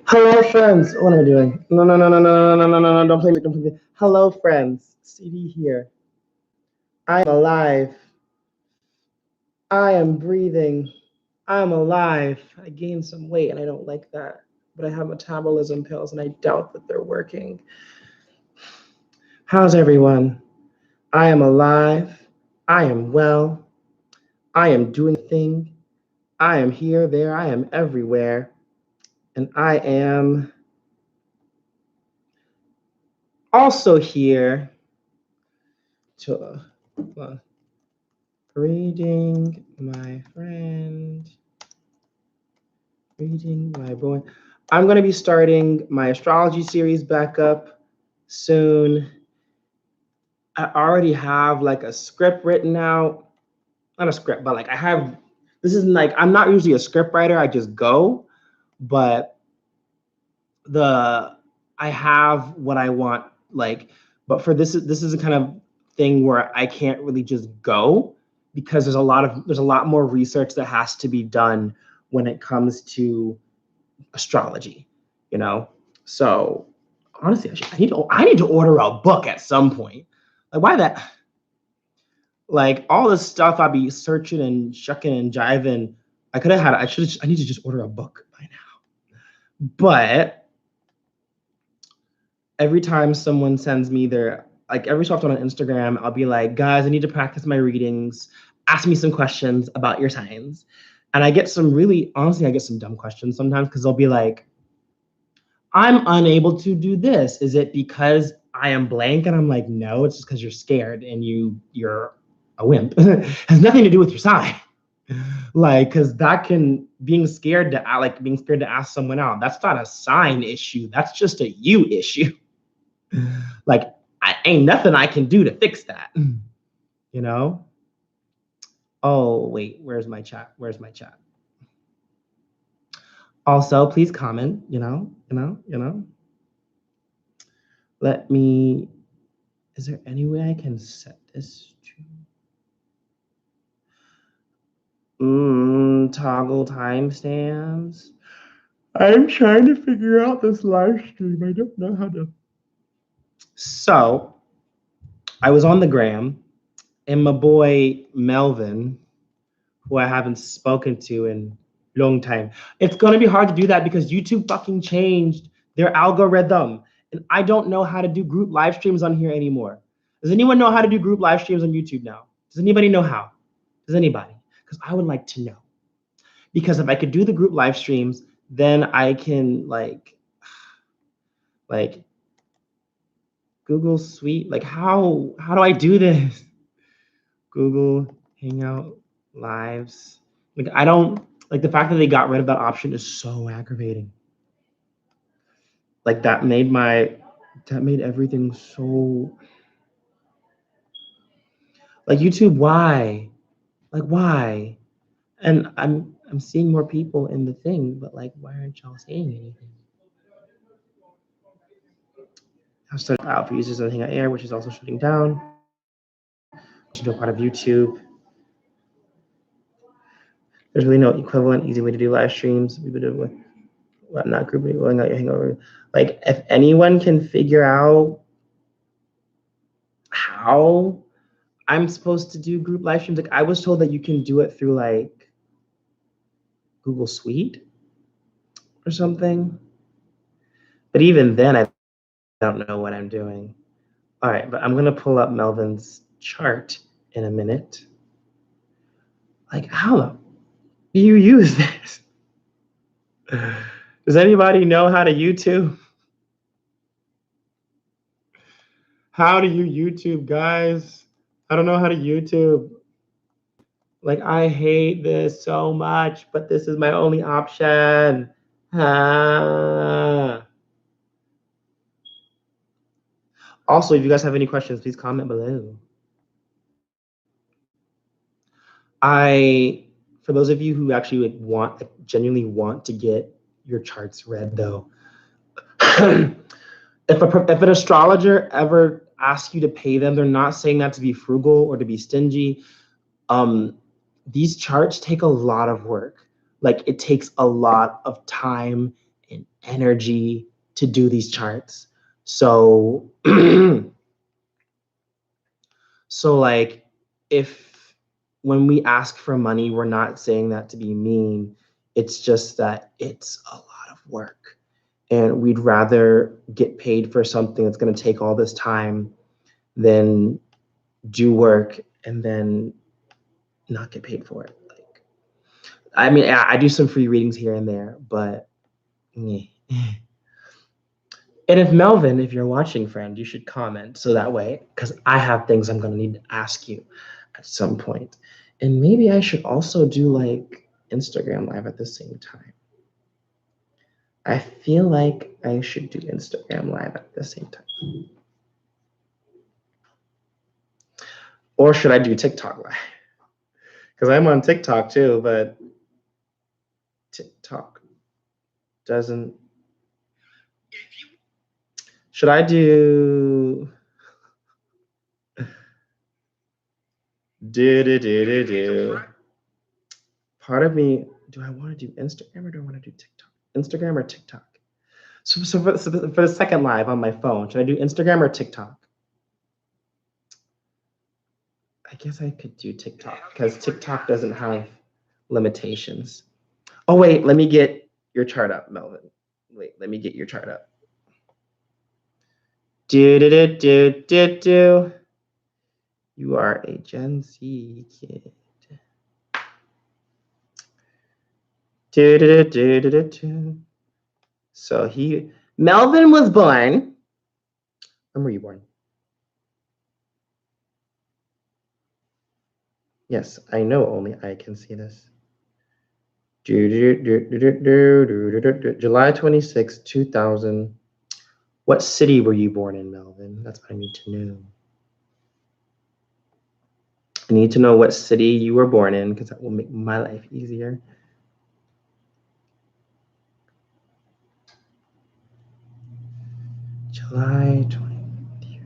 Hello, friends. What am I doing? No, no, no, no, no, no, no, no, no. Don't play me. Don't play me. Hello, friends. CD here. I am alive. I am breathing. I'm alive. I gained some weight and I don't like that. But I have metabolism pills and I doubt that they're working. How's everyone? I am alive. I am well. I am doing thing. I am here, there. I am everywhere. And I am also here to. Reading my friend, reading my boy. I'm going to be starting my astrology series back up soon. I already have like a script written out. Not a script, but like I have, this isn't like, I'm not usually a script writer, I just go, but I have what I want, like, but for this is a kind of thing where I can't really just go because there's a lot more research that has to be done when it comes to astrology, you know. So honestly, I need to order a book at some point. Like why that? Like all this stuff I'd be searching and shucking and jiving. I could have had. I need to just order a book by now. But every time someone sends me their, like every so often on Instagram, I'll be like, guys, I need to practice my readings. Ask me some questions about your signs. And I get some really, honestly, I get some dumb questions sometimes because they'll be like, I'm unable to do this. Is it because I am blank? And I'm like, no, it's just because you're scared and you're a wimp. It has nothing to do with your sign. Like, because being scared to ask someone out, that's not a sign issue. That's just a you issue. Like, I ain't nothing I can do to fix that. You know? Oh, wait, where's my chat? Where's my chat? Also, please comment, you know. Let me, is there any way I can set this to toggle timestamps? I'm trying to figure out this live stream. I don't know how to. So I was on the gram and my boy Melvin, who I haven't spoken to in a long time. It's gonna be hard to do that because YouTube fucking changed their algorithm. And I don't know how to do group live streams on here anymore. Does anyone know how to do group live streams on YouTube now? Does anybody know how? Does anybody? Because I would like to know. Because if I could do the group live streams, then I can like Google Suite. Like how do I do this? Google Hangout Lives. Like I don't like the fact that they got rid of that option is so aggravating. Like that made everything so like YouTube, why? Like why? And I'm seeing more people in the thing, but like why aren't y'all saying anything? I've started out for users on Hangout Air, which is also shutting down. Which is a part of YouTube. There's really no equivalent easy way to do live streams. We've been doing not grouping, going out your hangover. Like if anyone can figure out how I'm supposed to do group live streams, like I was told that you can do it through like Google Suite or something. But even then, I don't know what I'm doing. All right, but I'm gonna pull up Melvin's chart in a minute. Like, how do you use this? Does anybody know how to YouTube? How do you YouTube, guys? I don't know how to YouTube. Like, I hate this so much, but this is my only option. Ah. Also, if you guys have any questions, please comment below. For those of you who actually genuinely want to get your charts read, though, if an astrologer ever asks you to pay them, they're not saying that to be frugal or to be stingy. These charts take a lot of work. Like it takes a lot of time and energy to do these charts. So, so like if when we ask for money, we're not saying that to be mean. It's just that it's a lot of work. And we'd rather get paid for something that's going to take all this time than do work and then not get paid for it. Like, I mean, I do some free readings here and there, but yeah. And if Melvin, if you're watching, friend, you should comment so that way, because I have things I'm going to need to ask you at some point. And maybe I should also do like Instagram Live at the same time. I feel like I should do Instagram Live at the same time. Or should I do TikTok Live? Because I'm on TikTok too, but TikTok doesn't. Should I do? Do. Part of me, do I want to do Instagram or do I want to do TikTok? Instagram or TikTok? So for the second live on my phone, should I do Instagram or TikTok? I guess I could do TikTok because TikTok doesn't have limitations. Oh, wait, let me get your chart up, Melvin. Wait, let me get your chart up. Do. You are a Gen Z kid. Do. So Melvin was born. When were you born? Yes, I know only I can see this. July 26, 2000. What city were you born in, Melvin? That's what I need to know. I need to know what city you were born in because that will make my life easier. July 20,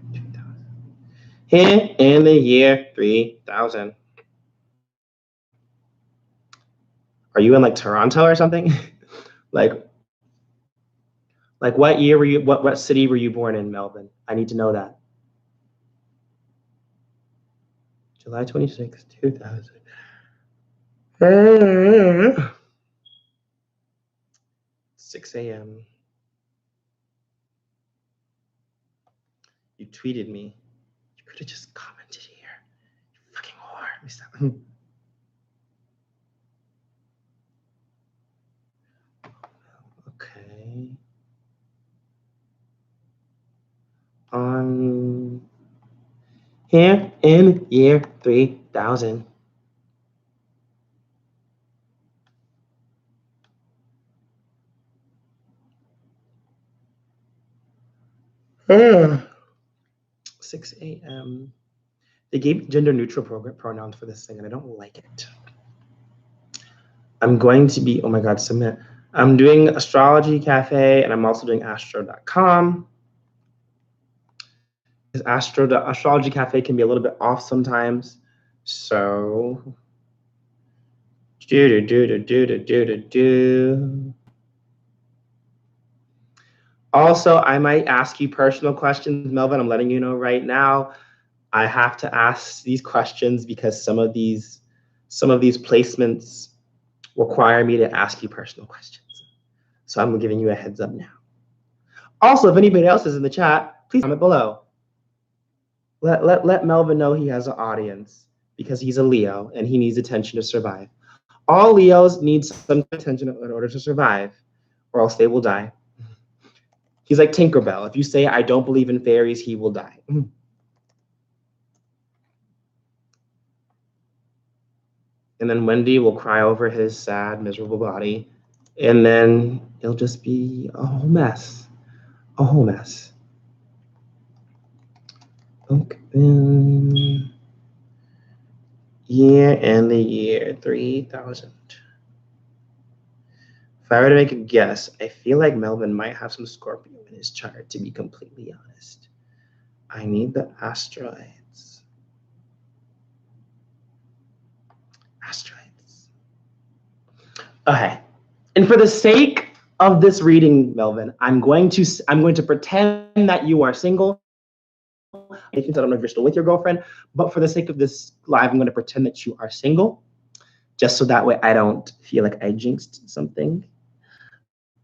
2000. In the year 3000. Are you in like Toronto or something? like what year were you, what city were you born in, Melvin? I need to know that. July 26, 2000. 6 a.m. You tweeted me. You could have just commented here. You fucking whore. Let me stop. Okay. On here in year 3000. Uh, 6 a.m. They gave gender neutral pronouns for this thing, and I don't like it. I'm going to be, oh my God, submit. I'm doing Astrology Cafe, and I'm also doing astro.com. Because the Astrology Cafe can be a little bit off sometimes. So, Also, I might ask you personal questions, Melvin. I'm letting you know right now. I have to ask these questions because some of these placements require me to ask you personal questions. So I'm giving you a heads up now. Also, if anybody else is in the chat, please comment below. Let Melvin know he has an audience because he's a Leo and he needs attention to survive. All Leos need some attention in order to survive, or else they will die. He's like Tinkerbell. If you say, I don't believe in fairies, he will die. And then Wendy will cry over his sad, miserable body. And then it'll just be a whole mess. A whole mess. Okay. Year and the year 3000. If I were to make a guess, I feel like Melvin might have some Scorpio in his chart, to be completely honest. I need the asteroids. Asteroids. Okay. And for the sake of this reading, Melvin, I'm going to pretend that you are single. I don't know if you're still with your girlfriend, but for the sake of this live, I'm going to pretend that you are single, just so that way I don't feel like I jinxed something.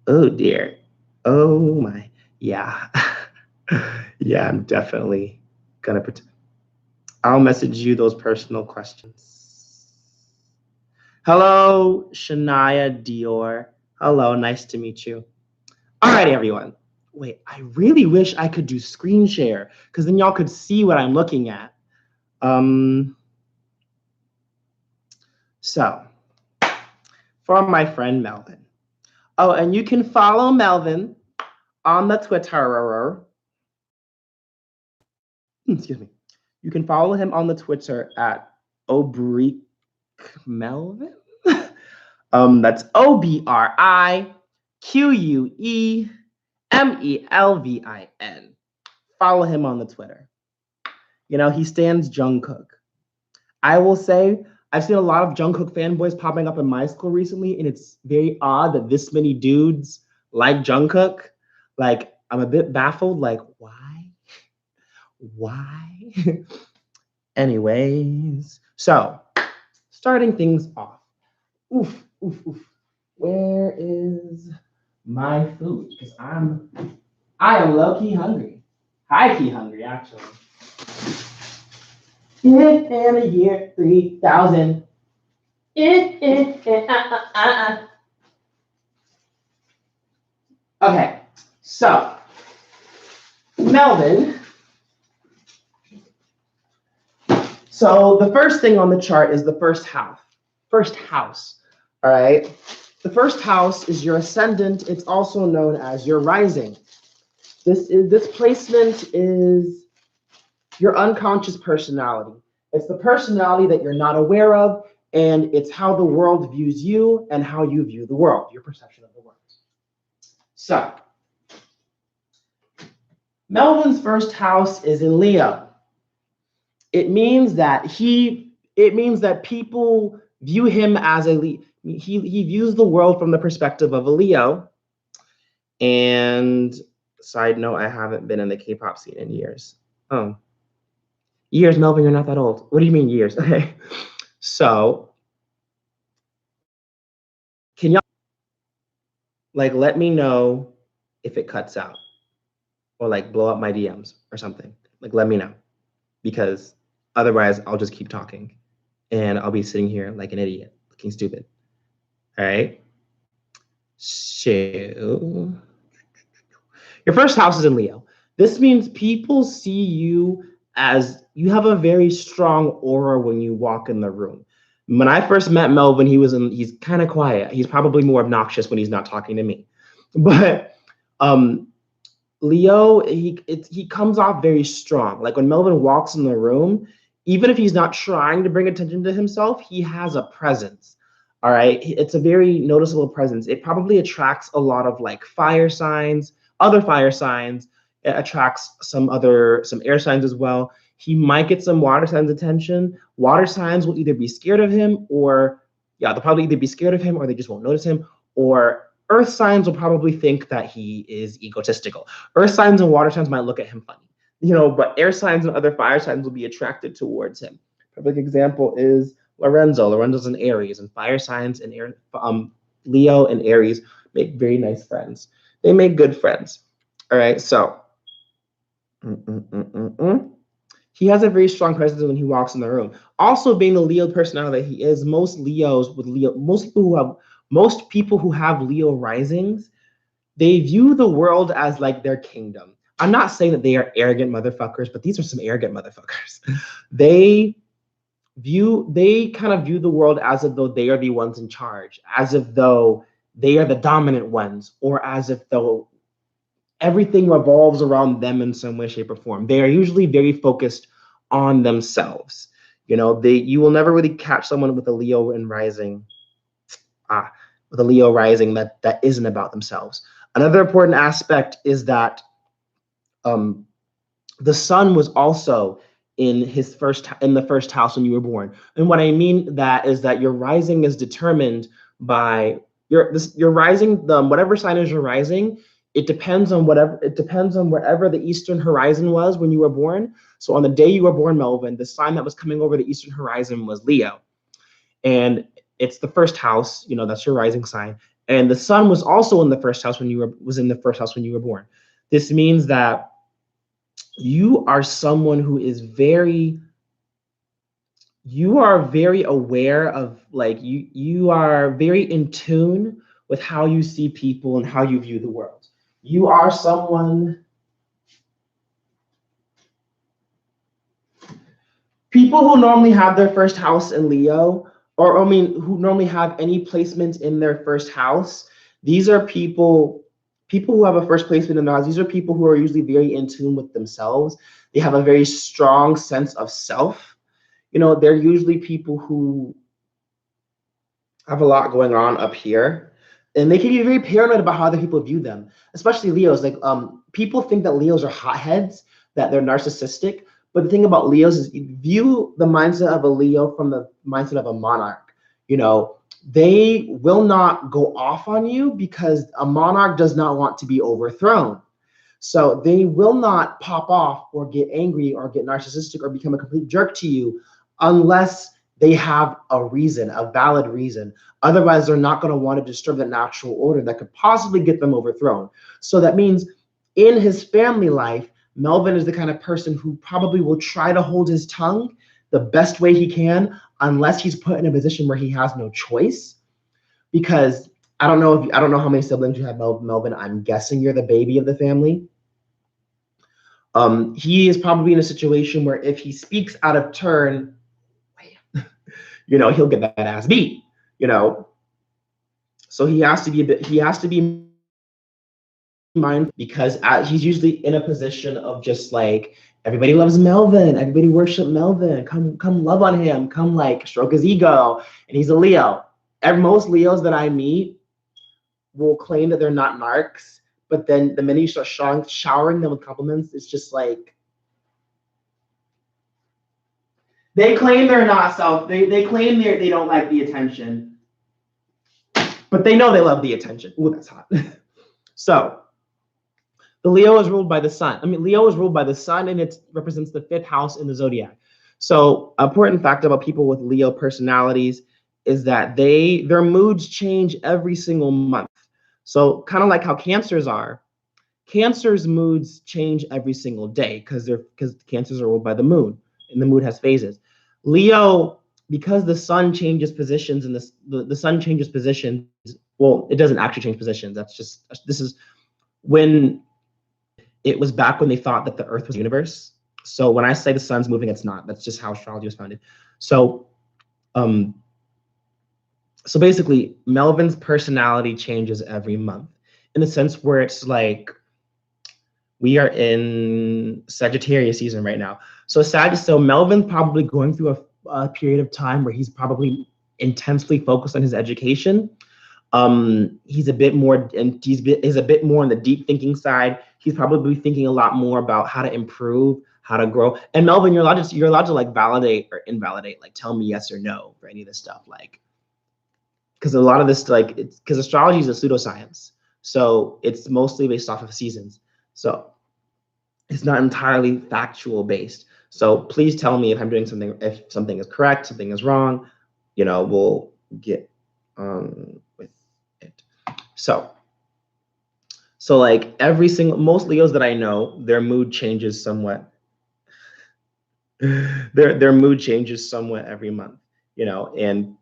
Oh dear. Oh my. Yeah. Yeah, I'm definitely gonna pretend. I'll message you those personal questions. Hello, Shania Dior. Hello, nice to meet you. All right, everyone. Wait, I really wish I could do screen share because then y'all could see what I'm looking at. So, for my friend Melvin. Oh, and you can follow Melvin on the Twitter. Excuse me. You can follow him on the Twitter at Obrick Melvin. That's OBRIQUEMELVIN. Follow him on the Twitter. You know, he stands Jungkook. I will say, I've seen a lot of Jungkook fanboys popping up in my school recently, and it's very odd that this many dudes like Jungkook. Like, I'm a bit baffled. Like, why? Why? Anyways, so starting things off. Oof, oof, oof. Where is my food? Because I am low-key hungry. High-key hungry, actually. In the year 3000. Okay, so Melvin. So the first thing on the chart is the first house. First house. All right. The first house is your ascendant. It's also known as your rising. This placement is your unconscious personality. It's the personality that you're not aware of, and it's how the world views you and how you view the world, your perception of the world. So, Melvin's first house is in Leo. It means that people view him as he views the world from the perspective of a Leo. And side note, I haven't been in the K-pop scene in years. Oh. Years, Melvin, you're not that old. What do you mean years? Okay. So, can y'all let me know if it cuts out or blow up my DMs or something? Let me know, because otherwise I'll just keep talking and I'll be sitting here like an idiot looking stupid. All right. So, your first house is in Leo. This means people see you as you have a very strong aura when you walk in the room. When I first met Melvin, he's kind of quiet. He's probably more obnoxious when he's not talking to me. But Leo, he comes off very strong. Like when Melvin walks in the room, even if he's not trying to bring attention to himself, he has a presence. All right. It's a very noticeable presence. It probably attracts a lot of fire signs, other fire signs. It attracts some air signs as well. He might get some water signs' attention. Water signs will either be scared of him they'll probably either be scared of him or they just won't notice him. Or earth signs will probably think that he is egotistical. Earth signs and water signs might look at him funny, but air signs and other fire signs will be attracted towards him. Perfect example is Lorenzo. Lorenzo's an Aries, and fire signs and Leo and Aries make very nice friends. They make good friends. All right, so he has a very strong presence when he walks in the room. Also, being the Leo personality that he is, most people who have Leo risings, they view the world as their kingdom. I'm not saying that they are arrogant motherfuckers, but these are some arrogant motherfuckers. They kind of view the world as if though they are the ones in charge, as if though they are the dominant ones, or as if though everything revolves around them in some way, shape, or form. They are usually very focused on themselves. You will never really catch someone with a Leo and rising, that isn't about themselves. Another important aspect is that the sun was also in the first house when you were born. And what I mean that is that your rising is determined by your rising, whatever sign is your rising, it depends on wherever the eastern horizon was when you were born. So on the day you were born, Melvin, the sign that was coming over the eastern horizon was Leo. And it's the first house, that's your rising sign. And the sun was also in the first house when you were born. This means that you are someone who is you are very aware of, like, you are very in tune with how you see people and how you view the world. You are someone, people who normally have their first house in Leo, or I mean, who normally have any placement in their first house, these are people who have a first placement in their house. These are people who are usually very in tune with themselves. They have a very strong sense of self. They're usually people who have a lot going on up here, and they can be very paranoid about how other people view them, especially Leos. Like, people think that Leos are hotheads, that they're narcissistic. But the thing about Leos is, you view the mindset of a Leo from the mindset of a monarch. They will not go off on you because a monarch does not want to be overthrown. So they will not pop off or get angry or get narcissistic or become a complete jerk to you unless they have a reason, a valid reason. Otherwise, they're not going to want to disturb the natural order that could possibly get them overthrown. So that means in his family life, Melvin is the kind of person who probably will try to hold his tongue the best way he can, unless he's put in a position where he has no choice. Because I don't know how many siblings you have, Melvin. I'm guessing you're the baby of the family. He is probably in a situation where if he speaks out of turn, he'll get that ass beat, So he has to be mindful, because he's usually in a position of just like, everybody loves Melvin, everybody worship Melvin, come love on him, come like stroke his ego. And he's a Leo. Most Leos that I meet will claim that they're not narcs, but then the minute you start showering them with compliments, it's just like, they claim they're not they claim they don't like the attention, but they know they love the attention. Ooh, that's hot. So the Leo is ruled by the sun. Leo is ruled by the sun, and it represents the 5th house in the zodiac. So an important fact about people with Leo personalities is that their moods change every single month. So kind of like how Cancers are. Cancer's moods change every single day because Cancers are ruled by the moon, and the moon has phases. Leo, because the sun changes positions, and the sun changes positions. Well, it doesn't actually change positions. This is when it was back when they thought that the Earth was the universe. So when I say the sun's moving, it's not. That's just how astrology was founded. So, so basically, Melvin's personality changes every month, in the sense where it's like, we are in Sagittarius season right now. So Melvin's probably going through a period of time where he's probably intensely focused on his education. He's a bit more, and he's a bit more on the deep thinking side. He's probably thinking a lot more about how to improve, how to grow. And Melvin, you're allowed to like validate or invalidate, like tell me yes or no for any of this stuff, like, because a lot of this, like, because astrology is a pseudoscience, so it's mostly based off of seasons. So it's not entirely factual based. So please tell me if I'm doing something, if something is correct, something is wrong. We'll get on with it. So like most Leos that I know, their mood changes somewhat. Their mood changes somewhat every month, and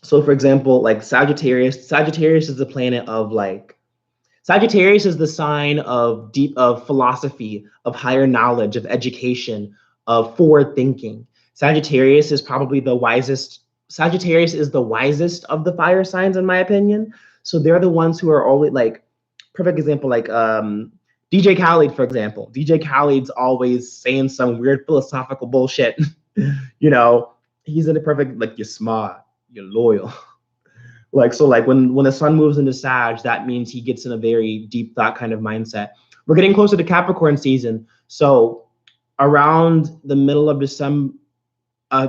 so for example, like Sagittarius is the planet of like, Sagittarius is the sign of philosophy, of higher knowledge, of education, of forward thinking. Sagittarius is probably the wisest. Sagittarius is the wisest of the fire signs, in my opinion. So they're the ones who are always like, perfect example, like DJ Khaled, for example. DJ Khaled's always saying some weird philosophical bullshit. He's in the perfect, like, you're smart, you're loyal. Like, so like when the sun moves into Sag, that means he gets in a very deep thought kind of mindset. We're getting closer to Capricorn season. So around the middle of December,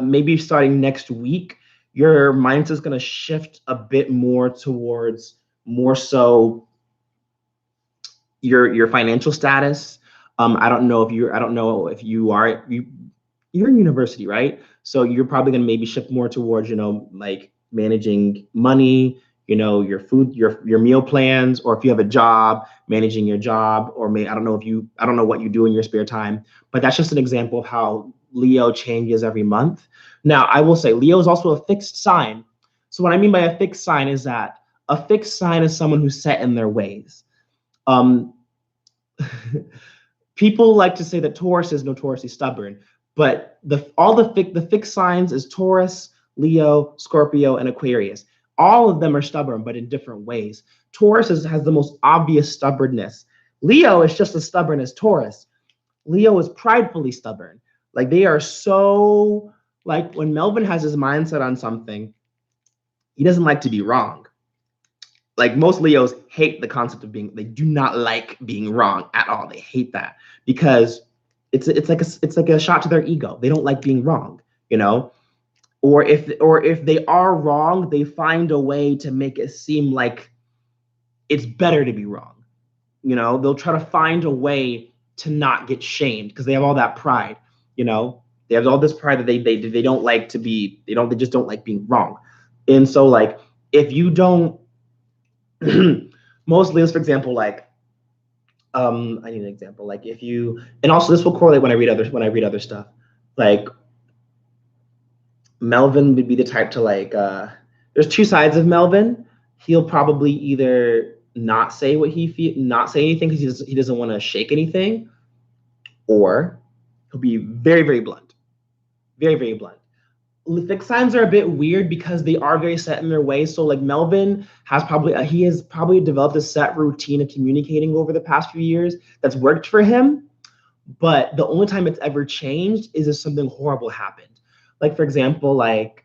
maybe starting next week, your mindset is going to shift a bit more towards more so your financial status. I don't know if you're in university, right? So you're probably going to maybe shift more towards, like managing money, your food, your meal plans, or if you have a job, managing your job, or I don't know what you do in your spare time, but that's just an example of how Leo changes every month. Now, I will say Leo is also a fixed sign. So what I mean by a fixed sign is that a fixed sign is someone who's set in their ways. Um, People like to say that Taurus is notoriously stubborn, but the fixed signs is Taurus, Leo, Scorpio, and Aquarius. All of them are stubborn, but in different ways. Has the most obvious stubbornness. Leo is just as stubborn as Taurus. Leo is pridefully stubborn. Like they are so like when Melvin has his mindset on something, he doesn't like to be wrong. Like most Leos hate the concept of they do not like being wrong at all. They hate that because it's like a shot to their ego. They don't like being wrong, or if they are wrong, they find a way to make it seem like it's better to be wrong. They'll try to find a way to not get shamed because they have all that pride. They have all this pride that they don't like to be. They just don't like being wrong. And so like if you don't most Leos, for example, like I need an example. Like if you, and also this will correlate when I read other stuff. Like Melvin would be the type to like there's two sides of Melvin. He'll probably either not say not say anything because he doesn't want to shake anything, or he'll be very, very blunt. Very, very blunt. Fixed signs are a bit weird because they are very set in their ways. So like Melvin has probably developed a set routine of communicating over the past few years that's worked for him. But the only time it's ever changed is if something horrible happened. Like for example, like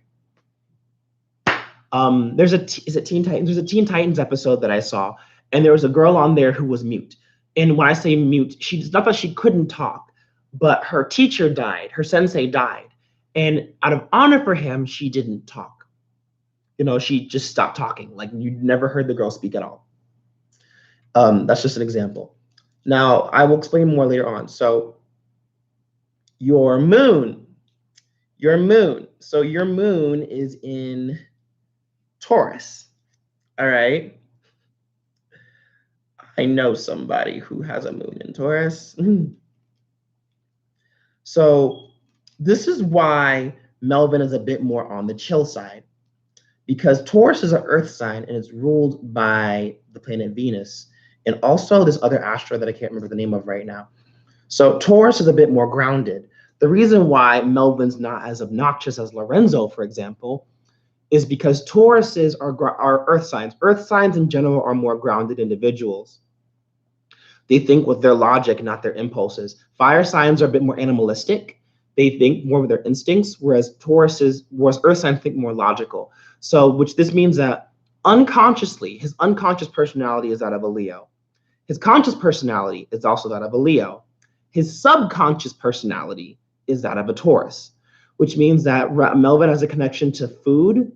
there's a Teen Titans. There's a Teen Titans episode that I saw, and there was a girl on there who was mute. And when I say mute, she's not that she couldn't talk, but her teacher died. Her sensei died. And out of honor for him, she didn't talk. She just stopped talking. Like you never heard the girl speak at all. That's just an example. Now, I will explain more later on. So your moon. So your moon is in Taurus. All right. I know somebody who has a moon in Taurus. So this is why Melvin is a bit more on the chill side, because Taurus is an earth sign and it's ruled by the planet Venus and also this other asteroid that I can't remember the name of right now. So Taurus is a bit more grounded. The reason why Melvin's not as obnoxious as Lorenzo, for example, is because Tauruses are earth signs. Earth signs in general are more grounded individuals. They think with their logic, not their impulses. Fire signs are a bit more animalistic. They think more with their instincts, whereas earth signs think more logical. So, which this means that unconsciously, his unconscious personality is that of a Leo. His conscious personality is also that of a Leo. His subconscious personality is that of a Taurus, which means that Melvin has a connection to food,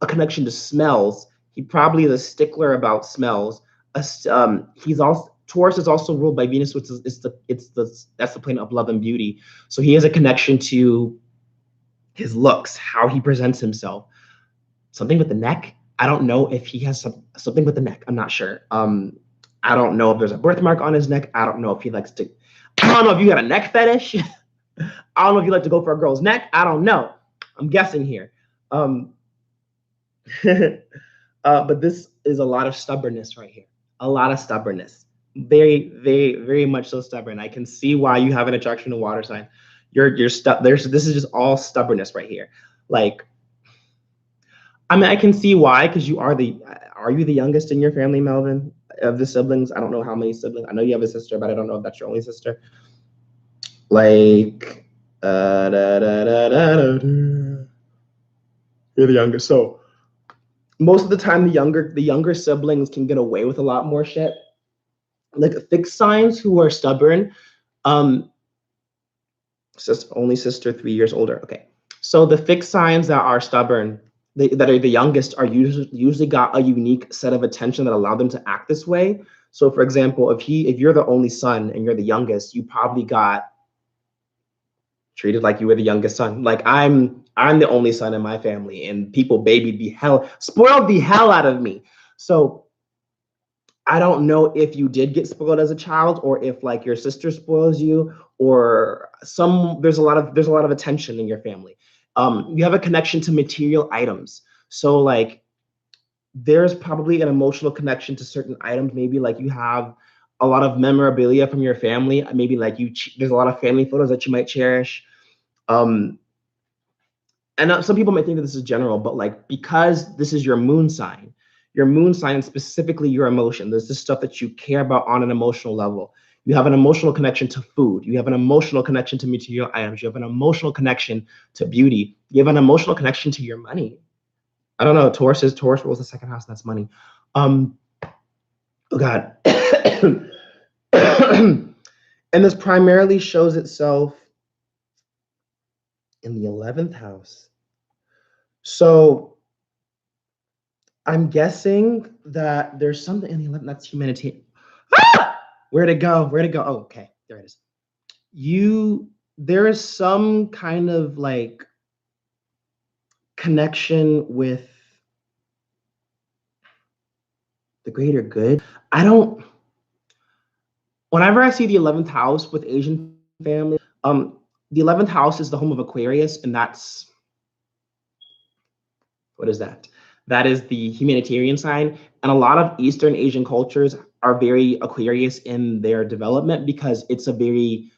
a connection to smells. He probably is a stickler about smells. Taurus is also ruled by Venus, which is that's the planet of love and beauty. So he has a connection to his looks, how he presents himself. Something with the neck. I don't know if he has something with the neck. I'm not sure. I don't know if there's a birthmark on his neck. I don't know if he likes to. I don't know if you got a neck fetish. I don't know if you like to go for a girl's neck. I don't know. I'm guessing here. But this is a lot of stubbornness right here. A lot of stubbornness. Very, very, very much so stubborn. I can see why you have an attraction to water sign. You're stuck. This is just all stubbornness right here. Like, I mean, I can see why, because are you the youngest in your family, Melvin, of the siblings? I don't know how many siblings. I know you have a sister, but I don't know if that's your only sister. Like, you're the youngest. So most of the time, the younger siblings can get away with a lot more shit. Like fixed signs who are stubborn, only sister 3 years older. Okay, so the fixed signs that are stubborn, that are the youngest are usually got a unique set of attention that allowed them to act this way. So for example, if you're the only son and you're the youngest, you probably got treated like you were the youngest son. Like I'm the only son in my family, and people babied spoiled the hell out of me. So I don't know if you did get spoiled as a child, or if like your sister spoils you, or there's a lot of attention in your family. You have a connection to material items. So like there's probably an emotional connection to certain items. Maybe like you have a lot of memorabilia from your family. Maybe like there's a lot of family photos that you might cherish. Um, and some people might think that this is general, but like because this is your moon sign, and specifically your emotion, there's this stuff that you care about on an emotional level. You have an emotional connection to food. You have an emotional connection to material items. You have an emotional connection to beauty. You have an emotional connection to your money. I don't know. Taurus rules the second house. That's money. Oh God. And this primarily shows itself in the 11th house. So I'm guessing that there's something in the 11th that's humanitarian. Ah! Where'd it go? Where'd it go? Oh, okay. There it is. There is some kind of like connection with the greater good. Whenever I see the 11th house with Asian family, the 11th house is the home of Aquarius, and what is that? That is the humanitarian sign. And a lot of Eastern Asian cultures are very Aquarius in their development, because it's a very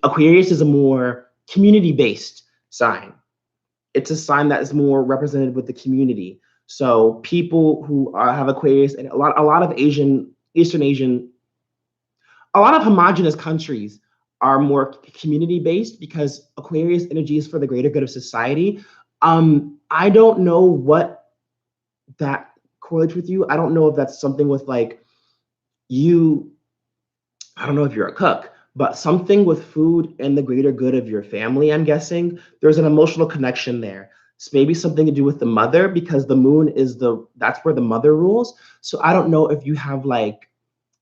Aquarius is a more community-based sign. It's a sign that is more represented with the community. So people who have Aquarius, and a lot of Eastern Asian, a lot of homogenous countries are more community based, because Aquarius energy is for the greater good of society. I don't know what that correlates with you. I don't know if that's something with like you, I don't know if you're a cook, but something with food and the greater good of your family, I'm guessing. There's an emotional connection there. It's maybe something to do with the mother, because the moon is that's where the mother rules. So I don't know if you have like,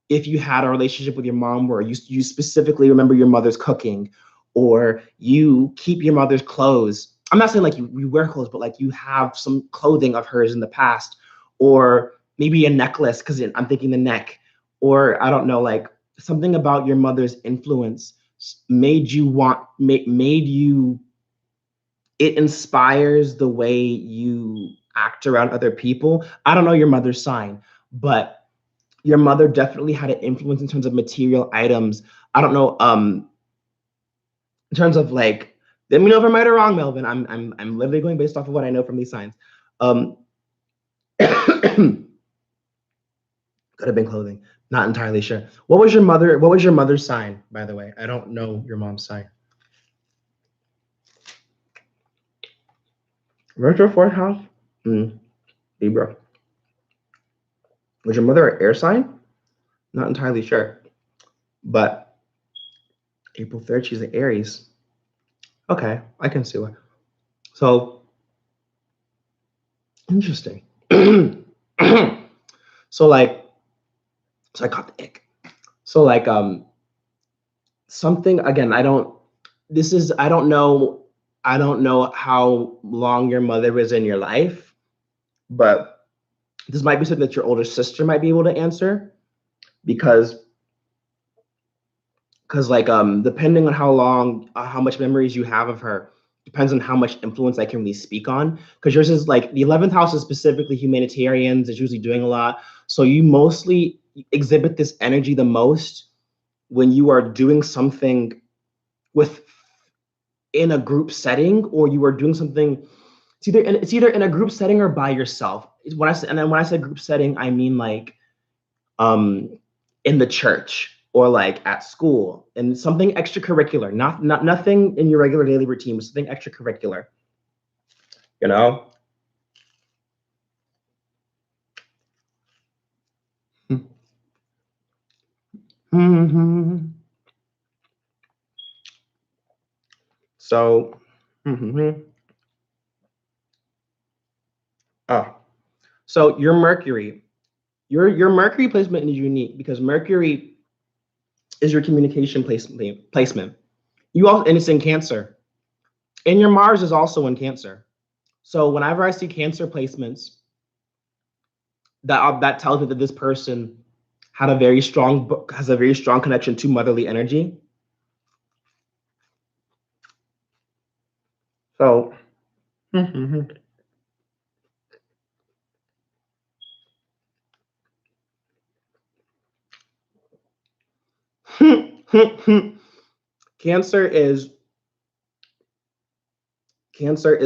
if you had a relationship with your mom where you specifically remember your mother's cooking, or you keep your mother's clothes. I'm not saying like you wear clothes, but like you have some clothing of hers in the past, or maybe a necklace, because I'm thinking the neck, or I don't know, like something about your mother's influence made you, it inspires the way you act around other people. I don't know your mother's sign, but your mother definitely had an influence in terms of material items. I don't know, in terms of like, let me know if I'm right or wrong, Melvin. I'm literally going based off of what I know from these signs. Could have been clothing. Not entirely sure. What was your mother's sign, by the way? I don't know your mom's sign. Where's your fourth house? Libra. Was your mother an air sign? Not entirely sure. But April 3rd, she's an Aries. Okay, I can see why. So interesting. So like, so I caught the ick. So like, something again. I don't know how long your mother was in your life, but this might be something that your older sister might be able to answer, because like depending on how much memories you have of her depends on how much influence I can really speak on, because yours is like the 11th house is specifically humanitarians. It's usually doing a lot, so you mostly exhibit this energy the most when you are doing something with in a group setting, or you are doing something. It's either in a group setting or by yourself. When I say group setting, I mean like um in the church, or like at school, and something extracurricular, not nothing in your regular daily routine, but something extracurricular, you know. So Oh, so your Mercury, your Mercury placement is unique because Mercury is your communication placement. You all, and it's in Cancer, and your Mars is also in Cancer. So whenever I see Cancer placements, that tells me that this person has a very strong connection to motherly energy. So Cancer is Cancer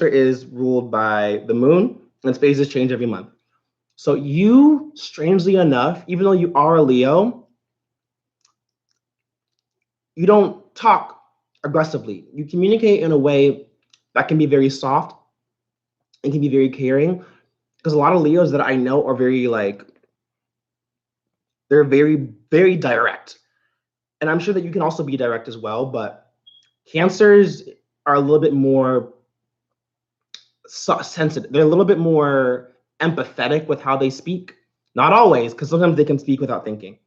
is ruled by the moon, and its phases change every month. So you, strangely enough, even though you are a Leo, you don't talk aggressively. You communicate in a way that can be very soft and can be very caring. Because a lot of Leos that I know are very like, they're very, very direct. And I'm sure that you can also be direct as well, but Cancers are a little bit more sensitive. They're a little bit more empathetic with how they speak. Not always, because sometimes they can speak without thinking.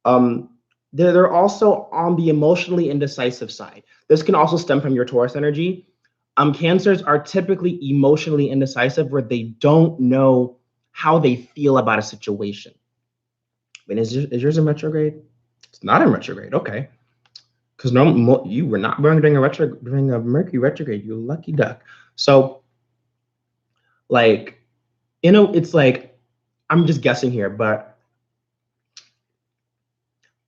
Um, they're also on the emotionally indecisive side. This can also stem from your Taurus energy. Cancers are typically emotionally indecisive, where they don't know how they feel about a situation. I mean, is yours in retrograde? It's not in retrograde. Okay, because you were not born during a Mercury retrograde. You lucky duck. So, like, it's like, I'm just guessing here, but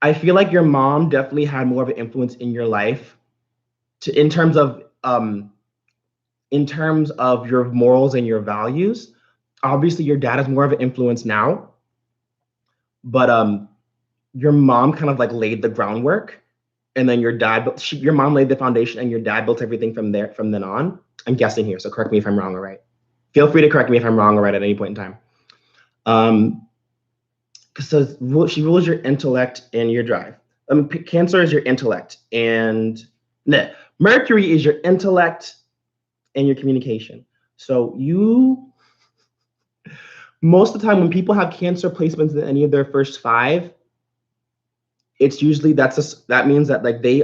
I feel like your mom definitely had more of an influence in your life in terms of your morals and your values. Obviously, your dad is more of an influence now, but your mom kind of like laid the groundwork, and then your mom laid the foundation, and your dad built everything from then on. I'm guessing here, so correct me if I'm wrong or right. Feel free to correct me if I'm wrong or right at any point in time. So she rules your intellect and your drive. Cancer is your intellect, and Mercury is your intellect and your communication. So most of the time when people have Cancer placements in any of their first five, it's usually that means that like they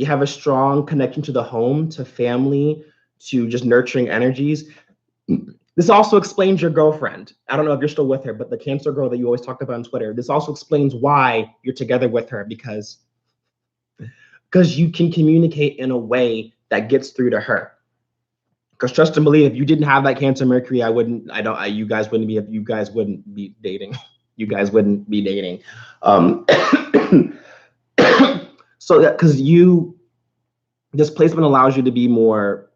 have a strong connection to the home, to family, to just nurturing energies. This also explains your girlfriend. I don't know if you're still with her, but the Cancer girl that you always talk about on Twitter. This also explains why you're together with her, because you can communicate in a way that gets through to her. Because trust and believe, if you didn't have that Cancer Mercury, you guys wouldn't be dating. You guys wouldn't be dating. So that because this placement allows you to be more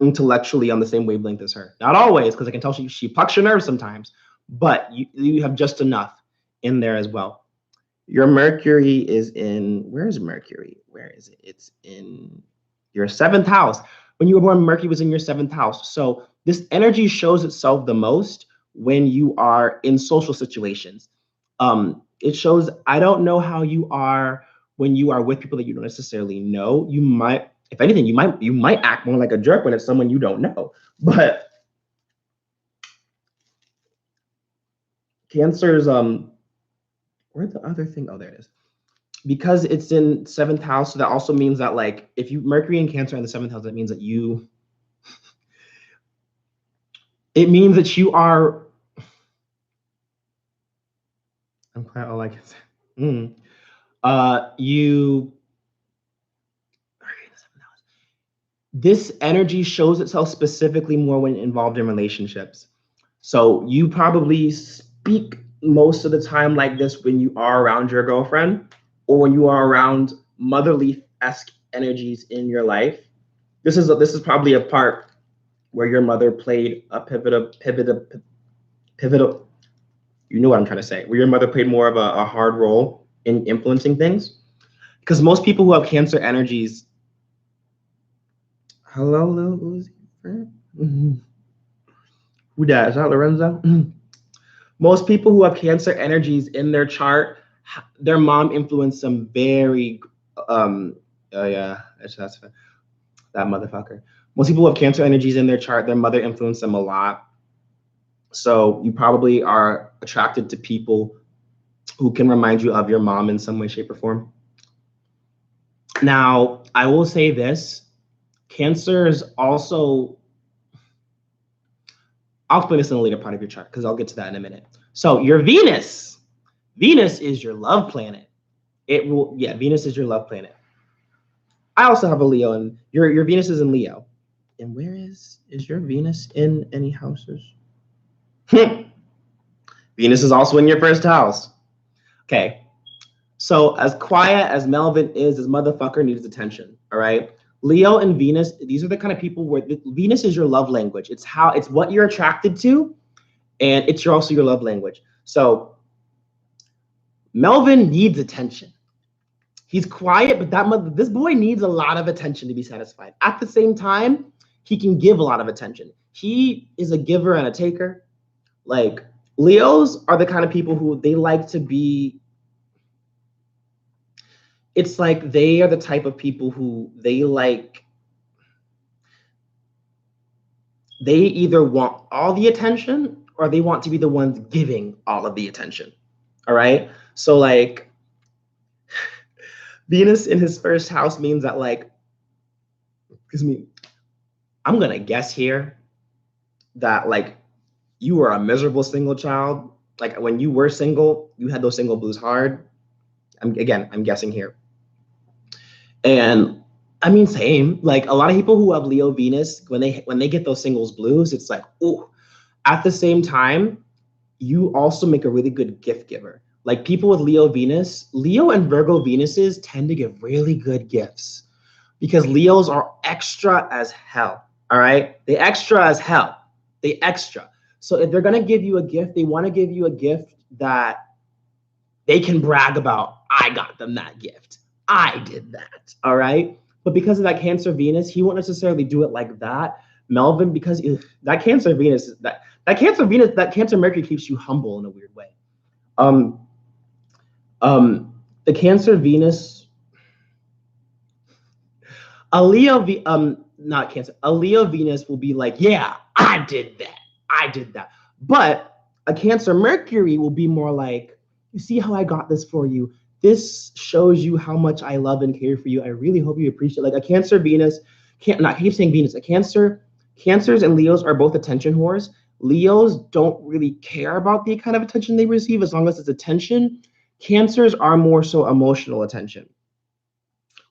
intellectually on the same wavelength as her. Not always, because I can tell she plucks your nerves sometimes, but you have just enough in there as well. Your Mercury is in, where is Mercury? Where is it? It's in your 7th house. When you were born, Mercury was in your 7th house. So this energy shows itself the most when you are in social situations. It shows, I don't know how you are when you are with people that you don't necessarily know. You might, if anything, you might act more like a jerk when it's someone you don't know. But Cancer's, where's the other thing? Oh, there it is. Because it's in 7th house, so that also means that like if you Mercury and Cancer in the 7th house, that means that it means that you are, I'm quite all I can say. This energy shows itself specifically more when involved in relationships. So you probably speak most of the time like this when you are around your girlfriend, or when you are around motherly-esque energies in your life. This is probably a part where your mother played a pivotal. You know what I'm trying to say. Where your mother played more of a hard role in influencing things. Because most people who have Cancer energies. Hello, Lil Uzi. Who that? Is that Lorenzo? Most people who have Cancer energies in their chart, their mom influenced some very, yeah, that's that motherfucker. Most people with Cancer energies in their chart, their mother influenced them a lot. So you probably are attracted to people who can remind you of your mom in some way, shape, or form. Now, I will say this, Cancer is also, I'll explain this in a later part of your chart because I'll get to that in a minute. So your Venus is your love planet. Venus is your love planet. I also have a Leo, and your Venus is in Leo. And where is your Venus in any houses? Venus is also in your first house. Okay. So as quiet as Melvin is, this motherfucker needs attention. All right. Leo and Venus, these are the kind of people where Venus is your love language. It's what you're attracted to, and it's also your love language. So Melvin needs attention. He's quiet, but this boy needs a lot of attention to be satisfied. At the same time, he can give a lot of attention. He is a giver and a taker. Like, Leos are the kind of people who they like to be. It's like they are the type of people who they either want all the attention or they want to be the ones giving all of the attention. All right. So like Venus in his first house means that, like, excuse me, I'm going to guess here that, like, you were a miserable single child. Like, when you were single, you had those single blues hard. I'm guessing here. And I mean, same. Like, a lot of people who have Leo Venus, when they get those singles blues, it's like, oh. At the same time, you also make a really good gift giver. Like, people with Leo Venus, Leo and Virgo Venuses tend to give really good gifts because Leos are extra as hell. All right, they extra as hell. They extra. So if they're gonna give you a gift, they want to give you a gift that they can brag about. I got them that gift. I did that. All right. But because of that Cancer Venus, he won't necessarily do it like that. Melvin, because that Cancer Venus, that Cancer Mercury keeps you humble in a weird way. The Cancer Venus, a Leo Venus will be like, yeah, I did that. But a Cancer Mercury will be more like, you see how I got this for you. This shows you how much I love and care for you. I really hope you appreciate. Like, a Cancer Venus, I keep saying Venus, Cancers and Leos are both attention whores. Leos don't really care about the kind of attention they receive as long as it's attention. Cancers are more so emotional attention,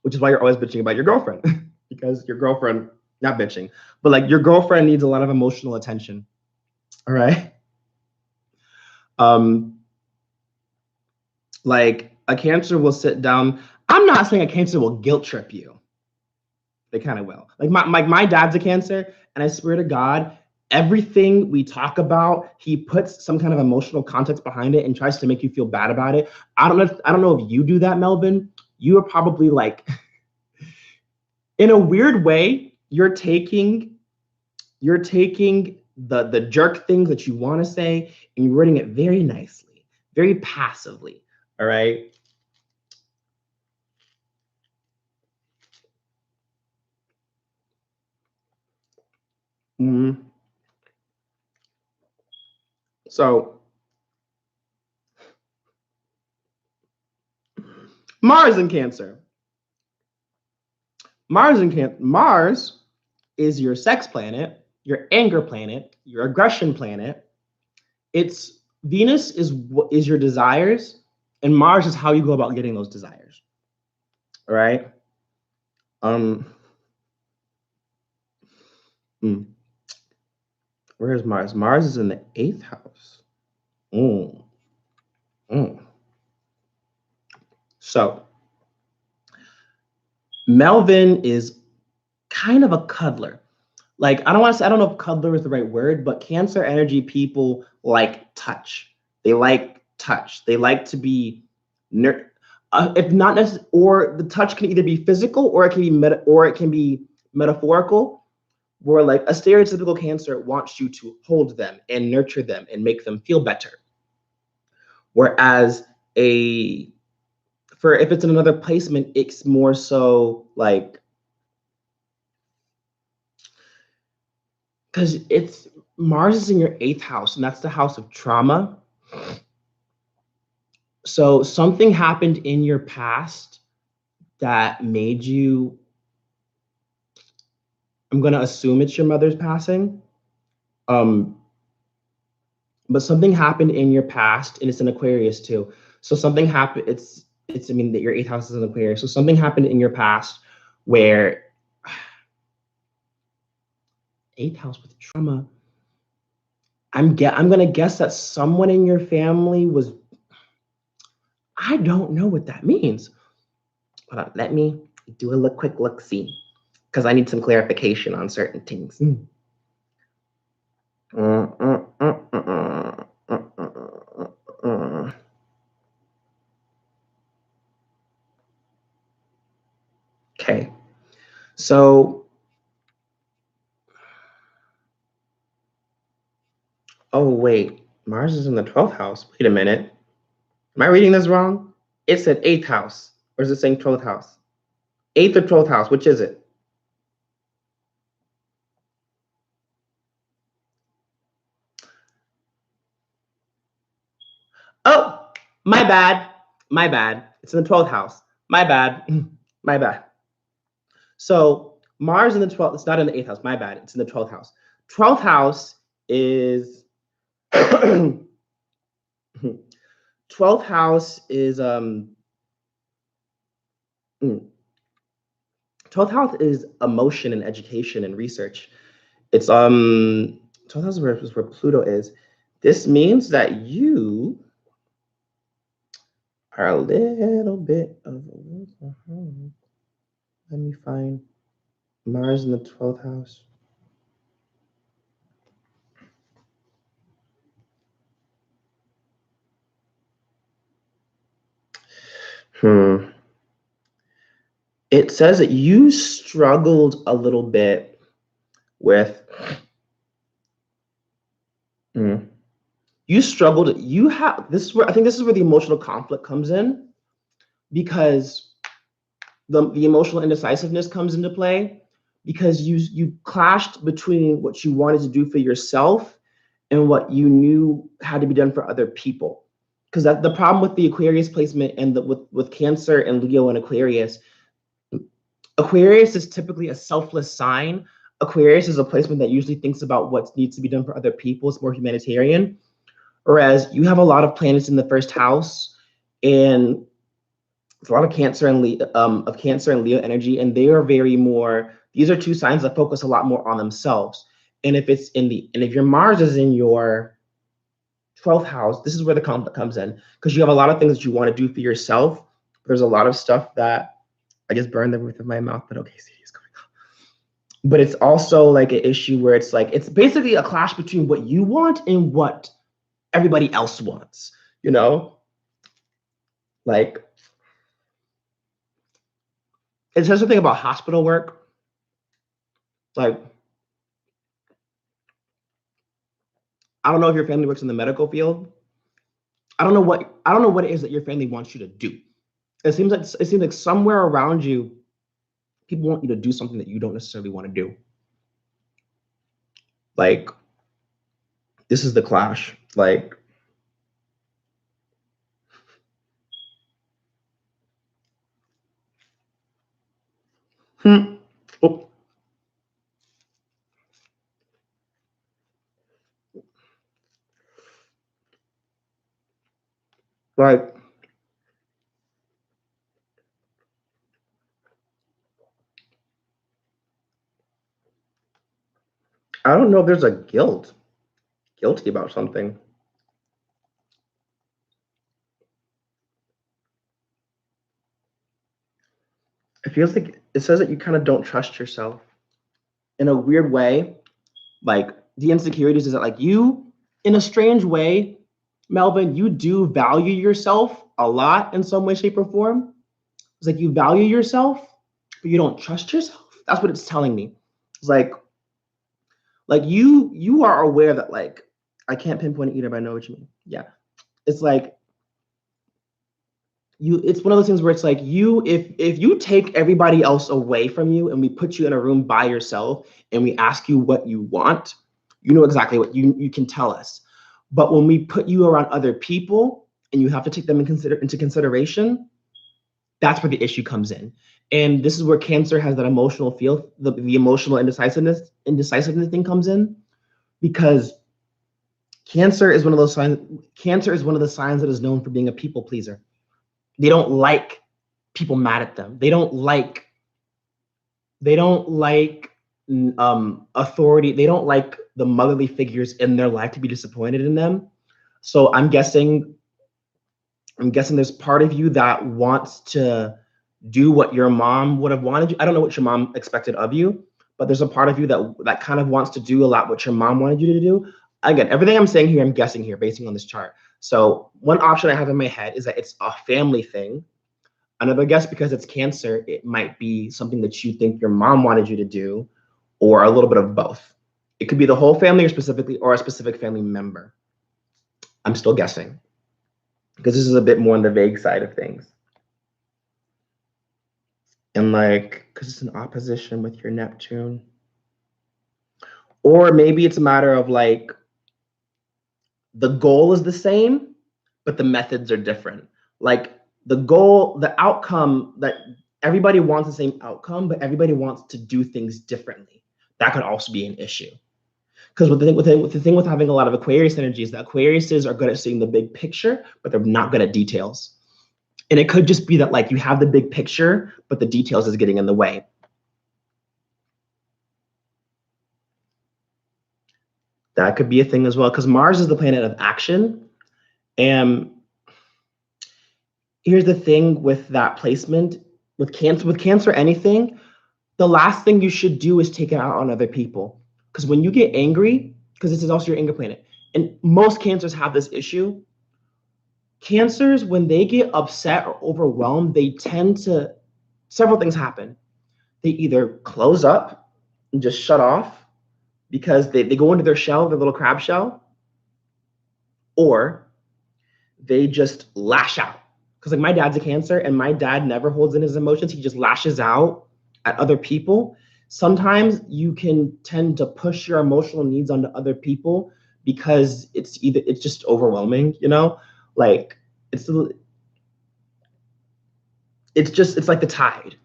which is why you're always bitching about your girlfriend because your girlfriend, not bitching, but like your girlfriend needs a lot of emotional attention. All right. Like, a Cancer will sit down. I'm not saying a Cancer will guilt trip you. They kind of will. Like, my dad's a Cancer, and I swear to God, everything we talk about, he puts some kind of emotional context behind it and tries to make you feel bad about it. I don't know if you do that, Melvin. You are probably like, in a weird way, you're taking the jerk things that you want to say and you're wording it very nicely, very passively. All right. So Mars in Cancer. Mars is your sex planet, your anger planet, your aggression planet. It's Venus is your desires, and Mars is how you go about getting those desires. All right. Where is Mars? Mars is in the 8th house. So Melvin is kind of a cuddler. Like, I don't know if cuddler is the right word, but Cancer energy people like touch. They like touch. They like to be if not necessarily, or the touch can either be physical or it can be metaphorical, where like a stereotypical Cancer wants you to hold them and nurture them and make them feel better. Whereas if it's in another placement, it's more so like, because it's Mars is in your 8th house, and that's the house of trauma. So something happened in your past that made you, I'm going to assume it's your mother's passing. But something happened in your past, and it's an Aquarius too. So something happened. I mean that your 8th house is an Aquarius. So something happened in your past where 8th house with trauma. I'm gonna guess that someone in your family was. I don't know what that means. Hold on, let me do a quick look see, because I need some clarification on certain things. Okay, so oh wait, Mars is in the 12th house. Wait a minute. Am I reading this wrong? It said 8th house. Or is it saying 12th house? 8th or 12th house, which is it? Oh, my bad. My bad. It's in the 12th house. My bad. My bad. So Mars in the 12th, it's not in the 8th house. My bad. It's in the 12th house. 12th house is 12th house is 12th house is emotion and education and research. It's 12th house is where Pluto is. This means that you are a little bit of let me find Mars in the 12th house. It says that you struggled a little bit with you struggled. You have this is where I think this is where the emotional conflict comes in, because the emotional indecisiveness comes into play, because you clashed between what you wanted to do for yourself and what you knew had to be done for other people. Because that the problem with the Aquarius placement and with Cancer and Leo and Aquarius is typically a selfless sign. Aquarius is a placement that usually thinks about what needs to be done for other people. It's more humanitarian. Whereas you have a lot of planets in the 1st house, and it's a lot of Cancer and Leo energy, and they are very more. These are 2 signs that focus a lot more on themselves. And if your Mars is in your 12th house, this is where the conflict comes in, because you have a lot of things that you want to do for yourself. There's a lot of stuff that I just burned the roof of my mouth, but okay, see, it's going on. But it's also like an issue where it's like it's basically a clash between what you want and what everybody else wants, you know? Like, it says something about hospital work. Like, I don't know if your family works in the medical field. I don't know what it is that your family wants you to do. It seems like somewhere around you, people want you to do something that you don't necessarily want to do. Like, this is the clash. Like, oh. Like, I don't know if there's a guilty about something. It feels like it says that you kind of don't trust yourself in a weird way. Like, the insecurities is that, like, you, in a strange way, Melvin, you do value yourself a lot in some way, shape, or form. It's like you value yourself, but you don't trust yourself. That's what it's telling me. It's like you are aware that, like, I can't pinpoint it either, but I know what you mean. Yeah. It's like it's one of those things where it's like if you take everybody else away from you and we put you in a room by yourself and we ask you what you want, You know exactly what you can tell us. But when we put you around other people and you have to take them into consideration, that's where the issue comes in. And this is where Cancer has that emotional feel, the emotional indecisiveness thing comes in, because Cancer is one of those signs. Cancer is one of the signs that is known for being a people pleaser. They don't like people mad at them. They don't like authority. They don't like the motherly figures in their life to be disappointed in them. So I'm guessing there's part of you that wants to do what your mom would have wanted you. I don't know what your mom expected of you, but there's a part of you that kind of wants to do a lot what your mom wanted you to do. Again, everything I'm saying here, I'm guessing here, basing on this chart. So one option I have in my head is that it's a family thing. Another guess, because it's Cancer, it might be something that you think your mom wanted you to do, or a little bit of both. It could be the whole family or a specific family member. I'm still guessing, because this is a bit more on the vague side of things. And because it's an opposition with your Neptune. Or maybe it's a matter of the goal is the same, but the methods are different. The goal, the outcome, that everybody wants the same outcome, but everybody wants to do things differently. That could also be an issue. Because the thing with having a lot of Aquarius energy is that Aquariuses are good at seeing the big picture, but they're not good at details. And it could just be that you have the big picture, but the details is getting in the way. That could be a thing as well, because Mars is the planet of action. And here's the thing with that placement, with Cancer anything, the last thing you should do is take it out on other people. Because when you get angry, because this is also your anger planet, and most Cancers have this issue. Cancers, when they get upset or overwhelmed, they tend to, several things happen. They either close up and just shut off because they go into their shell, their little crab shell, or they just lash out. Because my dad's a Cancer, and my dad never holds in his emotions. He just lashes out at other people. Sometimes you can tend to push your emotional needs onto other people because it's just overwhelming, it's like the tide.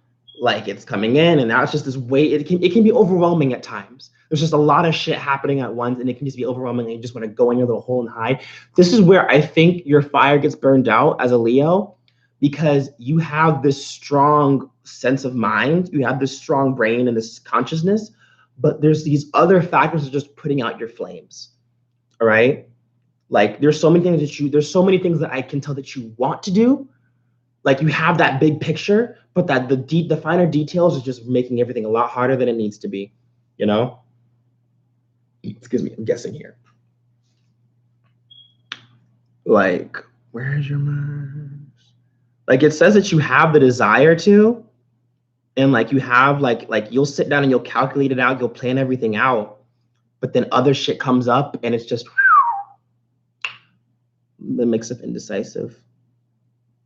It's coming in, and now it's just this weight. It can be overwhelming at times. There's just a lot of shit happening at once, and it can just be overwhelming, and you just want to go in your little hole and hide. This is where I think your fire gets burned out as a Leo, because you have this strong sense of mind, you have this strong brain and this consciousness, but there's these other factors that are just putting out your flames. All right? There's so many things that I can tell that you want to do. You have that big picture, but that the finer details is just making everything a lot harder than it needs to be, Excuse me, I'm guessing here. Where's your Mars? It says that you have the desire to, and you have you'll sit down and you'll calculate it out, you'll plan everything out, but then other shit comes up and it's just the mix of indecisive.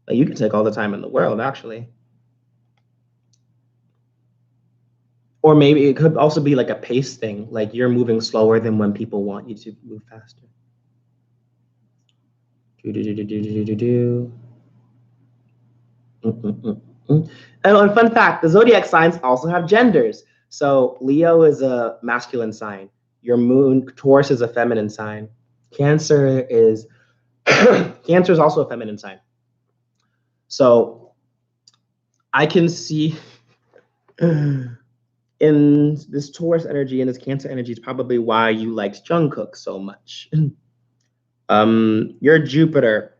You can take all the time in the world, actually. Or maybe it could also be a pace thing, you're moving slower than when people want you to move faster. And fun fact, the zodiac signs also have genders. So Leo is a masculine sign. Your moon, Taurus, is a feminine sign. Cancer is also a feminine sign. So I can see in this Taurus energy and this Cancer energy is probably why you liked Jungkook so much. Your Jupiter's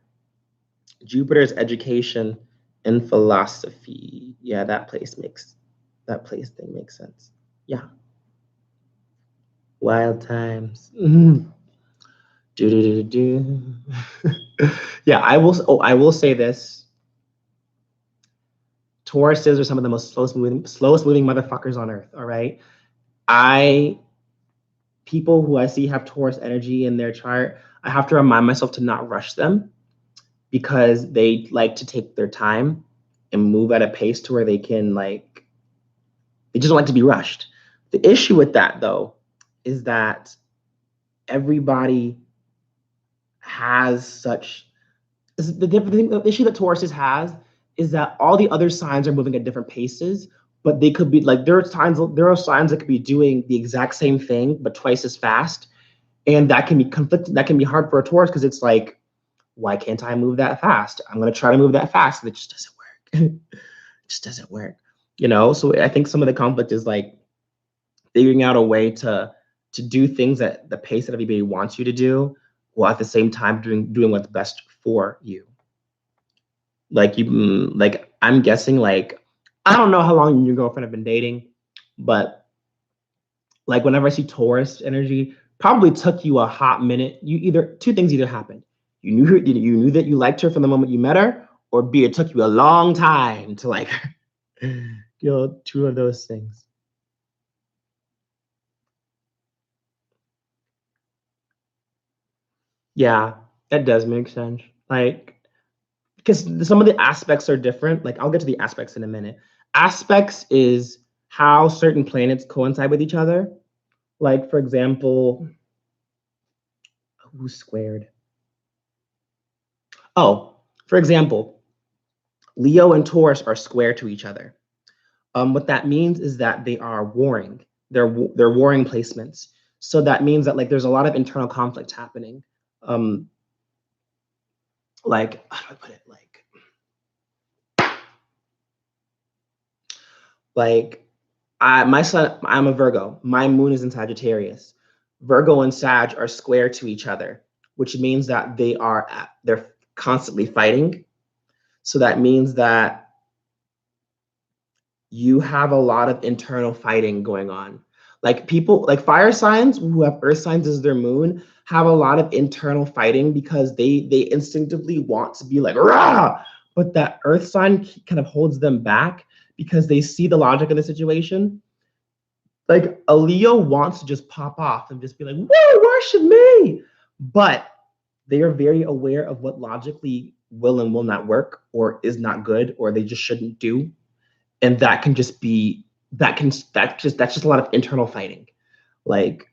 education and philosophy. Yeah, that place thing makes sense. Yeah. Wild times. Yeah, I will say this. Tauruses are some of the most slowest moving motherfuckers on earth. All right. People who I see have Taurus energy in their chart, I have to remind myself to not rush them, because they like to take their time and move at a pace to where they can they just don't like to be rushed. The issue with that, though, is that everybody has such the issue that Taurus has is that all the other signs are moving at different paces, but they could be like there are signs that could be doing the exact same thing but twice as fast, and that can be conflicted. That can be hard for a Taurus because it's like, why can't I move that fast? I'm gonna try to move that fast, and it just doesn't work. It just doesn't work, you know. So I think some of the conflict is like figuring out a way to do things at the pace that everybody wants you to do, while at the same time doing what's best for you. Like like I'm guessing, like I don't know how long you and your girlfriend have been dating, but like whenever I see Taurus energy, probably took you a hot minute. You either two things either happened. You knew that you liked her from the moment you met her, or B, it took you a long time to like her. You know, two of those things. Yeah, that does make sense. Like, because some of the aspects are different. Like, I'll get to the aspects in a minute. Aspects is how certain planets coincide with each other. Like, for example, who's squared? Oh, for example, Leo and Taurus are square to each other. What that means is that they are warring. They're warring placements. So that means that like there's a lot of internal conflict happening. Like how do I put it? Like I'm a Virgo. My moon is in Sagittarius. Virgo and Sag are square to each other, which means that they're constantly fighting. So that means that you have a lot of internal fighting going on. Like people, like fire signs who have earth signs as their moon have a lot of internal fighting because they instinctively want to be like rah, but that earth sign kind of holds them back because they see the logic of the situation. Like a Leo wants to just pop off and just be like, whoa, worship me. But they are very aware of what logically will and will not work or is not good or they just shouldn't do. And that can just be that's just a lot of internal fighting. Like,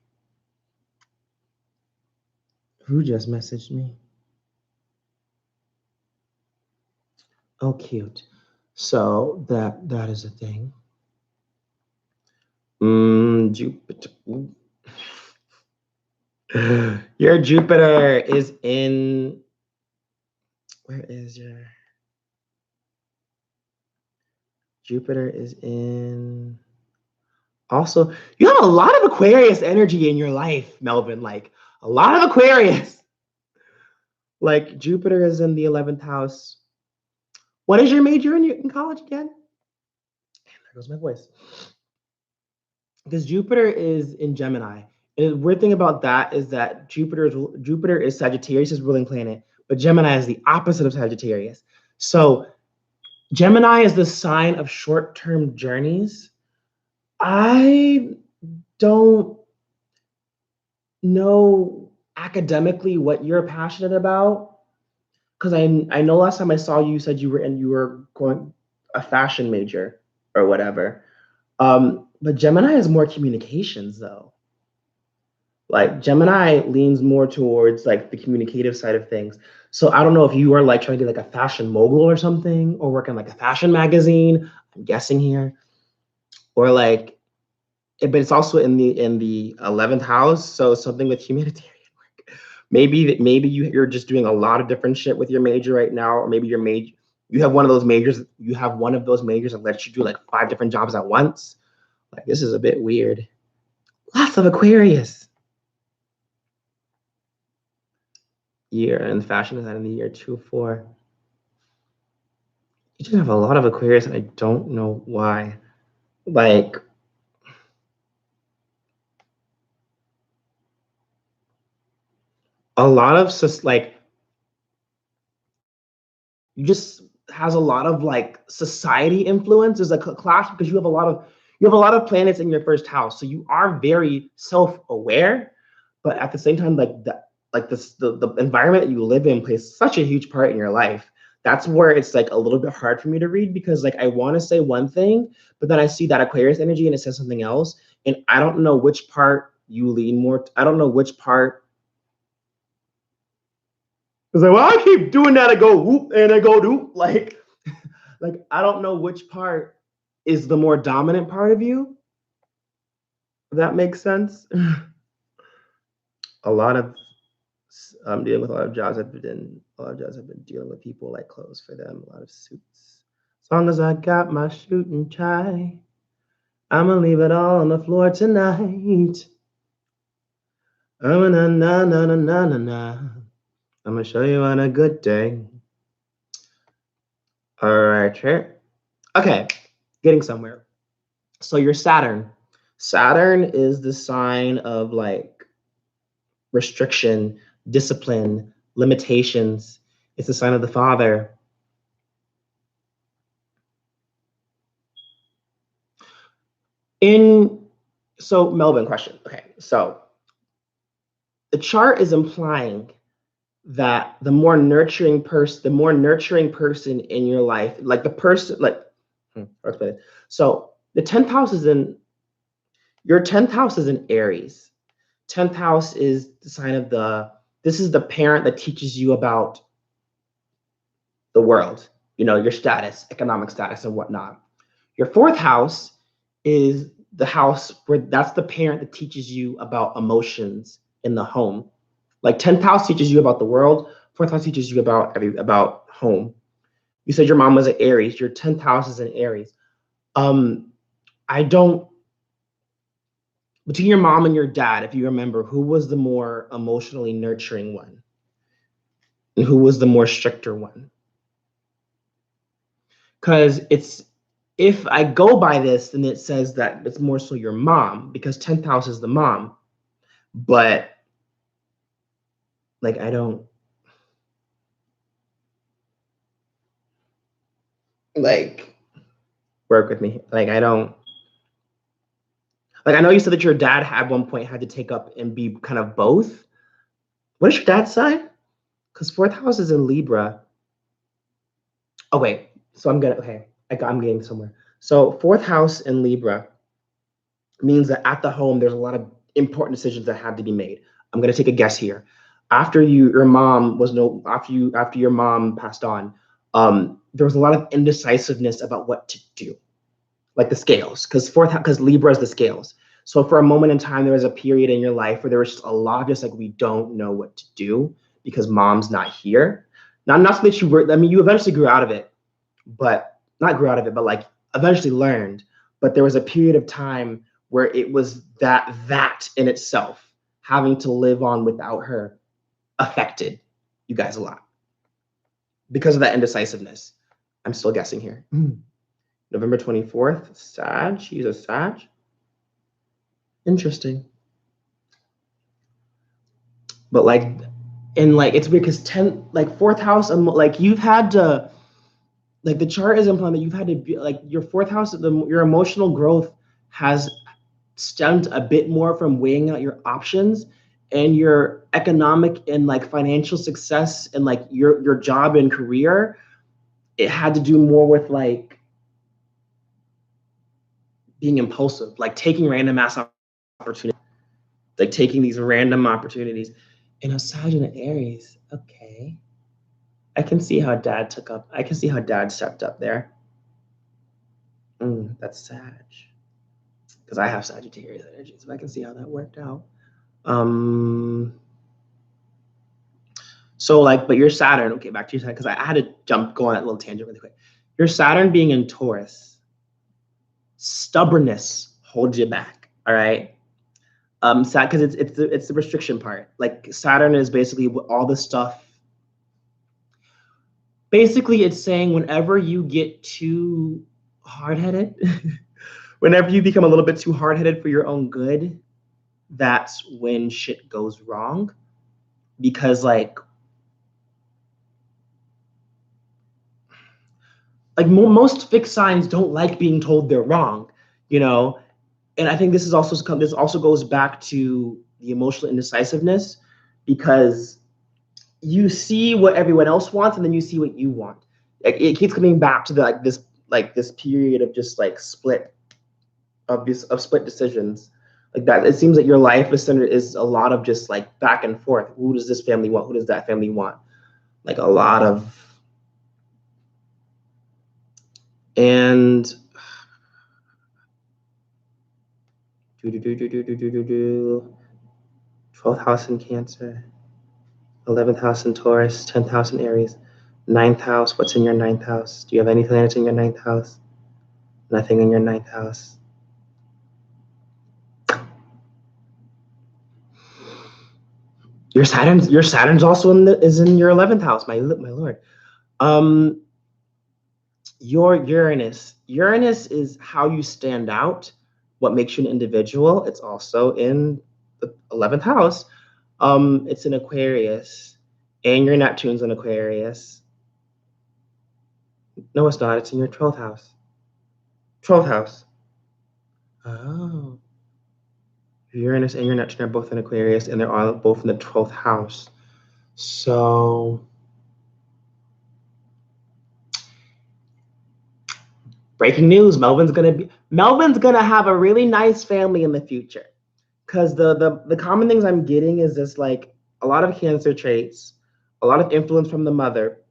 who just messaged me? Oh, cute. So that is a thing. Jupiter. Your Jupiter is in. Where is your Jupiter is in? Also, you have a lot of Aquarius energy in your life, Melvin. Like a lot of Aquarius. Like Jupiter is in the 11th house. What is your major in college again? There goes my voice. Because Jupiter is in Gemini. And the weird thing about that is that Jupiter is Sagittarius' ruling planet, but Gemini is the opposite of Sagittarius. So Gemini is the sign of short-term journeys. I don't know academically what you're passionate about, because I know last time I saw you, you said you were going a fashion major or whatever. But Gemini has more communications though. Like Gemini leans more towards like the communicative side of things. So I don't know if you are like trying to be like a fashion mogul or something, or work in like a fashion magazine. I'm guessing here, or like, but it's also in the 11th house, so something with humanitarian work. Maybe you're just doing a lot of different shit with your major right now, or maybe your major you have one of those majors. You have one of those majors that lets you do like 5 different jobs at once. Like this is a bit weird. Lots of Aquarius. Year and fashion design in the year 2-4. You just have a lot of Aquarius, and I don't know why. Like, a lot of like, you just has a lot of like society influence as a class because you have a lot of planets in your first house, so you are very self-aware, but at the same time, the environment that you live in plays such a huge part in your life. That's where it's like a little bit hard for me to read because like I want to say one thing, but then I see that Aquarius energy and it says something else, and I don't know which part you lean more. I don't know which part It's like, well, I keep doing that. I go whoop and I go doop. Like I don't know which part is the more dominant part of you. If that makes sense. A lot of I'm dealing with a lot of jobs. A lot of jobs. I've been dealing with people like clothes for them. A lot of suits. As long as I got my suit and tie, I'ma leave it all on the floor tonight. Na na na na na na na. I'm gonna show you on a good day. All right, sure. Okay, getting somewhere. So your Saturn. Saturn is the sign of like restriction, discipline, limitations. It's the sign of the father. So Melvin question. Okay, so the chart is implying that the more nurturing person in your life, like the person, like, I'll explain it. So the 10th house is in your 10th house is in Aries. 10th house is the sign of this is the parent that teaches you about the world, your status, economic status, and whatnot. Your 4th house is the house where that's the parent that teaches you about emotions in the home. Like 10th house teaches you about the world, 4th house teaches you about home. You said your mom was an Aries, your 10th house is an Aries. I don't Between your mom and your dad, if you remember, who was the more emotionally nurturing one? And who was the more stricter one? Because if I go by this, then it says that it's more so your mom, because 10th house is the mom. But like I don't like work with me. Like I don't like I know you said that your dad at one point had to take up and be kind of both. What is your dad's sign? Because 4th house is in Libra. Oh wait, so I'm getting somewhere. So 4th house in Libra means that at the home there's a lot of important decisions that have to be made. I'm gonna take a guess here. After your mom was no after your mom passed on, there was a lot of indecisiveness about what to do, like the scales, because Libra is the scales. So for a moment in time, there was a period in your life where there was just a lot of just like we don't know what to do because mom's not here. Not so that you were. I mean, you eventually grew out of it, but not grew out of it, but like eventually learned. But there was a period of time where it was that in itself, having to live on without her, affected you guys a lot because of that indecisiveness. I'm still guessing here. November 24th, Sag. She's a Sag. Interesting. But it's weird because 4th house, like you've had to, like the chart is implying that you've had to be like your 4th house, your emotional growth has stemmed a bit more from weighing out your options, and your economic and like financial success and like your job and career. It had to do more with like being impulsive, like taking random ass opportunities, like taking these random opportunities. In a Sag and an Aries, okay. I can see how dad stepped up there. That's Sag. Because I have Sagittarius energy, so I can see how that worked out. So but your Saturn, okay, back to your Saturn, because I had to go on that little tangent really quick. Your Saturn being in Taurus, stubbornness holds you back, all right? Because it's the restriction part. Like Saturn is basically all the stuff. Basically, it's saying whenever you get too hard-headed, whenever you become a little bit too hard-headed for your own good, that's when shit goes wrong. Because like most fixed signs don't like being told they're wrong, And I think this also goes back to the emotional indecisiveness, because you see what everyone else wants and then you see what you want. It keeps coming back to this period of just like split decisions like that. It seems like your life is a lot of just like back and forth. Who does this family want? Who does that family want? like a lot of, and 12th house in Cancer, 11th house in Taurus, 10th house in Aries, 9th house. What's in your 9th house? Do you have any planets in your 9th house? Nothing in your 9th house. Your Saturn's also is in your 11th house, my lord. Your Uranus is how you stand out, what makes you an individual. It's also in the 11th house. It's in Aquarius, and your Neptune's in Aquarius. No, it's not. It's in your 12th house. 12th house. Oh. Uranus and your Neptune are both in Aquarius, and they're all both in the 12th house. So breaking news, Melvin's gonna have a really nice family in the future. Because the common things I'm getting is just like a lot of Cancer traits, a lot of influence from the mother.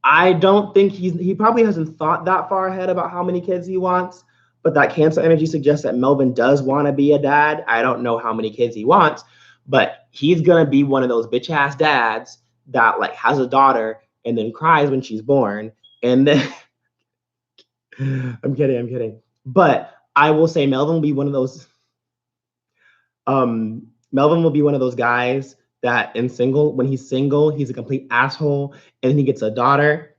I don't think he probably hasn't thought that far ahead about how many kids he wants, but that Cancer energy suggests that Melvin does want to be a dad. I don't know how many kids he wants, but he's gonna be one of those bitch ass dads that like has a daughter and then cries when she's born. And then I'm kidding. But I will say Melvin will be one of those. Melvin will be one of those guys that when he's single, he's a complete asshole, and then he gets a daughter,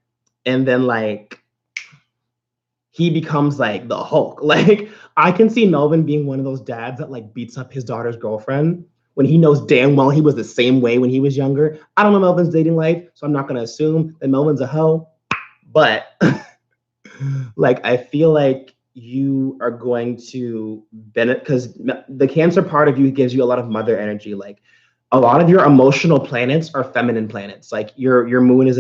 and then like he becomes like the Hulk. Like I can see Melvin being one of those dads that like beats up his daughter's girlfriend when he knows damn well he was the same way when he was younger. I don't know Melvin's dating life, so I'm not gonna assume that Melvin's a hoe, but like I feel like you are going to benefit because the Cancer part of you gives you a lot of mother energy. Like a lot of your emotional planets are feminine planets. Like your moon is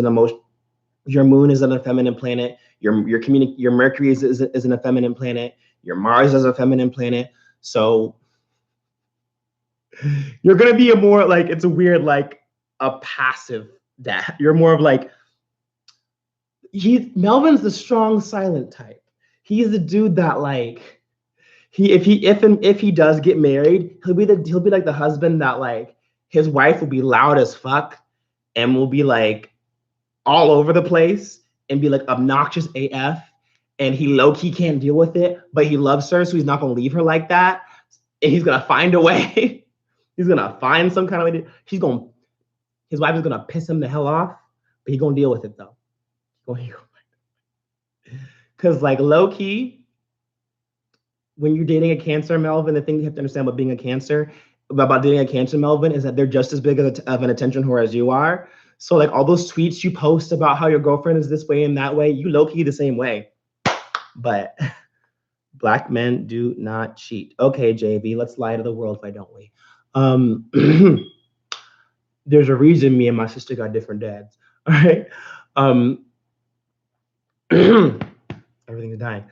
your moon is a feminine planet. Your Mercury is a feminine planet. Your Mars is a feminine planet. So you're gonna be a more like it's a weird like a passive dad. You're more of like Melvin's the strong silent type. He's the dude that like if he does get married, he'll be like the husband that like his wife will be loud as fuck and will be like all over the place and be like obnoxious AF, and he low key can't deal with it, but he loves her, so he's not gonna leave her like that, and he's gonna find a way. He's gonna find some kind of way. His wife is gonna piss him the hell off, but he's gonna deal with it though. Because like low key, when you're dating a Cancer, Melvin, the thing you have to understand about being a Cancer, about dating a Cancer, Melvin, is that they're just as big of an attention whore as you are. So like all those tweets you post about how your girlfriend is this way and that way, you low key the same way. But Black men do not cheat. Okay, JB, let's lie to the world, why don't we? There's a reason me and my sister got different dads. All right. Everything's dying.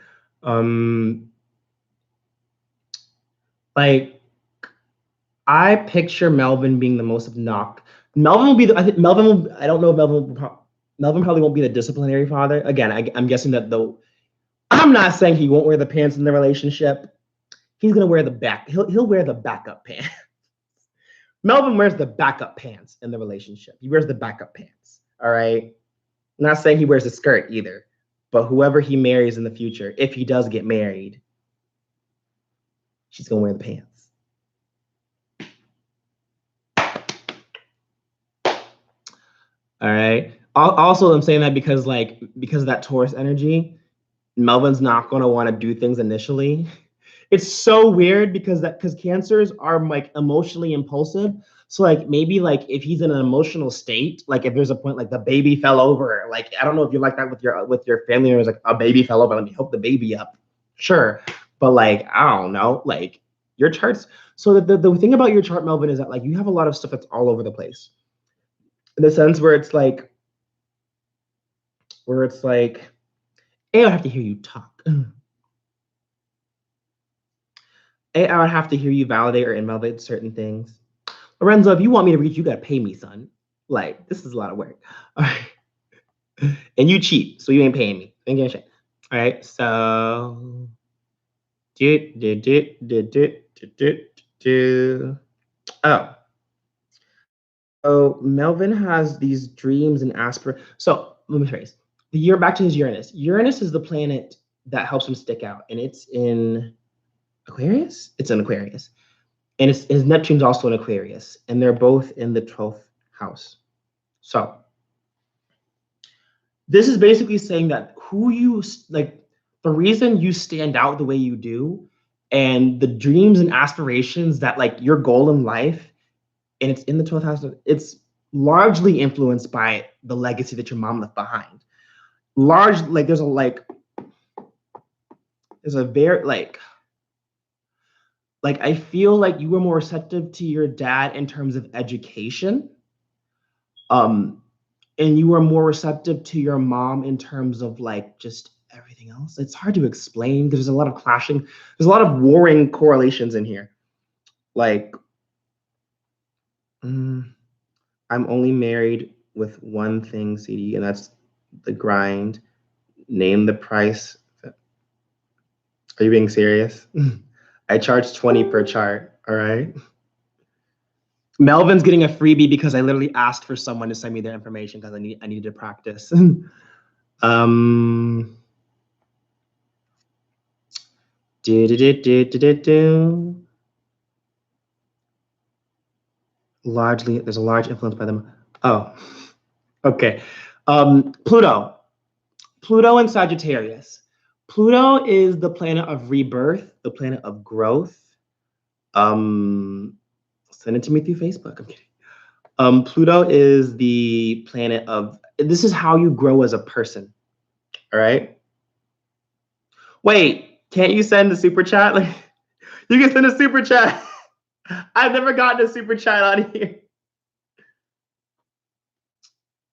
Like I picture Melvin being the most knocked. Melvin will be. I think Melvin will. I don't know if Melvin probably won't be the disciplinary father. Again, I'm guessing that though. I'm not saying he won't wear the pants in the relationship. He's gonna wear the back. He'll wear the backup pants. Melvin wears the backup pants in the relationship. He wears the backup pants. All right. I'm not saying he wears a skirt either, but whoever he marries in the future, if he does get married, she's gonna wear the pants. All right. Also, I'm saying that because of that Taurus energy, Melvin's not going to want to do things initially. It's so weird because Cancers are like emotionally impulsive. So like maybe like if he's in an emotional state, like if there's a point like the baby fell over, like I don't know if you're like that with your family members, like a baby fell over, let me help the baby up. Sure. But like, I don't know, like your charts. So the thing about your chart, Melvin, is that like you have a lot of stuff that's all over the place. In the sense where it's like, hey, I would have to hear you talk. I would have to hear you validate or invalidate certain things. Lorenzo, if you want me to reach, you gotta pay me, son. Like, this is a lot of work. All right. And you cheat, so you ain't paying me. Ain't getting shit. All right. So oh. So Melvin has these dreams and aspirations. So let me phrase. The year back to his Uranus. Uranus is the planet that helps him stick out, and it's in Aquarius. It's in Aquarius, and his Neptune's also in Aquarius, and they're both in the 12th house. So this is basically saying that who you like, the reason you stand out the way you do, and the dreams and aspirations that like your goal in life, and it's in the 12th house. It's largely influenced by the legacy that your mom left behind. Like there's a very like I feel like you were more receptive to your dad in terms of education, and you were more receptive to your mom in terms of like just everything else. It's hard to explain because there's a lot of clashing, there's a lot of warring correlations in here. Like, I'm only married with one thing, CD, and that's the grind. Name the price. Are you being serious? I charge 20 per chart. All right. Melvin's getting a freebie because I literally asked for someone to send me their information because I needed to practice. Largely, there's a large influence by them. Oh, okay. Pluto. Pluto and Sagittarius. Pluto is the planet of rebirth, the planet of growth. Send it to me through Facebook. I'm kidding. Pluto is the planet of, this is how you grow as a person. All right. Wait, can't you send the super chat? Like, you can send a super chat. I've never gotten a super chat on here.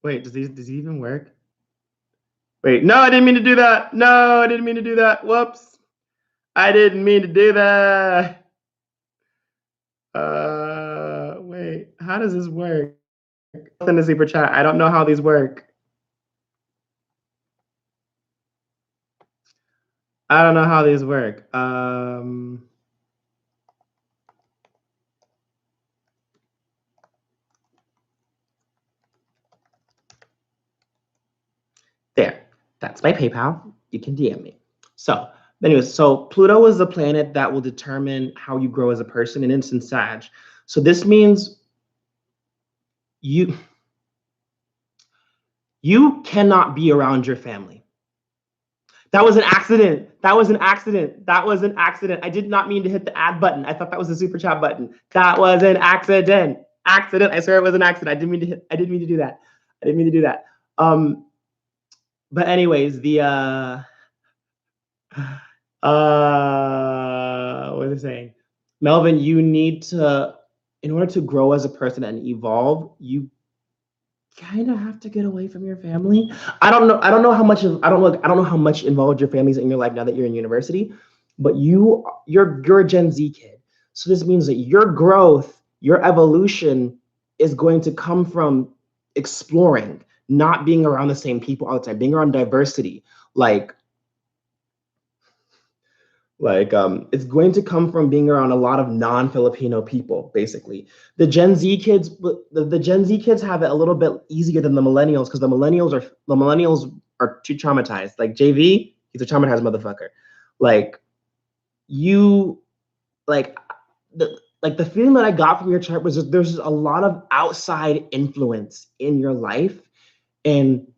Wait, does he even work? Wait, no, I didn't mean to do that. No, I didn't mean to do that. Whoops. I didn't mean to do that. Wait, how does this work? Send a super chat. I don't know how these work. I don't know how these work. There, that's my PayPal. You can DM me. So, anyways, so Pluto is the planet that will determine how you grow as a person, and it's in Sag. So this means you cannot be around your family. That was an accident. That was an accident. That was an accident. I did not mean to hit the add button. I thought that was the super chat button. That was an accident. Accident. I swear it was an accident. I didn't mean to do that. I didn't mean to do that. But anyways, the what was I saying? Melvin, you need to, in order to grow as a person and evolve, you kind of have to get away from your family. I don't know how much involved your family's in your life now that you're in university, but you're a Gen Z kid. So this means that your growth, your evolution is going to come from exploring, not being around the same people all the time, being around diversity. It's going to come from being around a lot of non-Filipino people. Basically, the Gen Z kids have it a little bit easier than the millennials, because the millennials are too traumatized. Like JV, he's a traumatized motherfucker. Like you, like the feeling that I got from your chart was there's a lot of outside influence in your life, and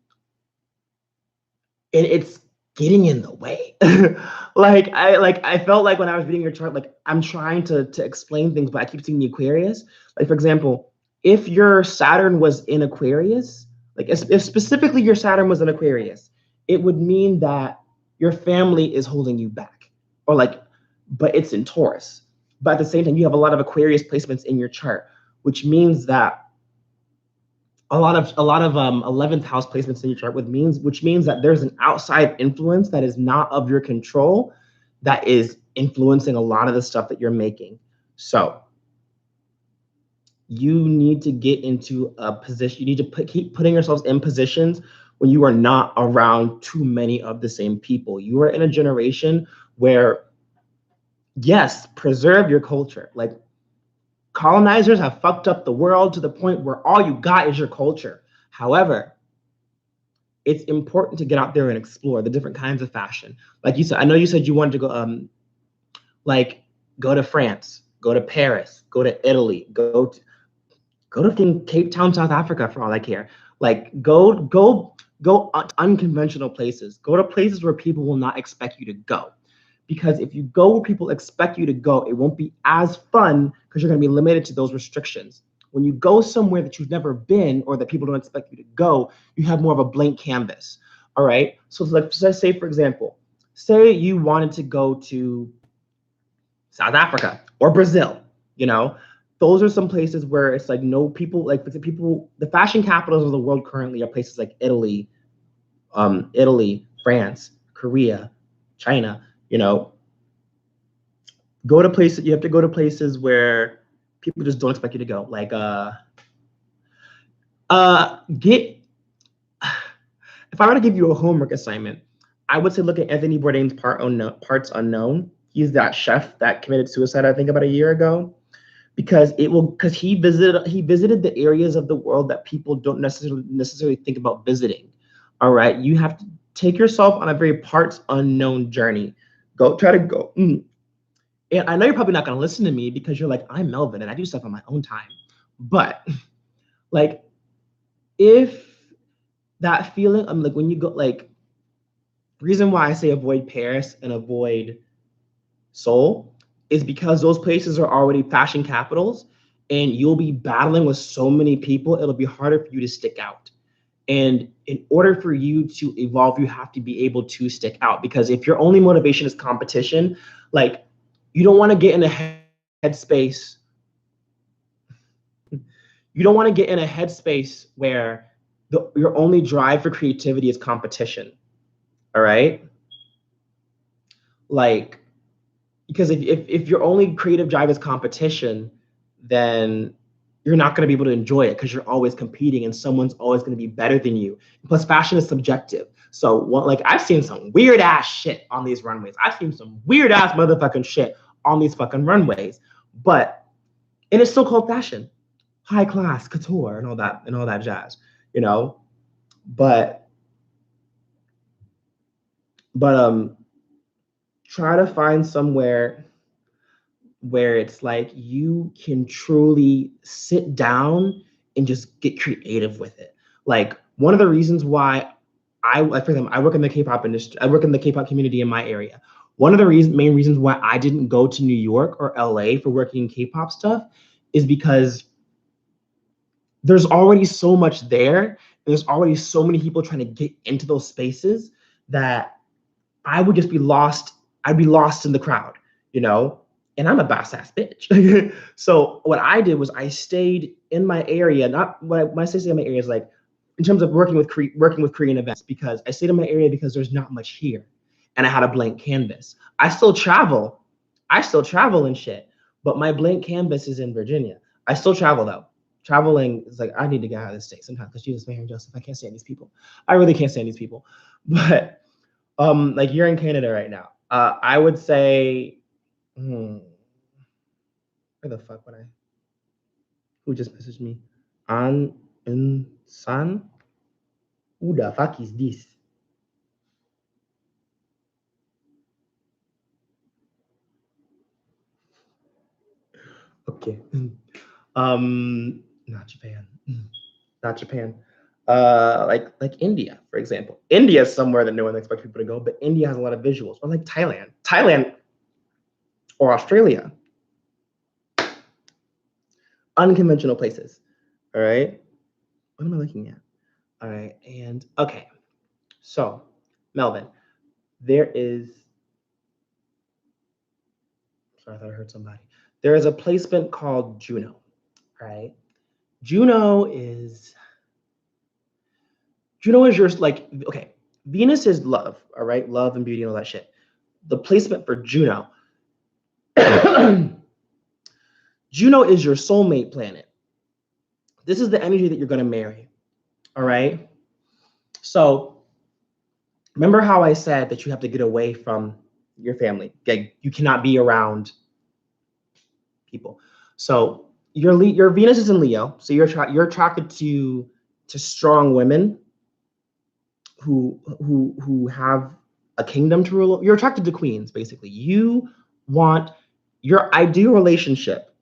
it's getting in the way. I felt like when I was reading your chart, like I'm trying to explain things, but I keep seeing the Aquarius. Like, for example, if your Saturn was in Aquarius, like if specifically your Saturn was in Aquarius, it would mean that your family is holding you back, but it's in Taurus. But at the same time, you have a lot of Aquarius placements in your chart, which means that a lot of 11th house placements in your chart, which means that there's an outside influence that is not of your control that is influencing a lot of the stuff that you're making. So you need to get into a position. You need to keep putting yourselves in positions when you are not around too many of the same people. You are in a generation where, yes, preserve your culture. Like, colonizers have fucked up the world to the point where all you got is your culture. However, it's important to get out there and explore the different kinds of fashion. Like you said, I know you said you wanted to go, like, go to France, go to Paris, go to Italy, go to Cape Town, South Africa, for all I care. Like, go unconventional places. Go to places where people will not expect you to go. Because if you go where people expect you to go, it won't be as fun because you're going to be limited to those restrictions. When you go somewhere that you've never been or that people don't expect you to go, you have more of a blank canvas. All right. So, like, let's say, for example, say you wanted to go to South Africa or Brazil, you know, those are some places where it's like no people, like the people, the fashion capitals of the world currently are places like Italy, France, Korea, China, you know, go to places, you have to go to places where people just don't expect you to go. Like, get, if I were to give you a homework assignment, I would say look at Anthony Bourdain's Parts Unknown. He's that chef that committed suicide, I think, about a year ago. Because he visited the areas of the world that people don't necessarily think about visiting. All right, you have to take yourself on a very parts unknown journey. Go try to go. And I know you're probably not going to listen to me because you're like, I'm Melvin and I do stuff on my own time. But like, if that feeling, I'm like, when you go, like, reason why I say avoid Paris and avoid Seoul is because those places are already fashion capitals and you'll be battling with so many people, it'll be harder for you to stick out. And in order for you to evolve, you have to be able to stick out, because if your only motivation is competition, like, you don't want to get in a headspace. You don't want to get in a headspace where your only drive for creativity is competition. All right? Like, because if your only creative drive is competition, then you're not going to be able to enjoy it because you're always competing and someone's always going to be better than you. Plus, fashion is subjective. So, like, I've seen some weird ass shit on these runways. I've seen some weird ass motherfucking shit on these fucking runways. And it's still called fashion, high class, couture, and all that jazz, you know. But try to find somewhere where it's like you can truly sit down and just get creative with it. Like, one of the reasons why like, for example, I work in the K-pop industry. I work in the K-pop community in my area. One of the main reasons why I didn't go to New York or LA for working in K-pop stuff is because there's already so much there. And there's already so many people trying to get into those spaces that I would just be lost. I'd be lost in the crowd, you know? And I'm a boss ass bitch. So what I did was I stayed in my area. Not when I say stay in my area is like in terms of working with Korean events, because I stayed in my area because there's not much here, and I had a blank canvas. I still travel and shit, but my blank canvas is in Virginia. I still travel though. Traveling is like, I need to get out of this state sometimes because Jesus, Mary, and Joseph, I can't stand these people. I really can't stand these people. But like, you're in Canada right now. I would say, where the fuck would I? Who just messaged me? An in San? Who the fuck is this? Okay. Not Japan. Not Japan. Like India, for example. India is somewhere that no one expects people to go, but India has a lot of visuals. Or like Thailand or Australia. Unconventional places. All right. What am I looking at? All right. And okay. So, Melvin, there is. Sorry, I thought I heard somebody. There is a placement called Juno. Right. Juno is your, like, okay. Venus is love. All right. Love and beauty and all that shit. The placement for Juno is your soulmate planet. this is the energy that you're going to marry. All right. So remember how I said that you have to get away from your family. Like, you cannot be around people. So your Venus is in Leo. So you're attracted to strong women who have a kingdom to rule. You're attracted to queens, basically. You want your ideal relationship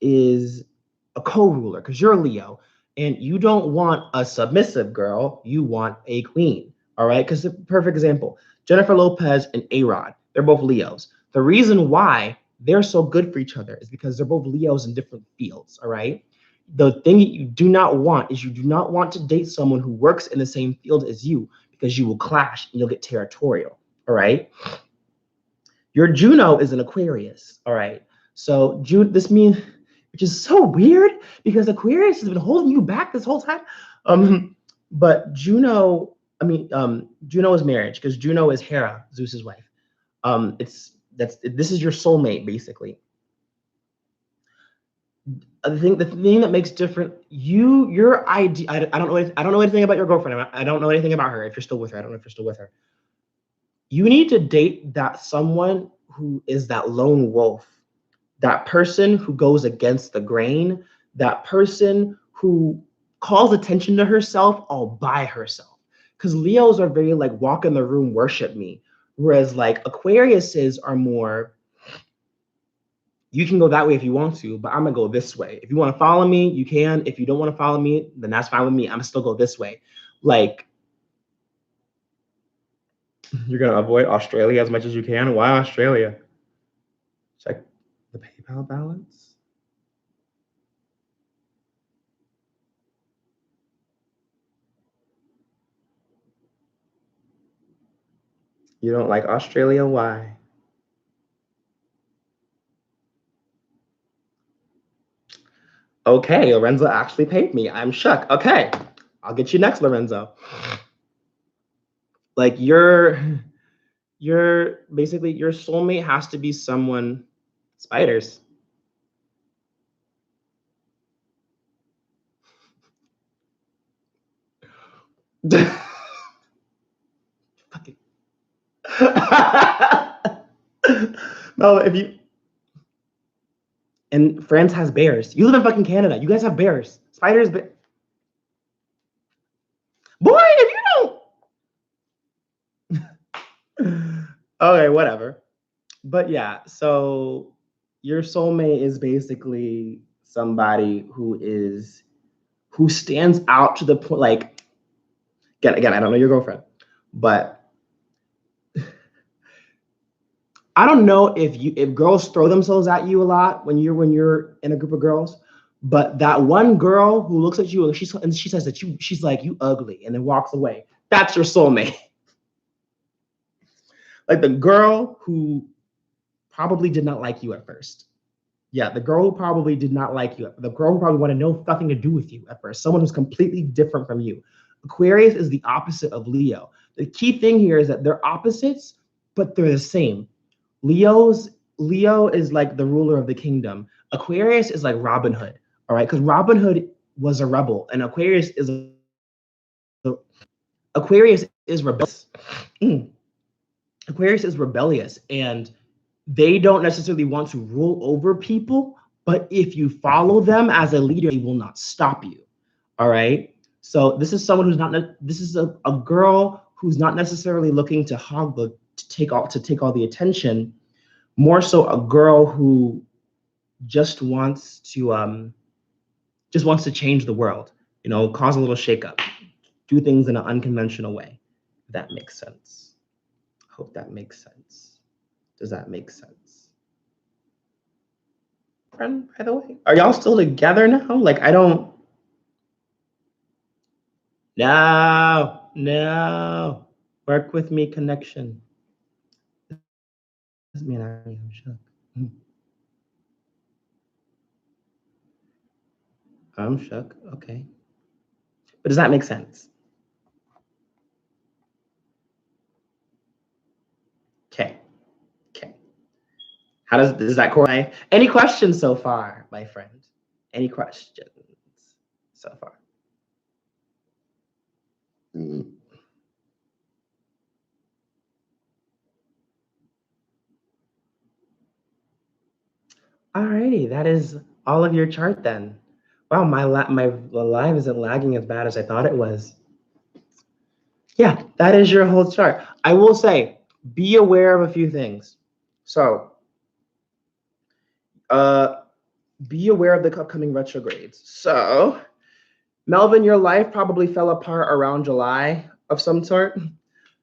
is a co-ruler because you're a Leo and you don't want a submissive girl, you want a queen. All right, because the perfect example, Jennifer Lopez and A-Rod, they're both Leos. The reason why they're so good for each other is because they're both Leos in different fields. All right, the thing that you do not want is you do not want to date someone who works in the same field as you, because you will clash and you'll get territorial. All right, your Juno is an Aquarius. All right, so this means, which is so weird because Aquarius has been holding you back this whole time. But Juno is marriage because Juno is Hera, Zeus's wife. This is your soulmate, basically. The thing that makes different your idea. I don't know anything about your girlfriend. I don't know anything about her. If you're still with her, I don't know if you're still with her. You need to date someone who is that lone wolf, that person who goes against the grain, that person who calls attention to herself all by herself. Because Leos are very like walk in the room, worship me. Whereas like Aquariuses are more, you can go that way if you want to, but I'm gonna go this way. If you want to follow me, you can. If you don't want to follow me, then that's fine with me. I'm gonna still go this way. Like, you're gonna avoid Australia as much as you can. Why Australia? Check the PayPal balance. You don't like Australia? Why? Okay, Lorenzo actually paid me. I'm shook. Okay, I'll get you next, Lorenzo. Like basically your soulmate has to be someone. Spiders. Fucking. No, if you. And France has bears. You live in fucking Canada. You guys have bears. Spiders. Boy, if you don't. Okay, whatever. But yeah, so your soulmate is basically somebody who stands out to the point. Like, again, I don't know your girlfriend, but I don't know if girls throw themselves at you a lot when you're in a group of girls, but that one girl who looks at you and she says that she's like, you ugly, and then walks away. That's your soulmate. Like the girl who probably did not like you at first. Yeah, the girl who probably did not like you. The girl who probably wanted nothing to do with you at first. Someone who's completely different from you. Aquarius is the opposite of Leo. The key thing here is that they're opposites, but they're the same. Leo is like the ruler of the kingdom. Aquarius is like Robin Hood, all right? Because Robin Hood was a rebel, and Aquarius is rebellious. Aquarius is rebellious, and they don't necessarily want to rule over people, but if you follow them as a leader, they will not stop you. All right. So this is someone who's not. This is a girl who's not necessarily looking to take all the attention. More so, a girl who just wants to change the world. Cause a little shakeup, do things in an unconventional way. If that makes sense. Hope that makes sense. Does that make sense? Friend, by the way, are y'all still together now? Like, I don't. No. Work with me connection. Man, I'm shook. I'm shook. Okay. But does that make sense? Okay. How does that correlate? Any questions so far, my friend? Any questions? so far. Alrighty, that is all of your chart then. Wow, my live isn't lagging as bad as I thought it was. Yeah, that is your whole chart. I will say, be aware of a few things. So, be aware of the upcoming retrogrades. So, Melvin, your life probably fell apart around July of some sort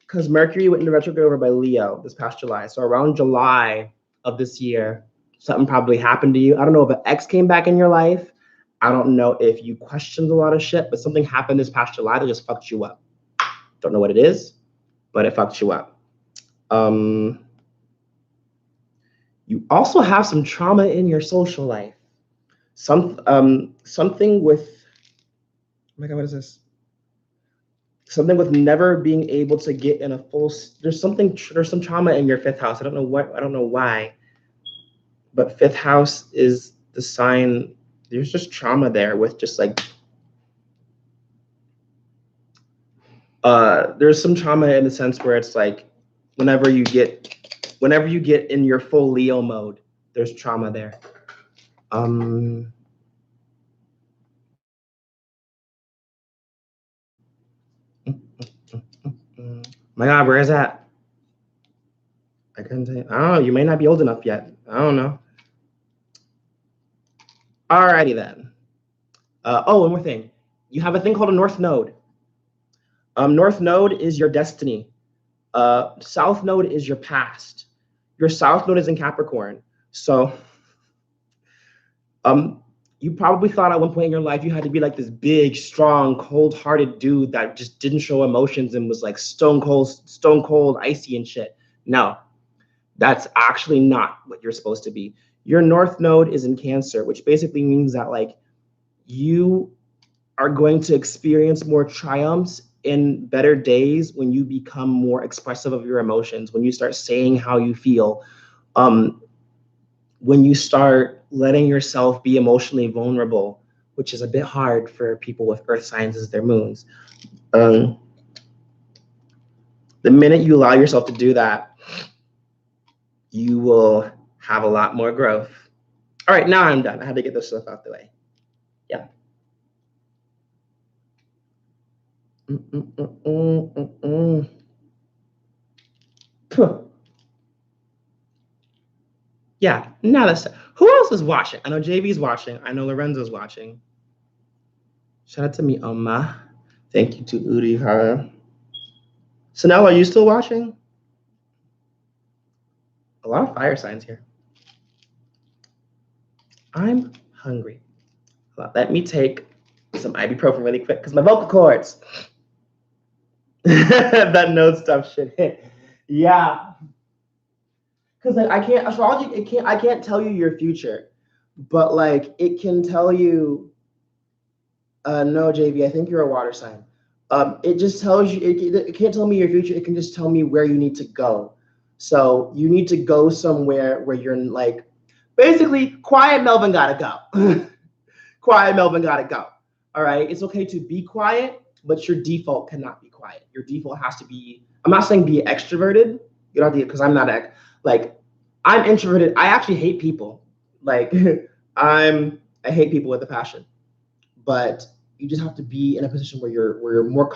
because Mercury went into retrograde over by Leo this past July. So around July of this year, something probably happened to you. I don't know if an ex came back in your life. I don't know if you questioned a lot of shit, but something happened this past July that just fucked you up. Don't know what it is, but it fucked you up. You also have some trauma in your social life. Something with, oh my God, what is this? Something with never being able to get in a full. There's some trauma in your fifth house. I don't know why, but fifth house is the sign. There's just trauma there with just like. There's some trauma in the sense where it's like, whenever you get in your full Leo mode, there's trauma there. My God, where is that? I couldn't say. I don't know. You may not be old enough yet. I don't know. Alrighty then. One more thing. You have a thing called a North Node. North Node is your destiny. South Node is your past. Your South Node is in Capricorn. So, you probably thought at one point in your life you had to be like this big, strong, cold-hearted dude that just didn't show emotions and was like stone cold, icy and shit. No, that's actually not what you're supposed to be. Your North Node is in Cancer, which basically means that like you are going to experience more triumphs in better days when you become more expressive of your emotions, when you start saying how you feel, when you start letting yourself be emotionally vulnerable, which is a bit hard for people with earth signs as their moons. The minute you allow yourself to do that, you will have a lot more growth. All right, now I'm done. I had to get this stuff out the way. Yeah. Yeah, now that's who else is watching? I know JV's watching. I know Lorenzo's watching. Shout out to me, Oma. Thank you to Uri. Sanel, are you still watching? A lot of fire signs here. I'm hungry. Let me take some ibuprofen really quick because my vocal cords. That nose stuff should hit. Yeah. Because like I can't astrology, I can't tell you your future, but like it can tell you. No, JV, I think you're a water sign. It just tells you. It can't tell me your future. It can just tell me where you need to go. So you need to go somewhere where you're like, basically, quiet Melvin gotta go. Quiet Melvin gotta go. All right, it's okay to be quiet, but your default cannot be quiet. Your default has to be. I'm not saying be extroverted. You don't have to, because I'm not like I'm introverted. I actually hate people. Like I hate people with a passion. But you just have to be in a position where you're more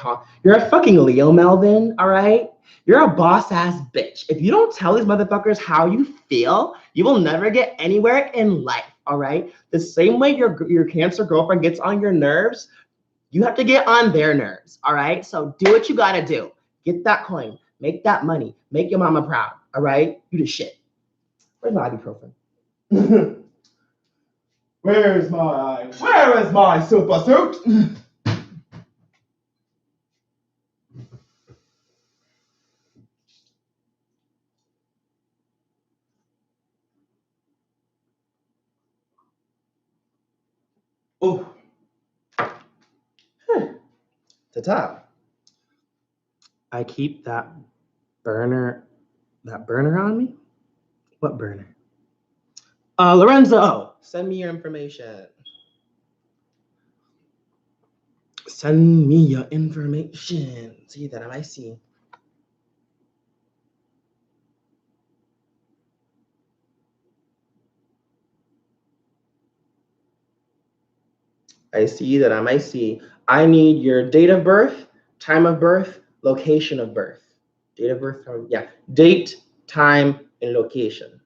you're a fucking Leo, Melvin. All right, you're a boss ass bitch. If you don't tell these motherfuckers how you feel, you will never get anywhere in life. All right, the same way your Cancer girlfriend gets on your nerves, you have to get on their nerves. All right, so do what you gotta do. Get that coin, make that money, make your mama proud. All right, you the shit. Where's my ibuprofen? Where is my super suit? Oh, the top. I keep that burner on me. What burner? Lorenzo, send me your information. Send me your information. See that I see. I see that I see. I need your date of birth, time of birth, location of birth. Date of birth, time, yeah. Date, time, and location.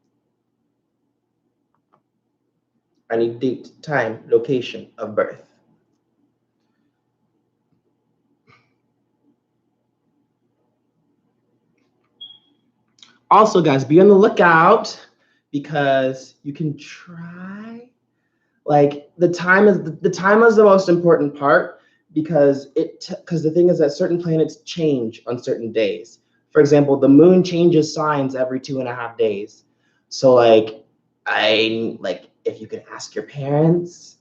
I need date, time, location of birth. Also, guys, be on the lookout because you can try. Like the time is the most important part because the thing is that certain planets change on certain days. For example, the moon changes signs every 2.5 days. So like if you could ask your parents,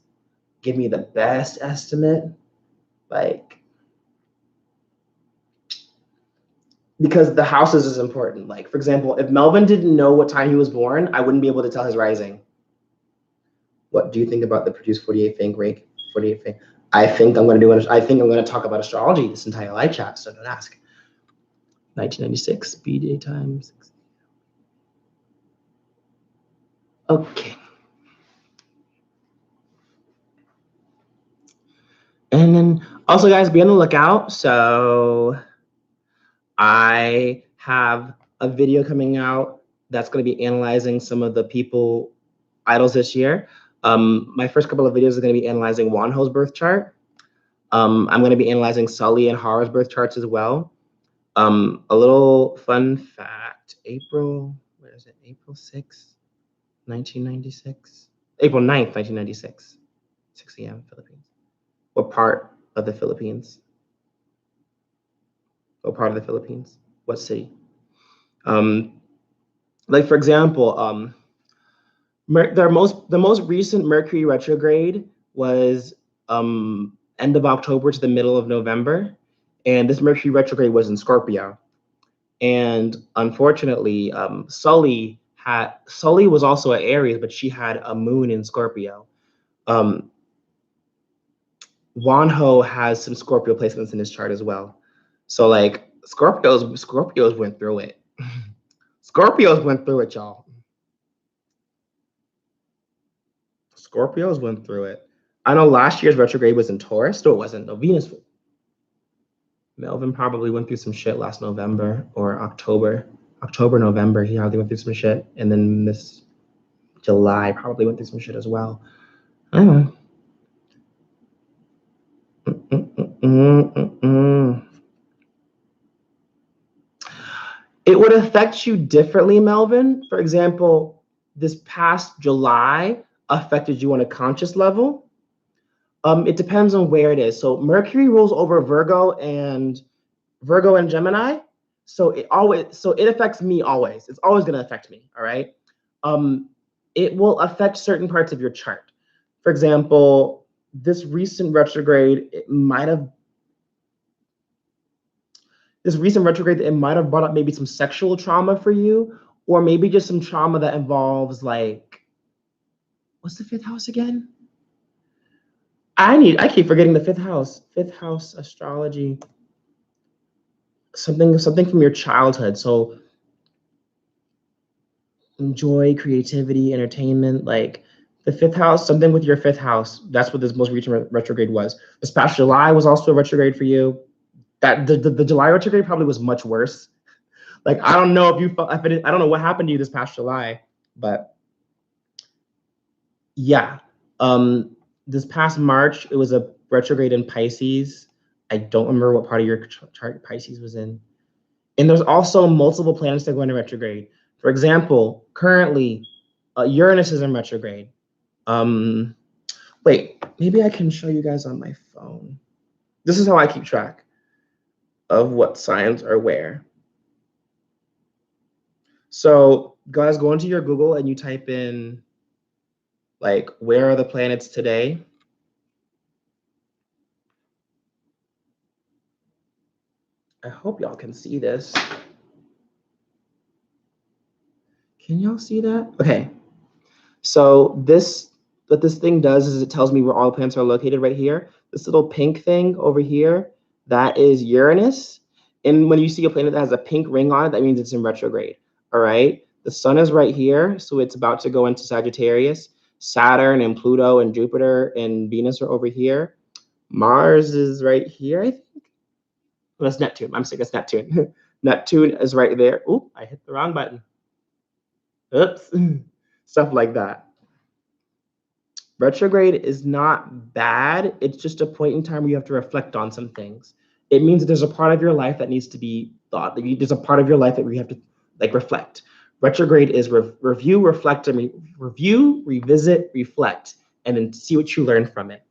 give me the best estimate, like because the houses is important. Like for example, if Melvin didn't know what time he was born, I wouldn't be able to tell his rising. What do you think about the Produce 48 thing, Rake? 48 thing. I think I'm going to talk about astrology this entire live chat, so don't ask. 1996, B-Day times. Okay. And then also, guys, be on the lookout. So I have a video coming out that's going to be analyzing some of the people idols this year. My first couple of videos are going to be analyzing Wonho's birth chart. I'm going to be analyzing Sully and Hara's birth charts as well. A little fun fact, April 6th, 1996? April 9th, 1996, 6 a.m. Philippines. What part of the Philippines? What part of the Philippines? What city? Like for example, the most recent Mercury retrograde was end of October to the middle of November, and this Mercury retrograde was in Scorpio. And unfortunately, Sully was also an Aries, but she had a moon in Scorpio. Wonho has some Scorpio placements in his chart as well. So like Scorpios went through it. Scorpios went through it, y'all. Scorpios went through it. I know last year's retrograde was in Taurus. No, it wasn't. No, Venus. Melvin probably went through some shit last November or October. November, he probably went through some shit. And then this July probably went through some shit as well. I don't know. It would affect you differently, Melvin. For example, this past July affected you on a conscious level. It depends on where it is. So Mercury rules over Virgo and Gemini. So it affects me always. It's always going to affect me. All right. It will affect certain parts of your chart. For example, this recent retrograde, it might have brought up maybe some sexual trauma for you, or maybe just some trauma that involves like, what's the fifth house again? I keep forgetting the fifth house. Fifth house astrology. Something from your childhood. So enjoy creativity, entertainment, like the fifth house, something with your fifth house. That's what this most recent retrograde was. This past July was also a retrograde for you. That the July retrograde probably was much worse. Like I don't know I don't know what happened to you this past July, but yeah. This past March it was a retrograde in Pisces. I don't remember what part of your chart Pisces was in. And there's also multiple planets that go into retrograde. For example, currently Uranus is in retrograde. Wait, maybe I can show you guys on my phone. This is how I keep track of what signs are where. So guys, go into your Google and you type in like, where are the planets today? I hope y'all can see this. Can y'all see that? Okay. So what this thing does is it tells me where all the planets are located right here. This little pink thing over here, that is Uranus. And when you see a planet that has a pink ring on it, that means it's in retrograde. All right. The sun is right here, so it's about to go into Sagittarius. Saturn and Pluto and Jupiter and Venus are over here. Mars is right here, I think. Well, that's Neptune. I'm saying that's Neptune. Neptune is right there. Oop, I hit the wrong button. Oops. Stuff like that. Retrograde is not bad. It's just a point in time where you have to reflect on some things. It means that there's a part of your life that needs to be thought. There's a part of your life that we have to like reflect. Retrograde is review, reflect, and review, revisit, reflect, and then see what you learn from it.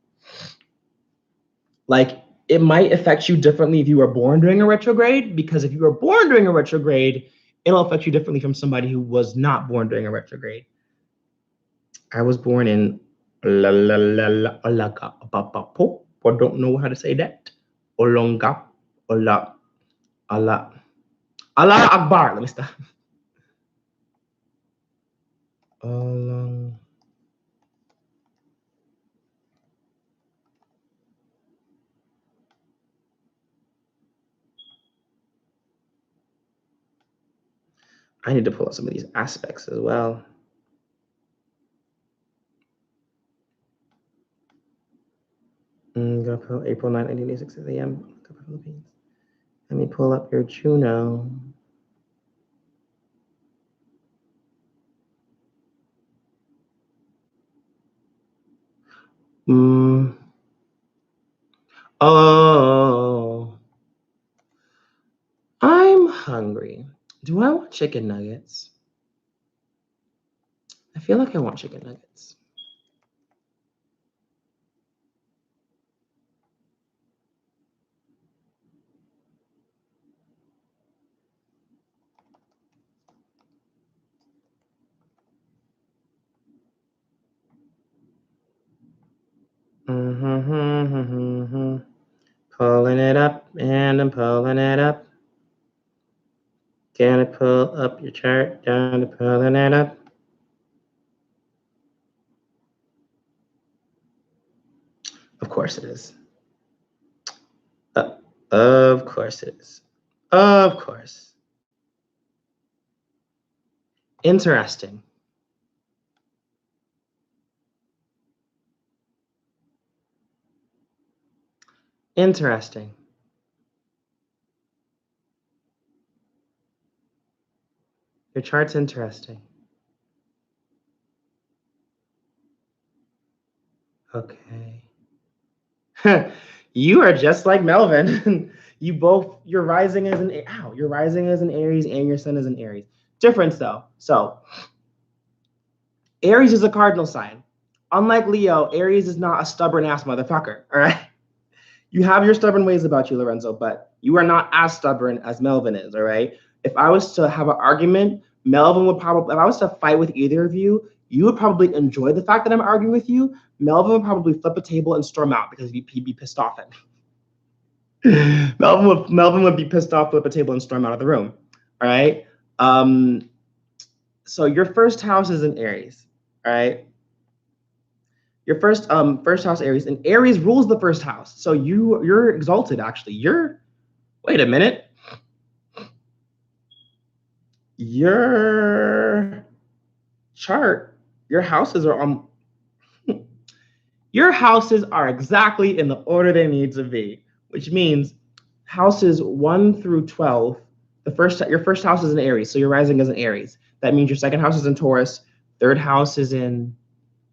Like, it might affect you differently if you were born during a retrograde, because if you were born during a retrograde, it'll affect you differently from somebody who was not born during a retrograde. I was born in Olaga, I don't know how to say that. Olonga, Allah Akbar. Let me stop. I need to pull up some of these aspects as well. Gonna pull April 9, 1986 a.m. Philippines. Let me pull up your Juno. Oh, I'm hungry. Do I want chicken nuggets? I feel like I want chicken nuggets. Pulling it up and I'm pulling it up. Gonna pull up your chart, gonna pulling it up. Of course it is. Of course it is. Of course. Interesting. Interesting. Your chart's interesting. Okay. You are just like Melvin. Your rising is your rising is an Aries and your sun is an Aries. Difference though. So Aries is a cardinal sign. Unlike Leo, Aries is not a stubborn ass motherfucker. All right. You have your stubborn ways about you, Lorenzo, but you are not as stubborn as Melvin is. All right. If I was to have an argument, Melvin would probably, if I was to fight with either of you, you would probably enjoy the fact that I'm arguing with you. Melvin would probably flip a table and storm out because he'd be pissed off at me. Melvin would be pissed off, flip a table, and storm out of the room. All right. So your first house is in Aries. All right. Your first house Aries, and Aries rules the first house. So you're exalted actually. Wait a minute. Your chart, your houses are exactly in the order they need to be, which means houses 1 through 12, your first house is in Aries, so your rising is in Aries. That means your second house is in Taurus, third house is in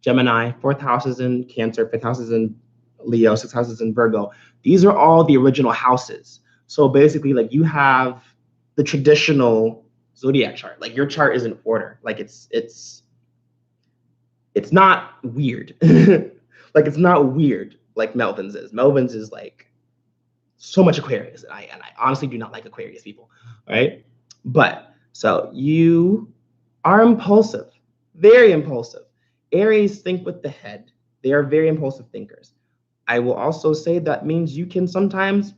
Gemini, fourth house is in Cancer, fifth house is in Leo, sixth house is in Virgo. These are all the original houses. So basically, like, you have the traditional zodiac chart. Like, your chart is in order. Like, it's not weird. Like, it's not weird like Melvin's is. Melvin's is like so much Aquarius, and I honestly do not like Aquarius people, right? But so you are impulsive, very impulsive. Aries think with the head. They are very impulsive thinkers. I will also say that means you can sometimes,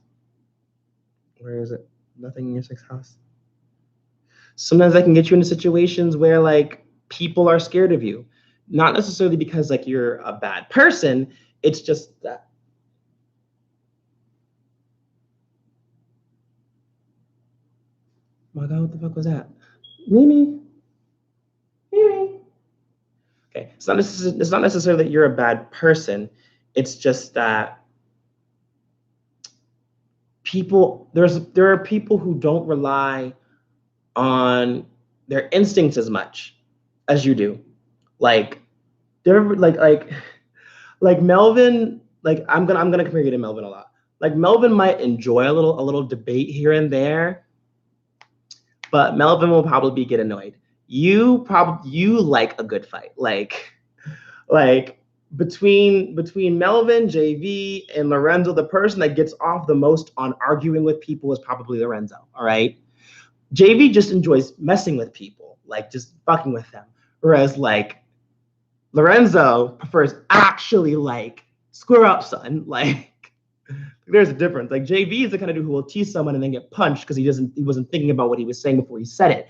where is it? Nothing in your sixth house. Sometimes that can get you into situations where like people are scared of you. Not necessarily because like you're a bad person. It's just that my God, what the fuck was that? Mimi. Mimi. Okay, it's not necessarily that you're a bad person. It's just that there are people who don't rely on their instincts as much as you do. Like they're like Melvin. Like I'm gonna compare you to Melvin a lot. Like Melvin might enjoy a little debate here and there, but Melvin will probably get annoyed. You like a good fight. Like between Melvin, JV, and Lorenzo, the person that gets off the most on arguing with people is probably Lorenzo. All right. JV just enjoys messing with people, like just fucking with them. Whereas like Lorenzo prefers actually like square up, son. Like there's a difference. Like JV is the kind of dude who will tease someone and then get punched because he wasn't thinking about what he was saying before he said it.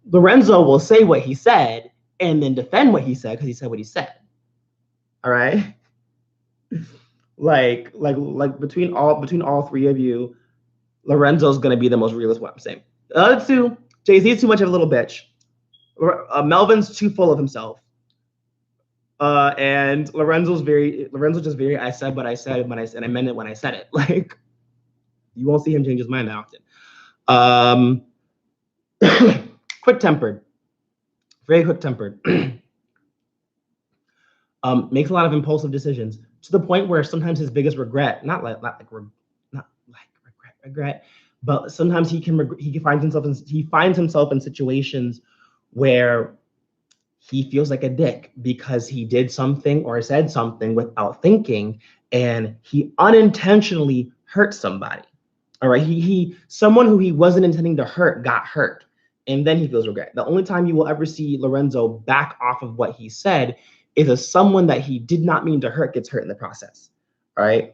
Lorenzo will say what he said and then defend what he said because he said what he said. All right. Like between all three of you, Lorenzo's gonna be the most realist. What I'm saying. The other two, Jay-Z's too much of a little bitch. Melvin's too full of himself. And Lorenzo's just very. I said what I said when I meant it when I said it. Like you won't see him change his mind that often. Quick tempered, very quick tempered. Makes a lot of impulsive decisions to the point where sometimes his biggest regret, not like regret, but sometimes he finds himself in situations where he feels like a dick because he did something or said something without thinking, and he unintentionally hurt somebody. All right, he someone who he wasn't intending to hurt got hurt, and then he feels regret. The only time you will ever see Lorenzo back off of what he said is if someone that he did not mean to hurt gets hurt in the process. All right.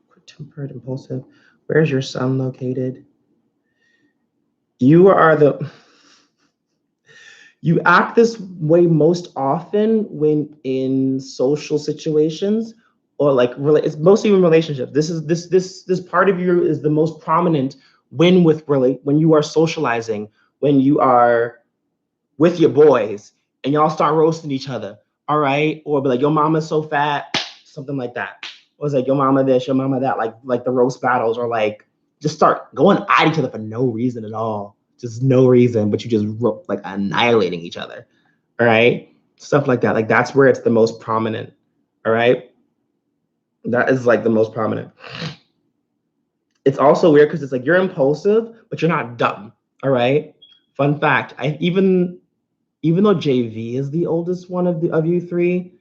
Quick-tempered, impulsive. Where's your son located? You act this way most often when in social situations or like it's mostly in relationships. This part of you is the most prominent when you are socializing, when you are with your boys and y'all start roasting each other. All right. Or be like, your mama's so fat, something like that. Or it's like your mama this, your mama that, like the roast battles, or like just start going at each other for no reason at all. Just no reason, but you just like annihilating each other. All right. Stuff like that. Like that's where it's the most prominent. All right. That is like the most prominent. It's also weird because it's like you're impulsive, but you're not dumb. All right. Fun fact. Even though JV is the oldest one of you three,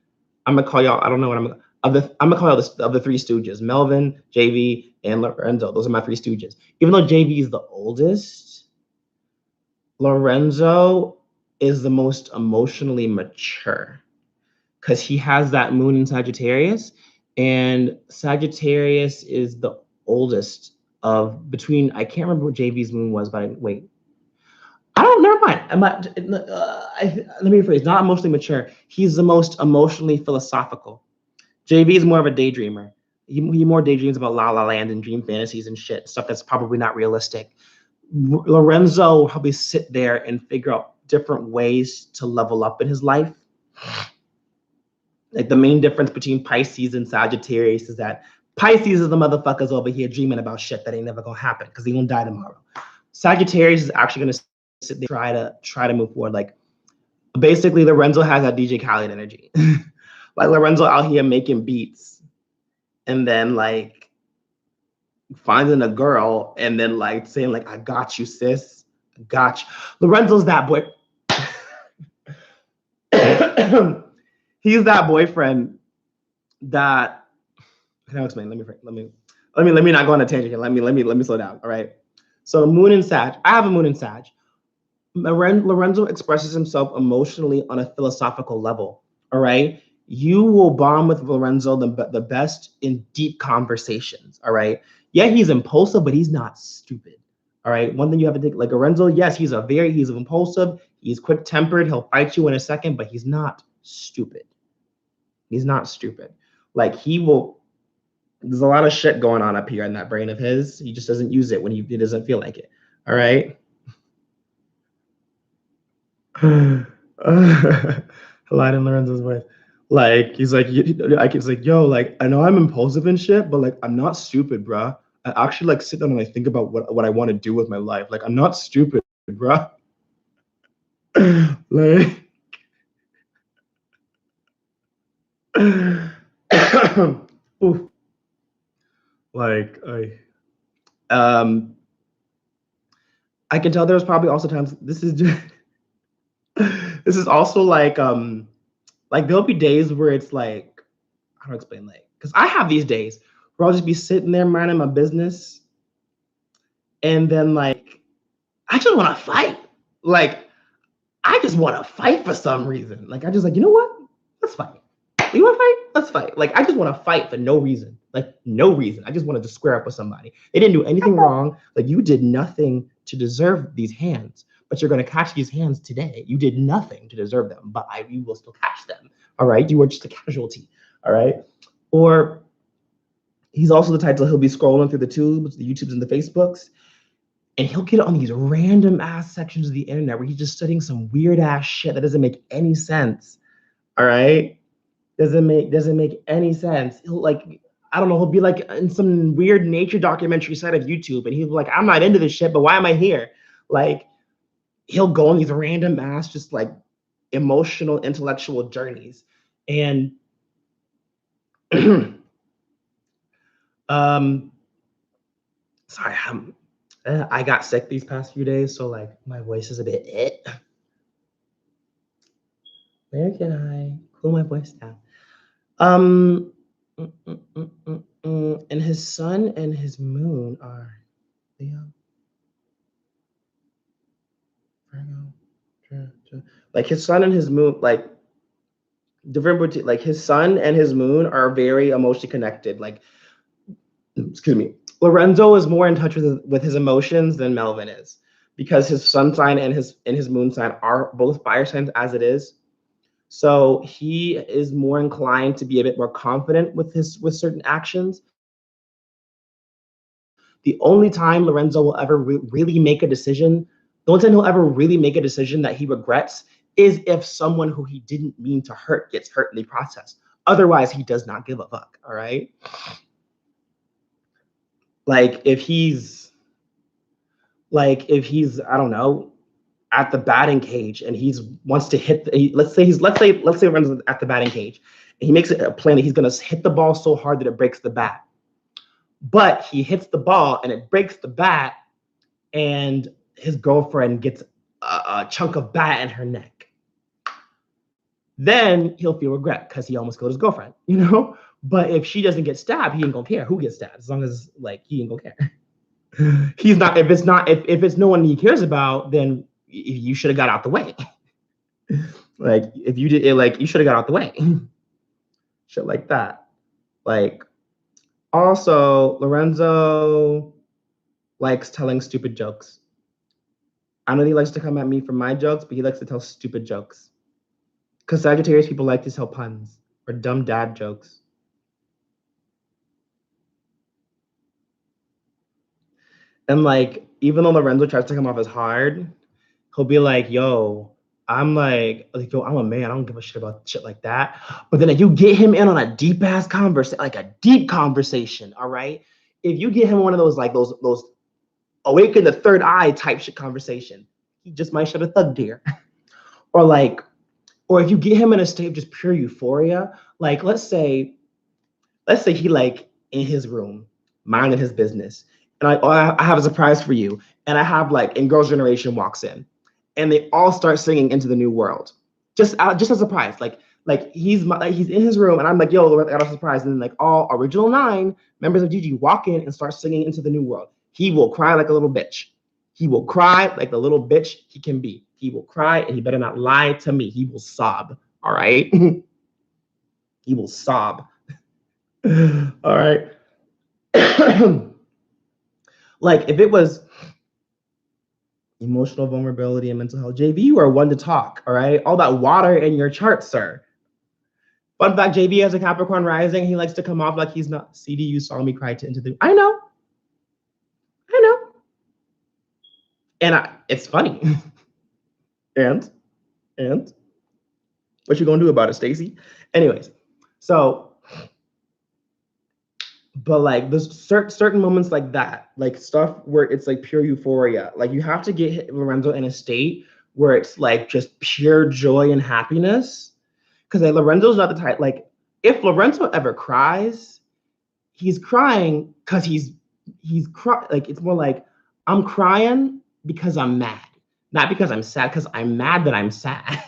I'm gonna call y'all. I don't know what I'm gonna call y'all of the three stooges: Melvin, JV, and Lorenzo. Those are my three stooges. Even though JV is the oldest, Lorenzo is the most emotionally mature because he has that moon in Sagittarius, and Sagittarius is the oldest of between. I can't remember what JV's moon was, but wait. I don't. Never mind. Let me rephrase. Not emotionally mature. He's the most emotionally philosophical. JV is more of a daydreamer. He more daydreams about La La Land and dream fantasies and shit, stuff that's probably not realistic. Lorenzo will probably sit there and figure out different ways to level up in his life. Like the main difference between Pisces and Sagittarius is that Pisces is the motherfuckers over here dreaming about shit that ain't never gonna happen because he gonna die tomorrow. Sagittarius is actually gonna sit there try to move forward. Like basically Lorenzo has that DJ Khaled energy. Like Lorenzo out here making beats and then like finding a girl and then like saying like, I got you, sis. I got you. Lorenzo's that boy. He's that boyfriend that can I explain? Let me not go on a tangent here. Let me slow down. All right. So moon and Sag. I have a moon and Sag. Lorenzo expresses himself emotionally on a philosophical level. All right. You will bond with Lorenzo the best in deep conversations. All right. Yeah, he's impulsive, but he's not stupid. All right. One thing you have to think, like Lorenzo, yes, he's impulsive. He's quick tempered. He'll fight you in a second, but he's not stupid. He's not stupid. Like he will. There's a lot of shit going on up here in that brain of his. He just doesn't use it when he doesn't feel like it. All right. Light in Lorenzo's voice. Like he's like, it's like, yo, like I know I'm impulsive and shit, but like I'm not stupid, bruh. I actually like sit down and I think about what I want to do with my life. Like I'm not stupid, bruh. Like, oof. Like I can tell there's probably also times this is just, this is also like there'll be days where it's like how do I explain, like because I have these days where I'll just be sitting there minding my business and then like I just want to fight. Like I just want to fight for some reason. Like I just like, you know what? Let's fight. You want to fight? Let's fight. Like I just want to fight for no reason. Like no reason. I just wanted to square up with somebody. They didn't do anything wrong. Like you did nothing to deserve these hands, but you're going to catch these hands today. You did nothing to deserve them, but you will still catch them. All right. You were just a casualty. All right. Or he's also the type that he'll be scrolling through the tubes, the YouTubes and the Facebooks, and he'll get on these random ass sections of the internet where he's just studying some weird ass shit that doesn't make any sense. All right. Doesn't make any sense. He'll like, I don't know, he'll be like in some weird nature documentary side of YouTube and he'll be like, I'm not into this shit, but why am I here? Like he'll go on these random ass, just like emotional, intellectual journeys. And sorry, I got sick these past few days, so like my voice is a bit Where can I cool my voice down? And his sun and his moon are Leo, Virgo, like his sun and his moon, like different, like his sun and his moon are very emotionally connected. Like, excuse me, Lorenzo is more in touch with his emotions than Melvin is, because his sun sign and his moon sign are both fire signs as it is. So he is more inclined to be a bit more confident with certain actions. The only time Lorenzo will ever really make a decision, the only time he'll ever really make a decision that he regrets is if someone who he didn't mean to hurt gets hurt in the process. Otherwise, he does not give a fuck. All right. Like if he's I don't know, at the batting cage and he's wants to hit let's say Lorenzo's at the batting cage and he makes it a plan that he's going to hit the ball so hard that it breaks the bat. But he hits the ball and it breaks the bat, and his girlfriend gets a chunk of bat in her neck. Then he'll feel regret because he almost killed his girlfriend, you know? But if she doesn't get stabbed, he ain't gonna care who gets stabbed, as long as like he ain't gonna care. He's not if it's no one he cares about, then you should have got out the way. Like if you did it, like you should have got out the way. Shit like that. Like also Lorenzo likes telling stupid jokes. I know he likes to come at me for my jokes, but he likes to tell stupid jokes. Because Sagittarius people like to tell puns or dumb dad jokes. And like, even though Lorenzo tries to come off as hard, he'll be like, yo, I'm like, yo, I'm a man. I don't give a shit about shit like that. But then if you get him in on a deep ass conversation, like a deep conversation, all right? If you get him one of those, like those awaken the third eye type shit conversation, he just might shed a thug tear. Or if you get him in a state of just pure euphoria, like let's say he like in his room, minding his business, and I have a surprise for you, and I have like, and Girls' Generation walks in, and they all start singing Into the New World, just a surprise, like he's in his room, and I'm like, yo, I got a surprise, and then like all original 9 members of Gigi walk in and start singing Into the New World. He will cry like a little bitch. He will cry like the little bitch he can be. He will cry, and he better not lie to me. He will sob. All right. He will sob. All right. Like if it was Emotional vulnerability and mental health. JV, you are one to talk, all right? All that water in your chart, sir. Fun fact, JV has a Capricorn rising. He likes to come off like he's not. CD, you saw me cry into the... I know. And it's funny. and what you gonna do about it, Stacey? Anyways, so, but like there's certain moments like that, like stuff where it's like pure euphoria. Like you have to get Lorenzo in a state where it's like just pure joy and happiness. Because like, Lorenzo's not the type, like if Lorenzo ever cries, he's crying because he's like it's more like I'm crying because I'm mad, not because I'm sad, because I'm mad that I'm sad.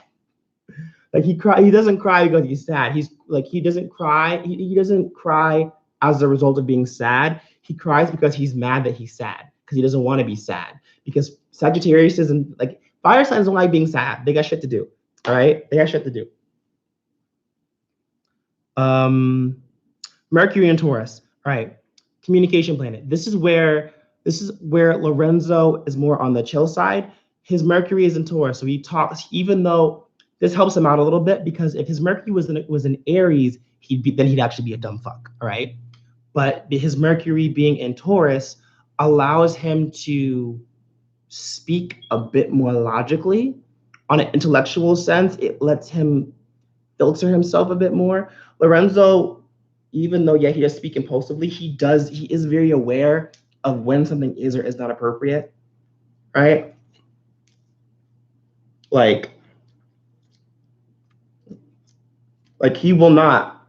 Like he doesn't cry because he's sad. He doesn't cry. He doesn't cry as a result of being sad. He cries because he's mad that he's sad, because he doesn't want to be sad. Because Sagittarius isn't like, fire signs don't like being sad. They got shit to do. All right, they got shit to do. Mercury and Taurus. All right, communication planet. This is where Lorenzo is more on the chill side. His Mercury is in Taurus, so he talks, even though this helps him out a little bit, because if his Mercury was in Aries, he'd actually be a dumb fuck, all right? But his Mercury being in Taurus allows him to speak a bit more logically. On an intellectual sense, it lets him filter himself a bit more. Lorenzo, even though he does speak impulsively, he is very aware of when something is or is not appropriate, right? Like he will not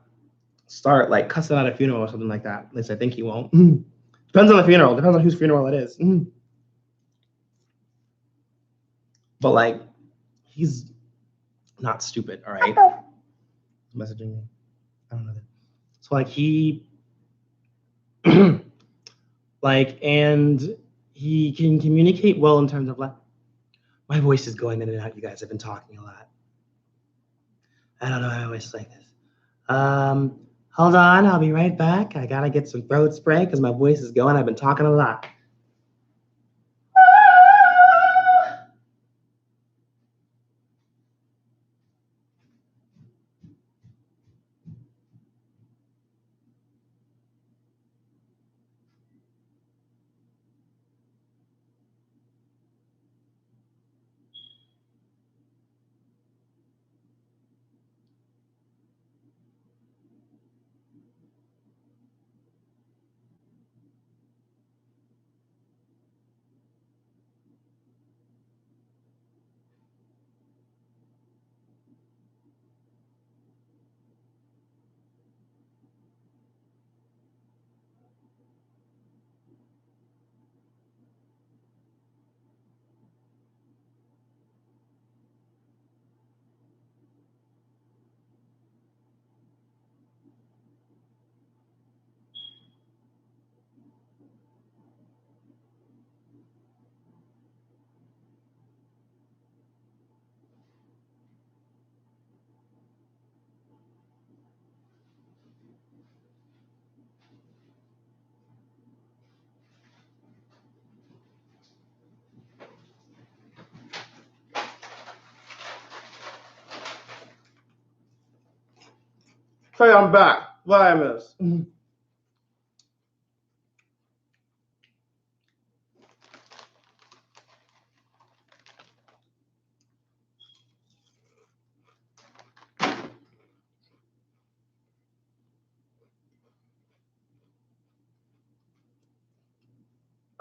start like cussing at a funeral or something like that. At least I think he won't. Depends on the funeral. Depends on whose funeral it is. But like, he's not stupid. All right. Messaging me. I don't know that. So like he, like, and he can communicate well in terms of like, my voice is going in and out. You guys have been talking a lot. I don't know how I always like this. Hold on, I'll be right back. I gotta get some throat spray because my voice is going. I've been talking a lot. Hey, I'm back. What I miss?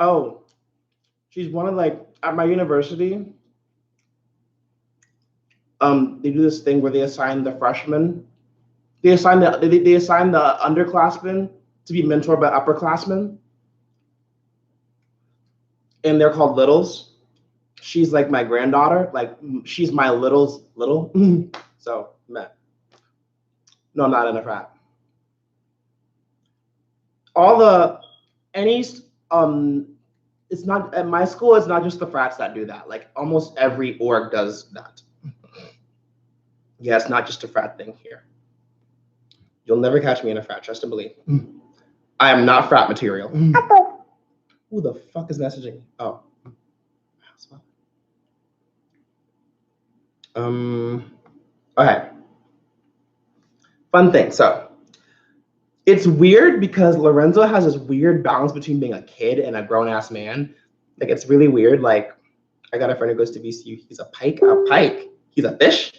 Oh, she's one of like at my university. They do this thing where they assign the freshmen, they assign the underclassmen to be mentored by upperclassmen, and they're called littles. She's like my granddaughter. Like she's my little. So, man. No, I'm not in a frat. It's not at my school. It's not just the frats that do that. Like almost every org does that. Yeah, it's not just a frat thing here. You'll never catch me in a frat, trust and believe. I am not frat material. Who the fuck is messaging me? Oh. Okay. Fun thing. So it's weird because Lorenzo has this weird balance between being a kid and a grown ass man. Like it's really weird. Like I got a friend who goes to VCU. He's a pike. A pike. He's a fish.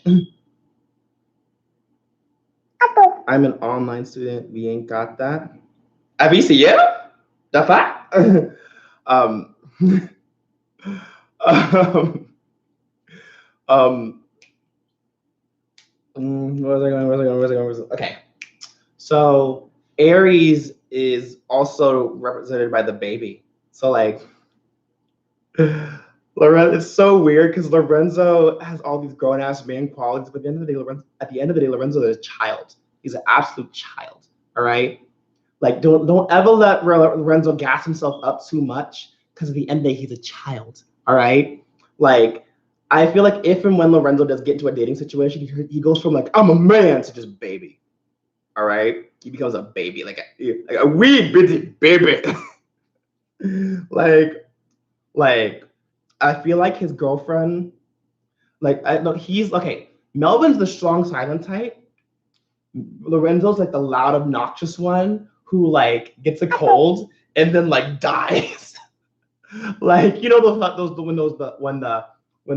I'm an online student. We ain't got that. At VCU? The fuck? um, um, where's I going? Okay. So Aries is also represented by the baby. So like Lorenzo, it's so weird because Lorenzo has all these grown ass man qualities, but at the end of the day, Lorenzo is a child. He's an absolute child. All right. Like don't ever let Lorenzo gas himself up too much because at the end of the day, he's a child. All right. Like I feel like if and when Lorenzo does get into a dating situation, he goes from like I'm a man to just baby. All right. He becomes a baby, like a wee bitty baby. like I feel like his girlfriend, like I know he's okay. Melvin's the strong silent type. Lorenzo's like the loud, obnoxious one who like gets a cold and then like dies. Like you know when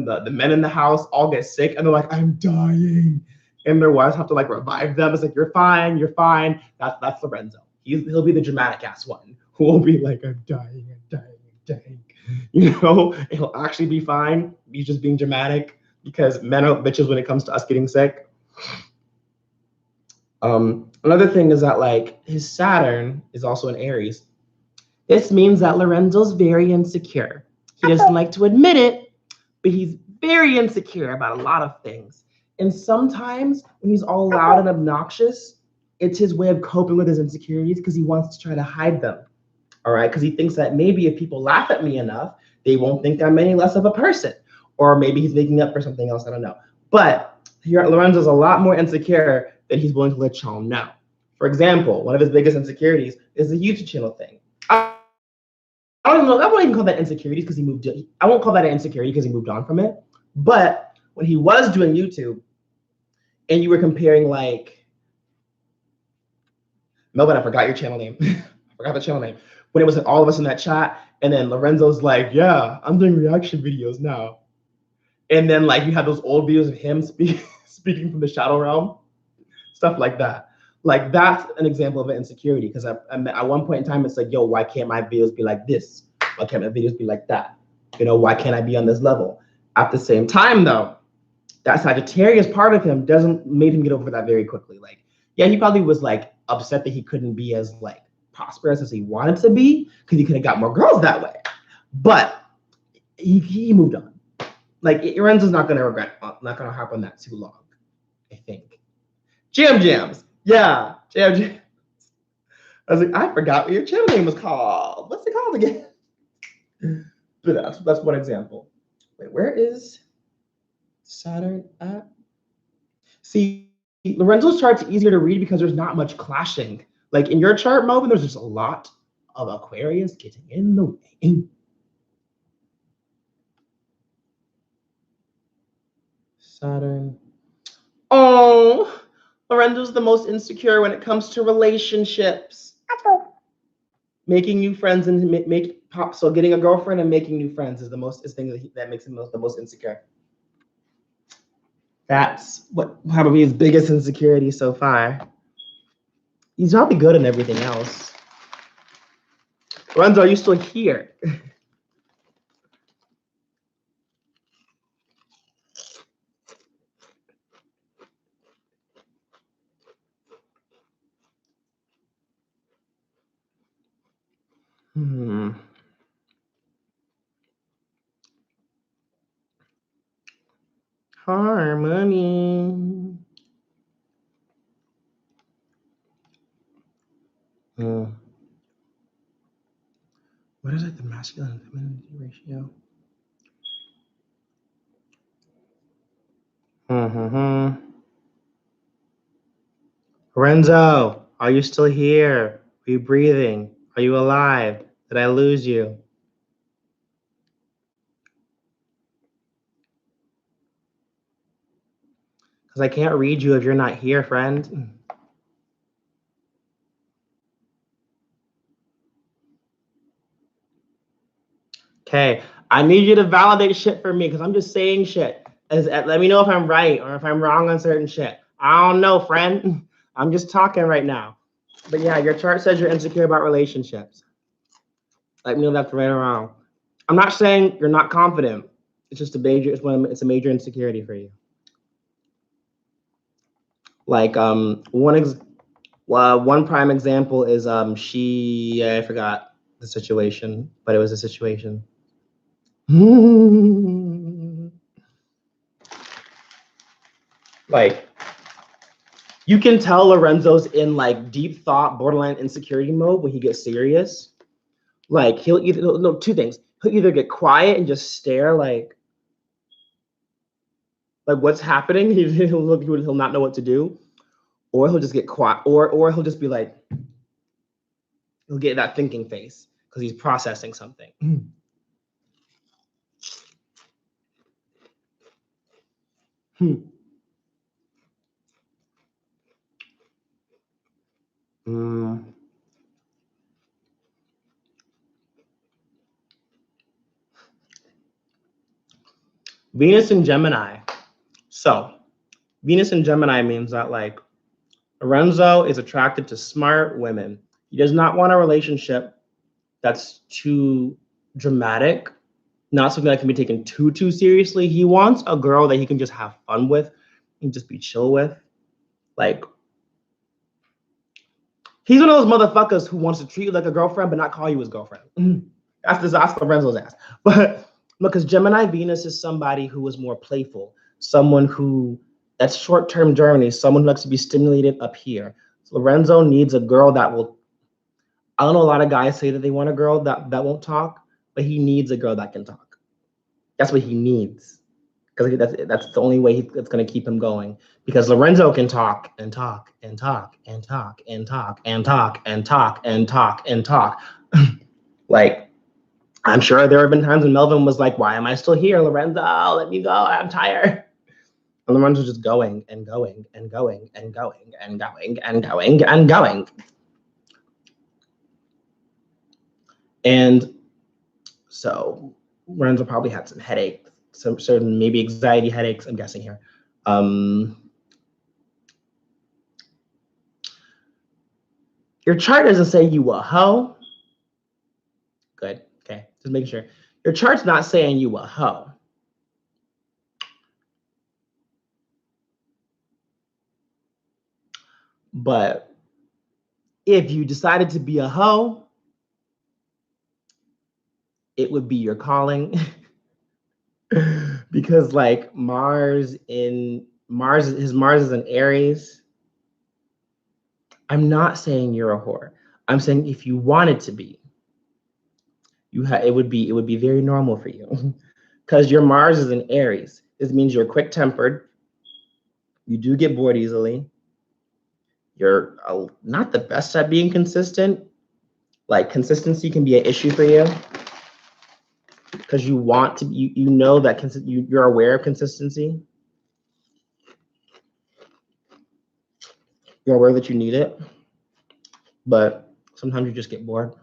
the men in the house all get sick and they're like I'm dying, and their wives have to like revive them. It's like you're fine, you're fine. That's Lorenzo. He'll be the dramatic ass one who will be like I'm dying, I'm dying, I'm dying. You know, he'll actually be fine. He's just being dramatic because men are bitches when it comes to us getting sick. Another thing is that like his Saturn is also in Aries. This means that Lorenzo's very insecure. He doesn't like to admit it, but he's very insecure about a lot of things. And sometimes when he's all loud and obnoxious, it's his way of coping with his insecurities because he wants to try to hide them. All right, because he thinks that maybe if people laugh at me enough, they won't think I'm any less of a person. Or maybe he's making up for something else, I don't know. But here, Lorenzo's a lot more insecure than he's willing to let y'all know. For example, one of his biggest insecurities is the YouTube channel thing. I don't know. I won't even call that insecurities because he moved. I won't call that an insecurity because he moved on from it. But when he was doing YouTube, and you were comparing like Melvin, I forgot your channel name. I forgot the channel name. When it was all of us in that chat, and then Lorenzo's like, "Yeah, I'm doing reaction videos now," and then like you have those old videos of him speaking from the shadow realm, stuff like that. Like that's an example of an insecurity because at one point in time it's like, yo, why can't my videos be like this? Why can't my videos be like that? You know, why can't I be on this level? At the same time, though, that Sagittarius part of him doesn't made him get over that very quickly. Like, yeah, he probably was like upset that he couldn't be as like prosperous as he wanted to be because he could have got more girls that way. But he moved on. Like Lorenzo's not gonna harp on that too long, I think. Jams. Yeah, jams. I was like, I forgot what your channel name was called. What's it called again? But that's one example. Wait, where is Saturn at? See, Lorenzo's chart's easier to read because there's not much clashing. Like in your chart, Melvin, there's just a lot of Aquarius getting in the way. Saturn. Oh, Lorenzo's the most insecure when it comes to relationships. Making new friends and so getting a girlfriend and making new friends is the most thing that makes him the most insecure. That's what probably his biggest insecurity so far. He's probably good in everything else. Lorenzo, are you still here? Harmony. What is like the masculine and femininity ratio? Lorenzo, are you still here? Are you breathing? Are you alive? Did I lose you? Because I can't read you if you're not here, friend. Okay, I need you to validate shit for me because I'm just saying shit. Let me know if I'm right or if I'm wrong on certain shit. I don't know, friend. I'm just talking right now. But yeah, your chart says you're insecure about relationships. Let me know if that's right or wrong. I'm not saying you're not confident. It's just it's a major insecurity for you. Like one prime example is I forgot the situation, but it was a situation. Like you can tell Lorenzo's in like deep thought, borderline insecurity mode when he gets serious. Like he'll either no two things. He'll either get quiet and just stare like what's happening. He'll not know what to do, or he'll just get quiet, or he'll just be like he'll get that thinking face because he's processing something. Venus in Gemini. So Venus in Gemini means that like Lorenzo is attracted to smart women. He does not want a relationship that's too dramatic, not something that can be taken too seriously. He wants a girl that he can just have fun with and just be chill with. Like he's one of those motherfuckers who wants to treat you like a girlfriend but not call you his girlfriend. That's Lorenzo's ass. But because Gemini Venus is somebody who is more playful, someone who that's short-term journey, someone who likes to be stimulated up here. So Lorenzo needs a girl that will. I don't know. A lot of guys say that they want a girl that won't talk, but he needs a girl that can talk. That's what he needs because that's the only way it's going to keep him going. Because Lorenzo can talk and talk and talk and talk and talk and talk and talk and talk and talk. Like I'm sure there have been times when Melvin was like, "Why am I still here, Lorenzo? Let me go. I'm tired." And Lorenzo's just going and going and going and going and going and going and going. And so Lorenzo probably had some headaches, some certain maybe anxiety headaches, I'm guessing here. Your chart doesn't say you a hoe. Good. Okay. Just making sure. Your chart's not saying you a hoe. But if you decided to be a hoe, it would be your calling. Because like Mars is in Aries. I'm not saying you're a whore. I'm saying if you wanted to be, it would be very normal for you. Because your Mars is in Aries. This means you're quick-tempered. You do get bored easily. You're not the best at being consistent. Like consistency can be an issue for you because you want to. You know that you're aware of consistency. You're aware that you need it, but sometimes you just get bored.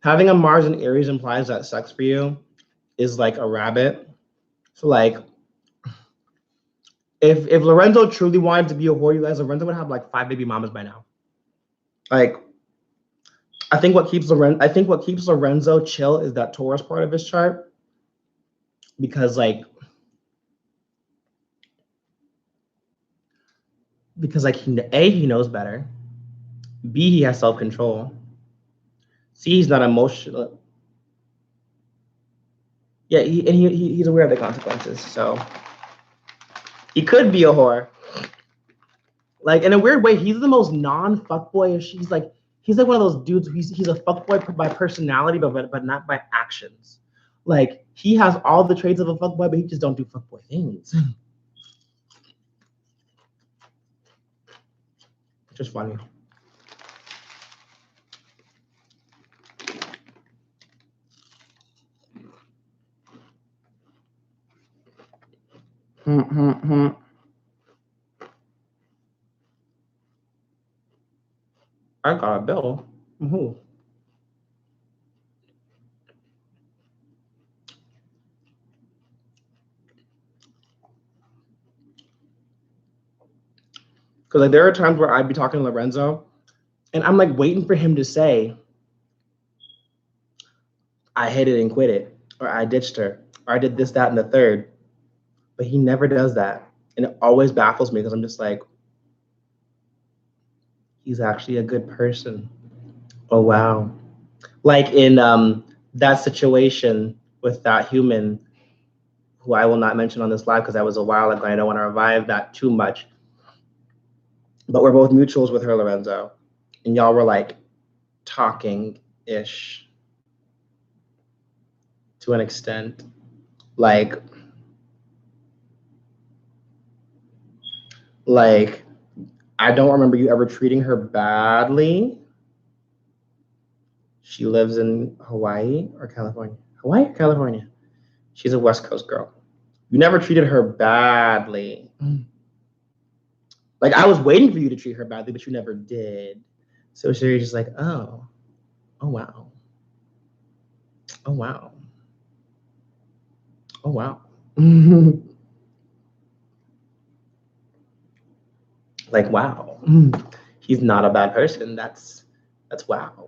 Having a Mars in Aries implies that sex for you is like a rabbit. So like if Lorenzo truly wanted to be a whore, you guys, Lorenzo would have like 5 baby mamas by now. Like I think what keeps Lorenzo chill is that Taurus part of his chart. Because he knows better. B, he has self-control. C, he's not emotional. Yeah, he's aware of the consequences. So he could be a whore. Like in a weird way, he's the most non-fuckboyish. He's like one of those dudes. He's a fuckboy by personality, but not by actions. Like he has all the traits of a fuckboy, but he just don't do fuckboy things. Just funny. I got a bill. Who? Because like there are times where I'd be talking to Lorenzo, and I'm like waiting for him to say, "I hit it and quit it," or "I ditched her," or "I did this, that, and the third." But he never does that, and it always baffles me because I'm just like, he's actually a good person. Oh wow! Like in that situation with that human, who I will not mention on this live because that was a while ago. I don't want to revive that too much. But we're both mutuals with her, Lorenzo, and y'all were like talking ish to an extent. Like I don't remember you ever treating her badly. She lives in Hawaii or California. Hawaii or California? She's a West Coast girl. You never treated her badly. Like I was waiting for you to treat her badly, but you never did. So she was just like, oh wow. Oh wow. Oh wow. Like wow. He's not a bad person. That's wow.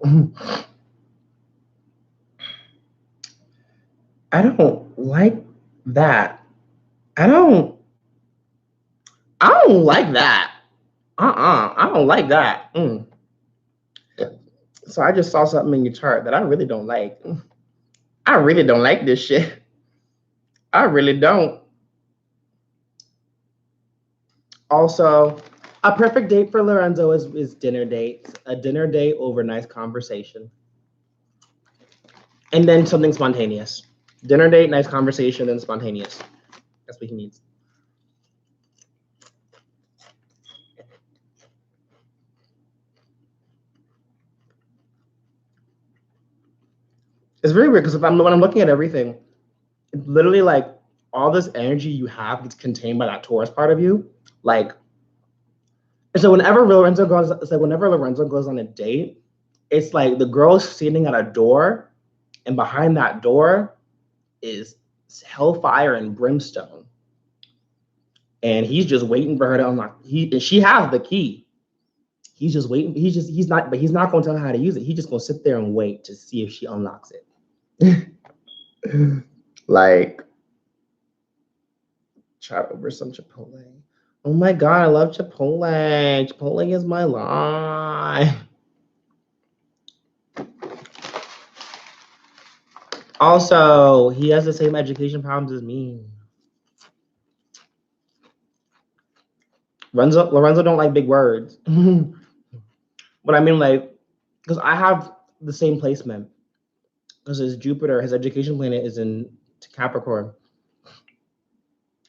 I don't like that. I don't like that. I don't like that. So I just saw something in your chart that I really don't like. I really don't like this shit. I really don't. Also, a perfect date for Lorenzo is dinner dates. A dinner date over nice conversation. And then something spontaneous. Dinner date, nice conversation, and spontaneous. That's what he needs. It's very weird because when I'm looking at everything, it's literally like all this energy you have gets contained by that Taurus part of you. Like, so whenever Lorenzo goes, it's like whenever Lorenzo goes on a date, it's like the girl's sitting at a door, and behind that door is hellfire and brimstone. And he's just waiting for her to unlock. She has the key. He's just waiting. He's not going to tell her how to use it. He's just going to sit there and wait to see if she unlocks it. Like, chat over some Chipotle. Oh my God, I love Chipotle. Chipotle is my life. Also, he has the same education problems as me. Lorenzo don't like big words. But I mean, like, because I have the same placement. Because his Jupiter, his education planet is in Capricorn.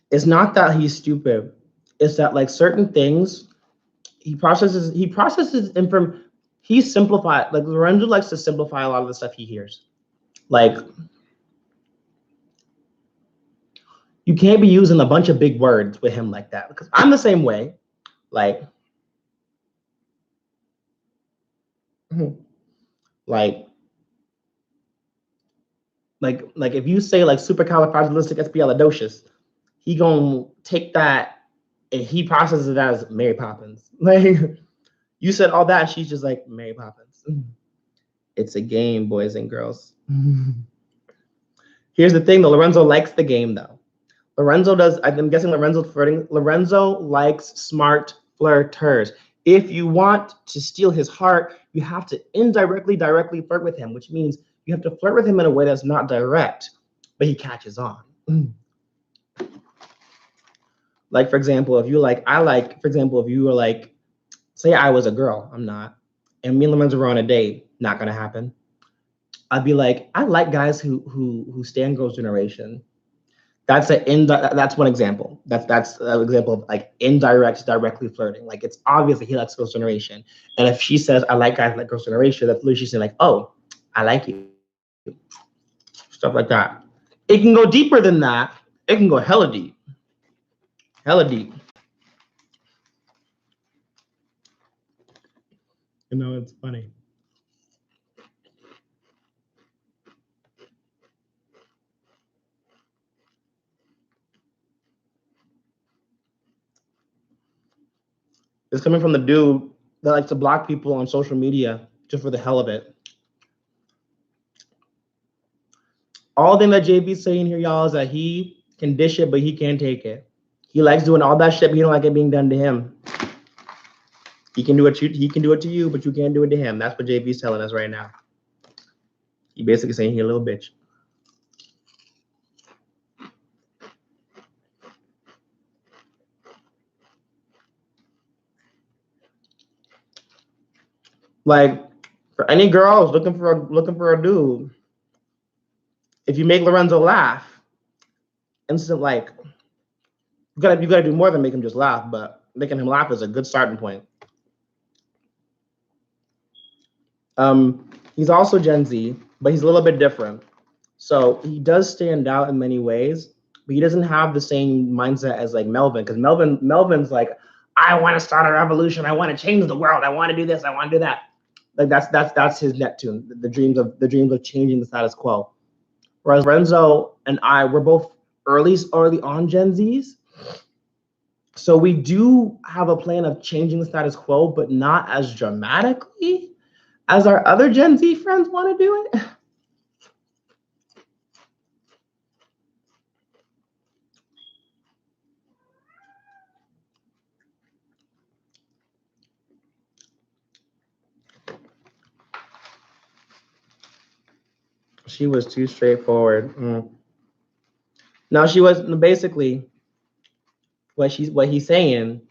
It's not that he's stupid. It's that like certain things he processes information. He's simplified. Like Lorenzo likes to simplify a lot of the stuff he hears. Like you can't be using a bunch of big words with him like that because I'm the same way. Like like if you say like supercalifragilisticexpialidocious, he gonna take that and he processes it as Mary Poppins. Like you said all that, she's just like Mary Poppins. It's a game, boys and girls. Here's the thing though, Lorenzo likes the game though. Lorenzo does, I'm guessing Lorenzo's flirting. Lorenzo likes smart flirters. If you want to steal his heart, you have to directly flirt with him, which means you have to flirt with him in a way that's not direct, but he catches on. Like, for example, if you like, if you were like, say I was a girl, I'm not, and me and Lorenzo were on a date, not gonna happen. I'd be like, I like guys who stand girls' generation. That's one example. That's an example of like directly flirting. Like it's obvious that he likes girls' generation. And if she says, I like guys like girls' generation, that's literally she's saying like, oh, I like you. Stuff like that. It can go deeper than that. It can go hella deep. Hella deep. You know, it's funny. It's coming from the dude that likes to block people on social media just for the hell of it. All thing that JB's saying here, y'all, is that he can dish it, but he can't take it. He likes doing all that shit, but he don't like it being done to him. He can do it to you, but you can't do it to him. That's what JB's telling us right now. He basically saying he's a little bitch. Like, for any girls looking for a dude, if you make Lorenzo laugh, instant like you gotta do more than make him just laugh, but making him laugh is a good starting point. He's also Gen Z, but he's a little bit different. So he does stand out in many ways, but he doesn't have the same mindset as like Melvin, because Melvin's like, I want to start a revolution, I want to change the world, I want to do this, I want to do that. Like that's his Neptune, the dreams of changing the status quo. Whereas Renzo and I, we're both early on Gen Zs. So we do have a plan of changing the status quo, but not as dramatically as our other Gen Z friends want to do it. She was too straightforward. No, she was basically what he's saying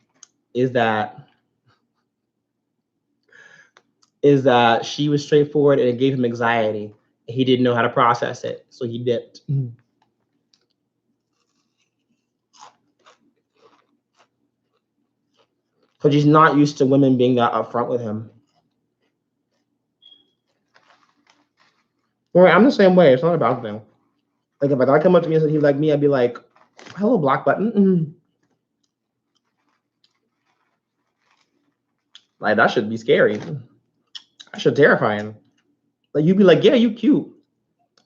is that she was straightforward and it gave him anxiety. He didn't know how to process it, so he dipped. Because he's not used to women being that upfront with him. Well, I'm the same way. It's not about them. Like if a guy come up to me and said he liked me, I'd be like, "Hello, block button." Like that should be scary. That should terrifying. Like you'd be like, "Yeah, you cute,"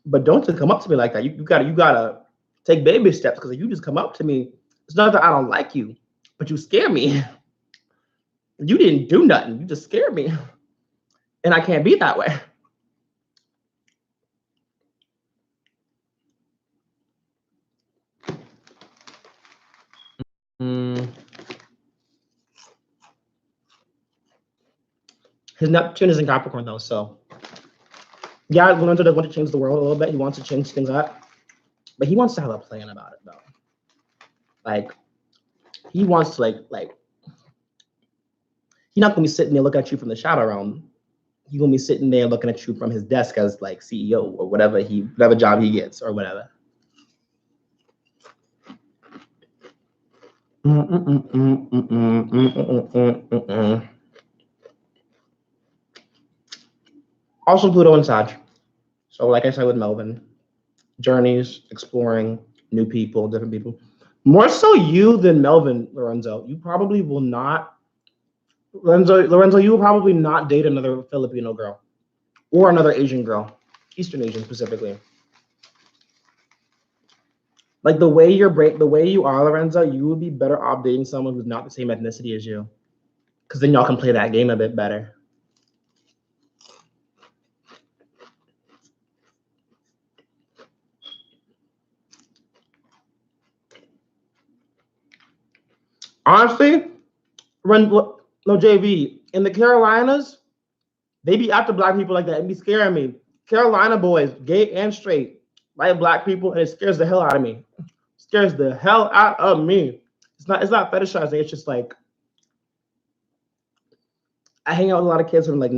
but don't just come up to me like that. You gotta take baby steps, because if you just come up to me, it's not that I don't like you, but you scare me. You didn't do nothing. You just scared me, and I can't be that way. His Neptune is in Capricorn though, so yeah, Lorenzo does want to change the world a little bit. He wants to change things up, but he wants to have a plan about it though. Like he wants to like he's not gonna be sitting there looking at you from the shadow realm. He's gonna be sitting there looking at you from his desk as like CEO or whatever job he gets or whatever. Also Pluto and Sag. So like I said with Melvin, journeys, exploring new people, different people. More so you than Melvin, Lorenzo. You probably will not. Lorenzo, you will probably not date another Filipino girl or another Asian girl, Eastern Asian specifically. Like the way you are, Lorenzo, you would be better off dating someone who's not the same ethnicity as you, because then y'all can play that game a bit better. Honestly, no JV in the Carolinas, they be after black people like that. It be scaring me. Carolina boys, gay and straight, like black people, and it scares the hell out of me. It scares the hell out of me. It's not fetishizing. It's just like I hang out with a lot of kids from like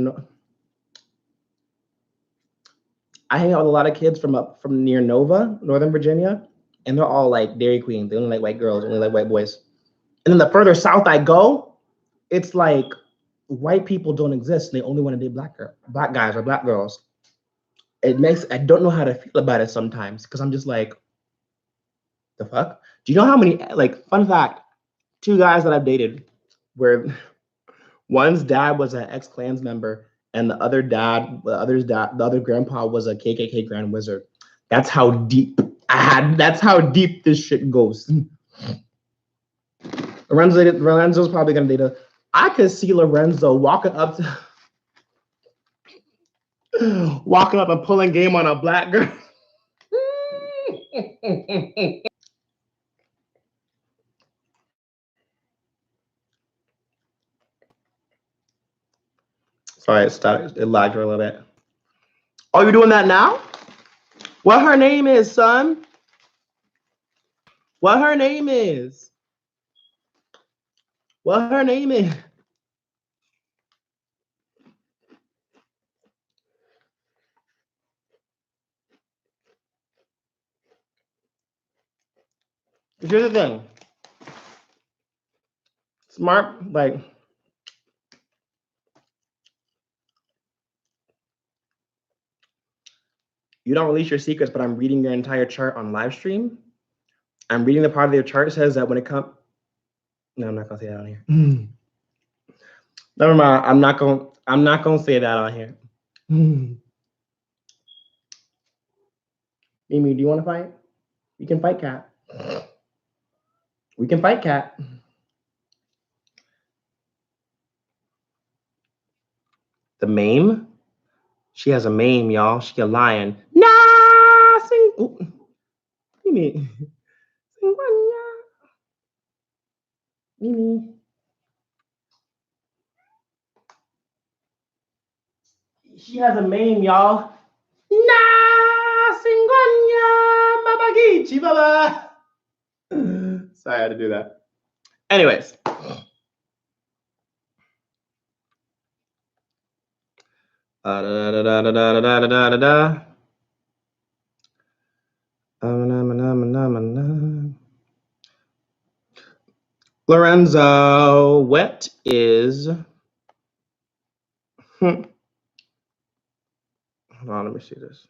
I hang out with a lot of kids from near Nova, Northern Virginia, and they're all like Dairy Queen. They only like white girls, only like white boys. And then the further south I go, it's like white people don't exist. They only want to date black guys or black girls. I don't know how to feel about it sometimes, because I'm just like, the fuck? Do you know how many, like, fun fact, two guys that I've dated where one's dad was an ex-Klans member and the other grandpa was a KKK Grand Wizard. That's how deep this shit goes. Lorenzo's probably gonna date I could see Lorenzo walking up and pulling game on a black girl. Sorry, it lagged for a little bit. Oh, you're doing that now? What her name is, son? What her name is? What her name is? Here's the thing. Smart, like, you don't release your secrets, but I'm reading your entire chart on live stream. I'm reading the part of your chart says that when it comes. No, I'm not gonna say that on here. Never mind. I'm not gonna say that on here. Mimi, do you want to fight? We can fight, Cat. We can fight, Cat. The mame? She has a mame, y'all. She a lion. Nah, sing. Ooh. Mimi. Sing one, Mimi. She has a mame, y'all. Nah, singwanya, babagichi, baba. Sorry, I had to do that. Anyways. Lorenzo, what is? Hold on, let me see this.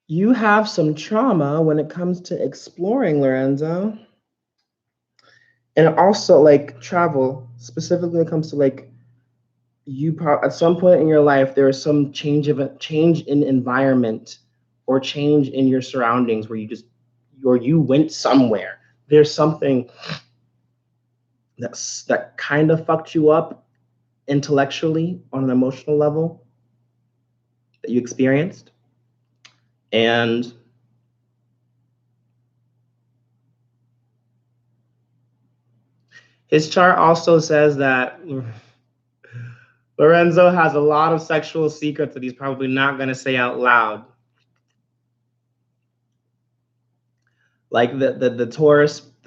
You have some trauma when it comes to exploring, Lorenzo. And also like travel, specifically when it comes to like at some point in your life, there is some change in environment or change in your surroundings where you went somewhere. There's something that kind of fucked you up intellectually on an emotional level that you experienced. And his chart also says that Lorenzo has a lot of sexual secrets that he's probably not going to say out loud. Like the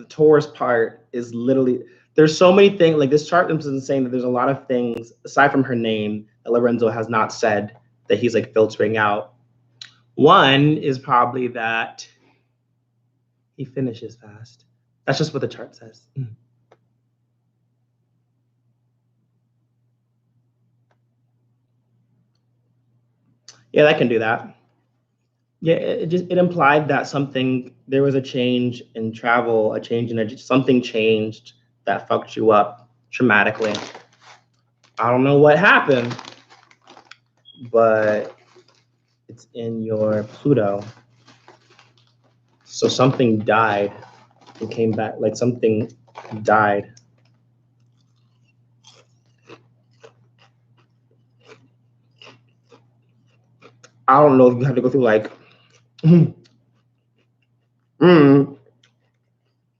Taurus part is literally, there's so many things, like this chart is saying that there's a lot of things aside from her name that Lorenzo has not said that he's like filtering out. One is probably that he finishes fast. That's just what the chart says. Yeah, that can do that. Yeah, it implied that there was a change in travel, a change in something changed that fucked you up traumatically. I don't know what happened, but it's in your Pluto. So something died and came back, like something died. I don't know if you have to go through like, that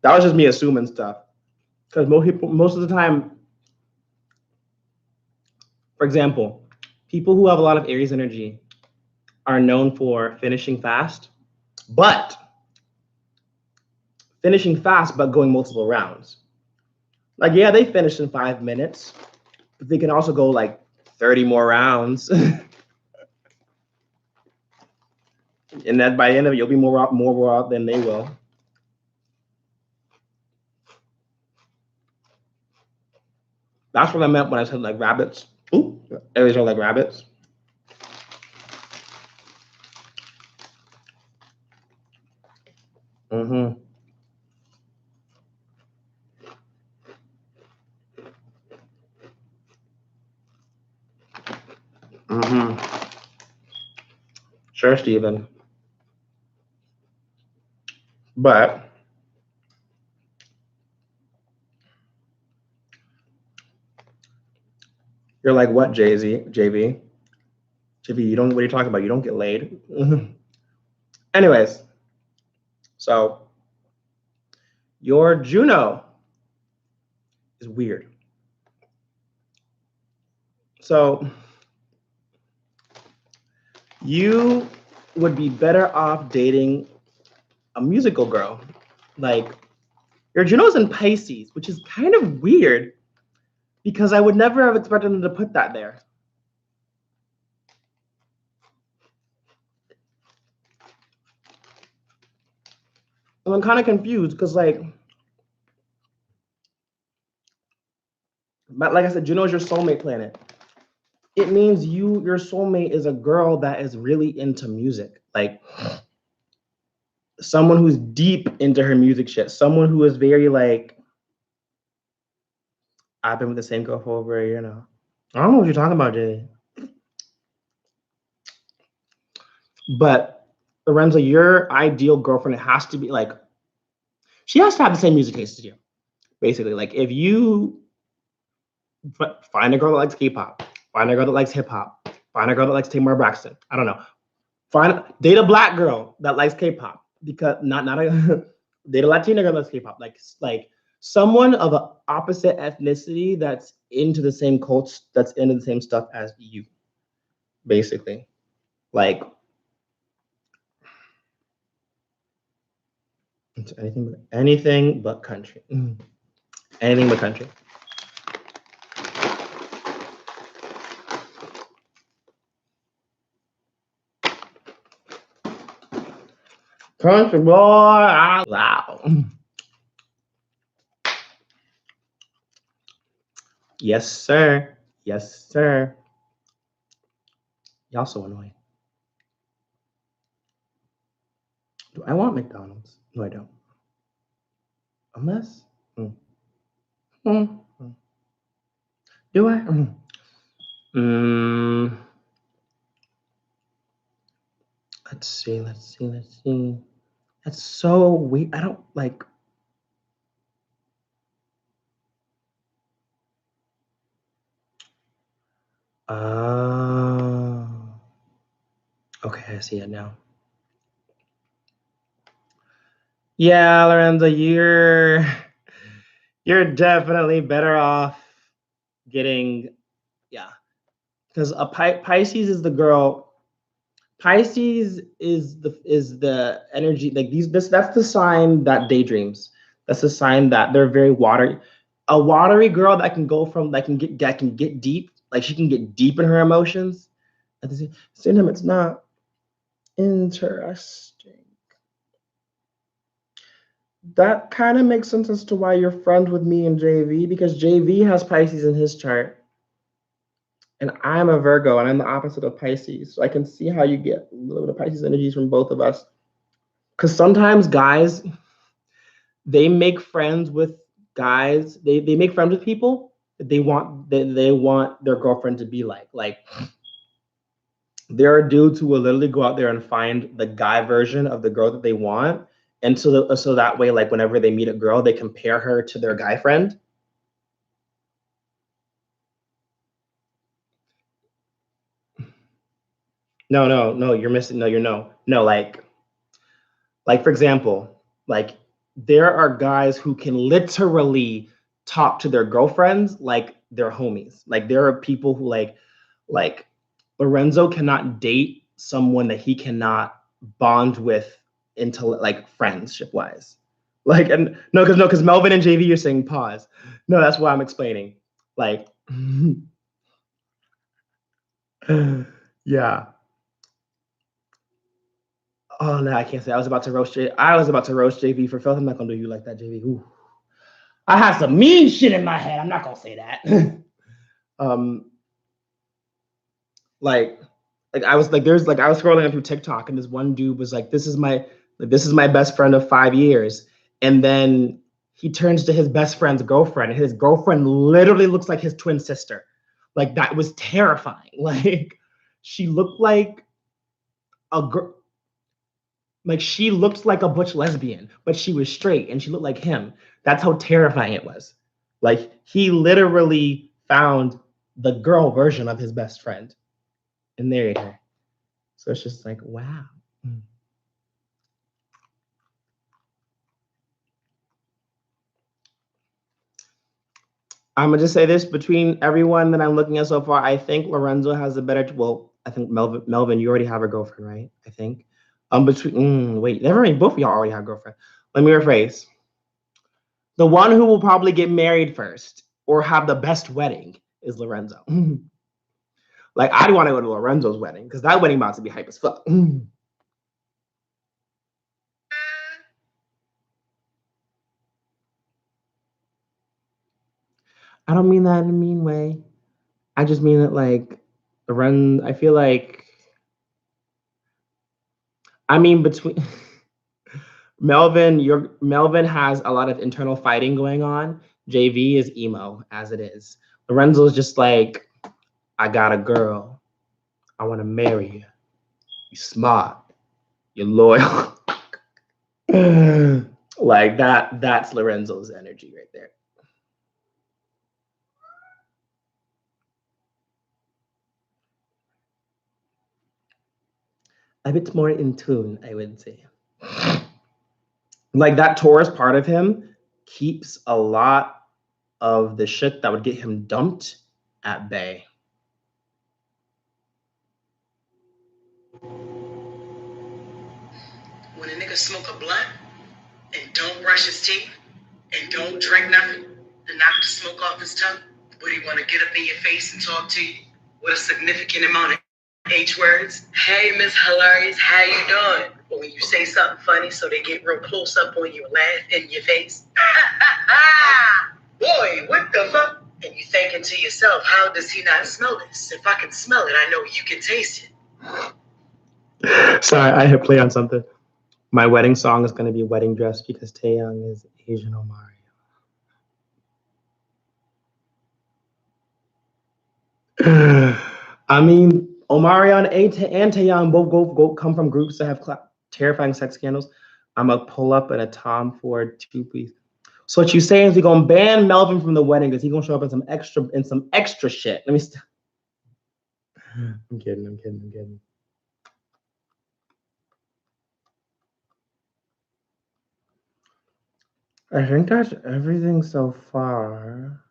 was just me assuming stuff. Because most of the time, for example, people who have a lot of Aries energy are known for finishing fast, but going multiple rounds. Like, yeah, they finished in 5 minutes, but they can also go like 30 more rounds. And that by the end of it, you'll be more out than they will. That's what I meant when I said like rabbits. Ooh, Aries are like rabbits. Mm-hmm. Mm-hmm. Sure, Steven. But you're like, what, Jay-Z? JV? JV, you don't, what are you talking about? You don't get laid. Mhm. Anyways, so your Juno is weird. So you would be better off dating a musical girl. Like, your Juno's in Pisces, which is kind of weird because I would never have expected them to put that there. And I'm kind of confused because, like I said, Juno is your soulmate planet. It means your soulmate is a girl that is really into music. Like, someone who's deep into her music shit. Someone who is very like, I've been with the same girl for over a year now. I don't know what you're talking about, Jay. But Lorenzo, your ideal girlfriend has to be like, she has to have the same music taste as you. Basically, like if you find a girl that likes K-pop, find a girl that likes hip hop, find a girl that likes Tamar Braxton. I don't know. Date a black girl that likes K-pop because not a date a Latina girl that likes K-pop. Like someone of an opposite ethnicity that's into the same cults, that's into the same stuff as you, basically. Like it's anything but country. Anything but country. Country boy, wow. Yes, sir. Yes, sir. Y'all so annoying. Do I want McDonald's? No, I don't. Unless. Mm. Mm. Do I? Mm. Let's see. Let's see. Let's see. That's so weird. I don't like. Oh. Okay, I see it now. Yeah, Lorenzo, you're definitely better off getting, yeah, because a Pisces is the girl. Pisces is the energy, like that's the sign that daydreams. That's the sign that they're very watery. A watery girl that can get deep, like she can get deep in her emotions. At the same time, it's not interesting. That kind of makes sense as to why you're friends with me and JV, because JV has Pisces in his chart, and I'm a Virgo, and I'm the opposite of Pisces. So I can see how you get a little bit of Pisces energies from both of us. Because sometimes guys, they make friends with guys, they make friends with people that they want their girlfriend to be like. Like there are dudes who will literally go out there and find the guy version of the girl that they want. And so that way, like whenever they meet a girl, they compare her to their guy friend. No, you're missing. No, you're no. Like for example, like there are guys who can literally talk to their girlfriends like they're homies. Like there are people who like Lorenzo cannot date someone that he cannot bond with into like friendship wise. Like and no, because Melvin and JV, you're saying pause. No, that's why I'm explaining. Like yeah. Oh no, I can't say. I was about to roast JV for filth. I'm not gonna do you like that, JV. Ooh. I have some mean shit in my head. I'm not gonna say that. um, like, like I was like, there's like I was scrolling through TikTok, and this one dude was like, "This is my Like, this is my best friend of 5 years. And then he turns to his best friend's girlfriend, and his girlfriend literally looks like his twin sister. Like, that was terrifying. Like, she looked like a girl. Like, she looked like a butch lesbian, but she was straight and she looked like him. That's how terrifying it was. Like, he literally found the girl version of his best friend and married her. So it's just like, wow. I'm gonna just say this: between everyone that I'm looking at so far, I think Lorenzo has a better. Well, I think Melvin, you already have a girlfriend, right? I think. Wait, never mind. Both of y'all already have a girlfriend. Let me rephrase. The one who will probably get married first or have the best wedding is Lorenzo. Like, I want to go to Lorenzo's wedding because that wedding about to be hype as fuck. I don't mean that in a mean way. I just mean that, like, I feel like, between Melvin has a lot of internal fighting going on. JV is emo as it is. Lorenzo is just like, I got a girl. I want to marry you. You smart. You're loyal. Like that's Lorenzo's energy right there. A bit more in tune, I would say. Like, that Taurus part of him keeps a lot of the shit that would get him dumped at bay. When a nigga smoke a blunt and don't brush his teeth and don't drink nothing to knock the smoke off his tongue, would he want to get up in your face and talk to you with a significant amount of H words? Hey, Miss Hilarious, how you doing? Or when you say something funny so they get real close up on you and laugh in your face. Boy, what the fuck? And you thinking to yourself, how does he not smell this? If I can smell it, I know you can taste it. Sorry, I hit play on something. My wedding song is going to be Wedding Dress because Taeyang is Asian Omari. I mean, Omarion and Taeyang both come from groups that have terrifying sex scandals. I'm gonna pull up in a Tom Ford 2-piece. So what you saying is we gonna ban Melvin from the wedding because he's gonna show up in some extra shit. Let me. I'm kidding. I think that's everything so far.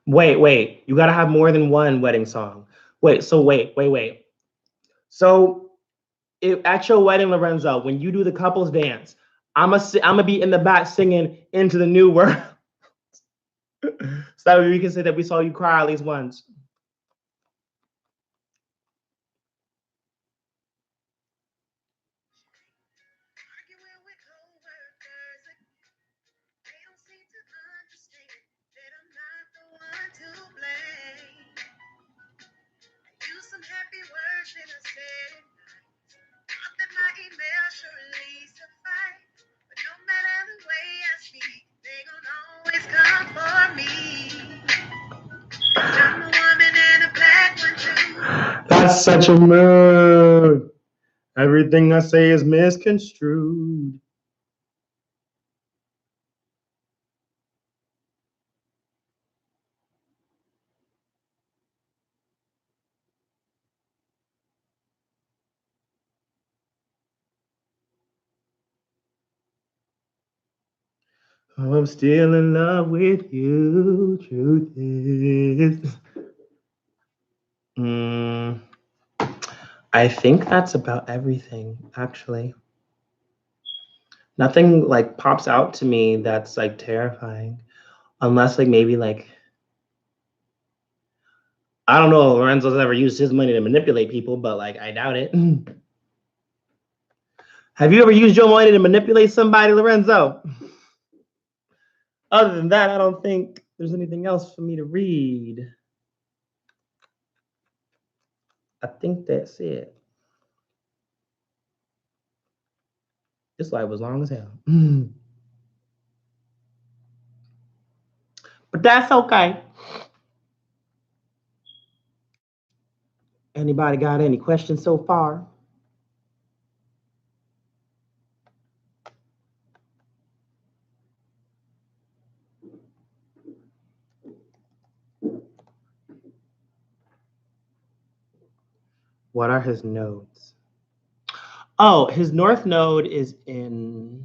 Wait. You gotta have more than one wedding song. Wait. So at your wedding, Lorenzo, when you do the couples dance, I'm gonna be in the back singing Into the New World. So that way we can say that we saw you cry at least once. That's such a mood. Everything I say is misconstrued. Oh, I'm still in love with you. Truth is. I think that's about everything, actually. Nothing like pops out to me that's like terrifying. Unless like maybe like I don't know if Lorenzo's ever used his money to manipulate people, but like I doubt it. Have you ever used your money to manipulate somebody, Lorenzo? Other than that, I don't think there's anything else for me to read. I think that's it. This life was long as hell. But that's okay. Anybody got any questions so far? What are his nodes? Oh, his north node is in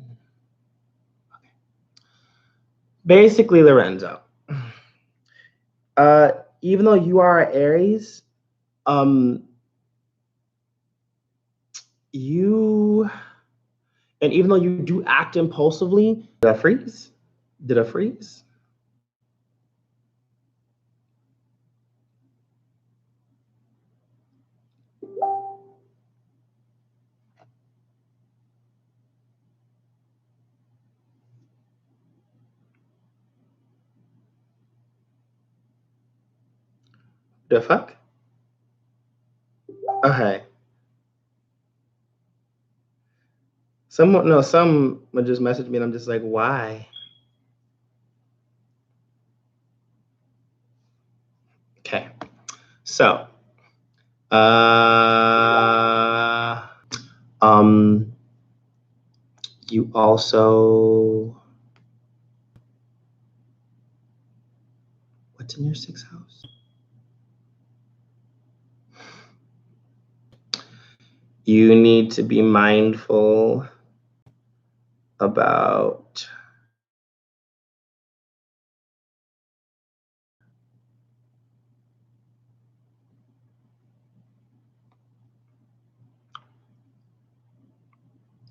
basically Lorenzo. Even though you are Aries, you, and even though you do act impulsively, did I freeze? Did I freeze? The fuck? Okay. Someone just messaged me and I'm just like, why? Okay. So, you also, what's in your sixth house? You need to be mindful about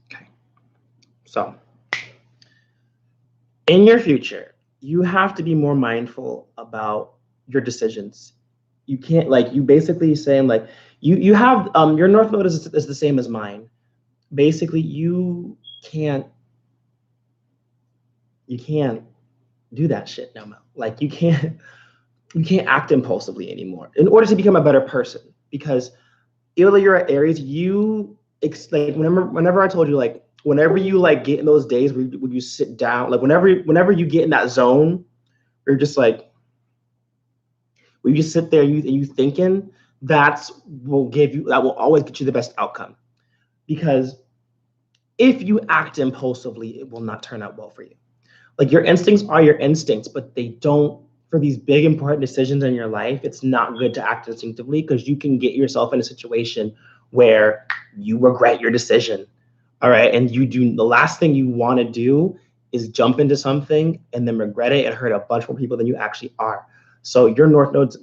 okay. So in your future, you have to be more mindful about your decisions. You can't like you basically saying like you have your north node is the same as mine. Basically, you can't do that shit no more. Like you can't act impulsively anymore in order to become a better person. Because even though you're at Aries, you like whenever I told you like whenever you like get in those days where you sit down, like whenever you get in that zone, where you're just like when you just sit there and you thinking, that will always get you the best outcome. Because if you act impulsively, it will not turn out well for you. Like your instincts are your instincts, but they don't, for these big important decisions in your life, it's not good to act instinctively because you can get yourself in a situation where you regret your decision. All right. And the last thing you want to do is jump into something and then regret it and hurt a bunch more people than you actually are. So your north node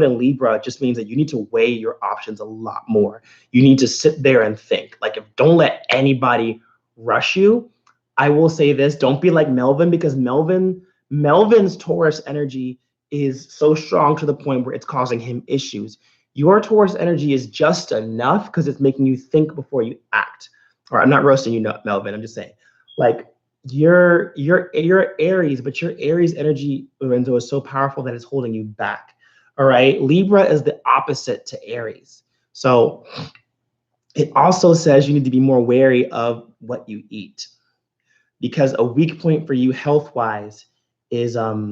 in Libra just means that you need to weigh your options a lot more. You need to sit there and think. Like, if don't let anybody rush you. I will say this: don't be like Melvin, because Melvin's Taurus energy is so strong to the point where it's causing him issues. Your Taurus energy is just enough because it's making you think before you act. Or I'm not roasting you, Melvin. I'm just saying, like, you're Aries, but your Aries energy, Lorenzo, is so powerful that it's holding you back. All right. Libra is the opposite to Aries. So it also says you need to be more wary of what you eat, because a weak point for you health-wise is what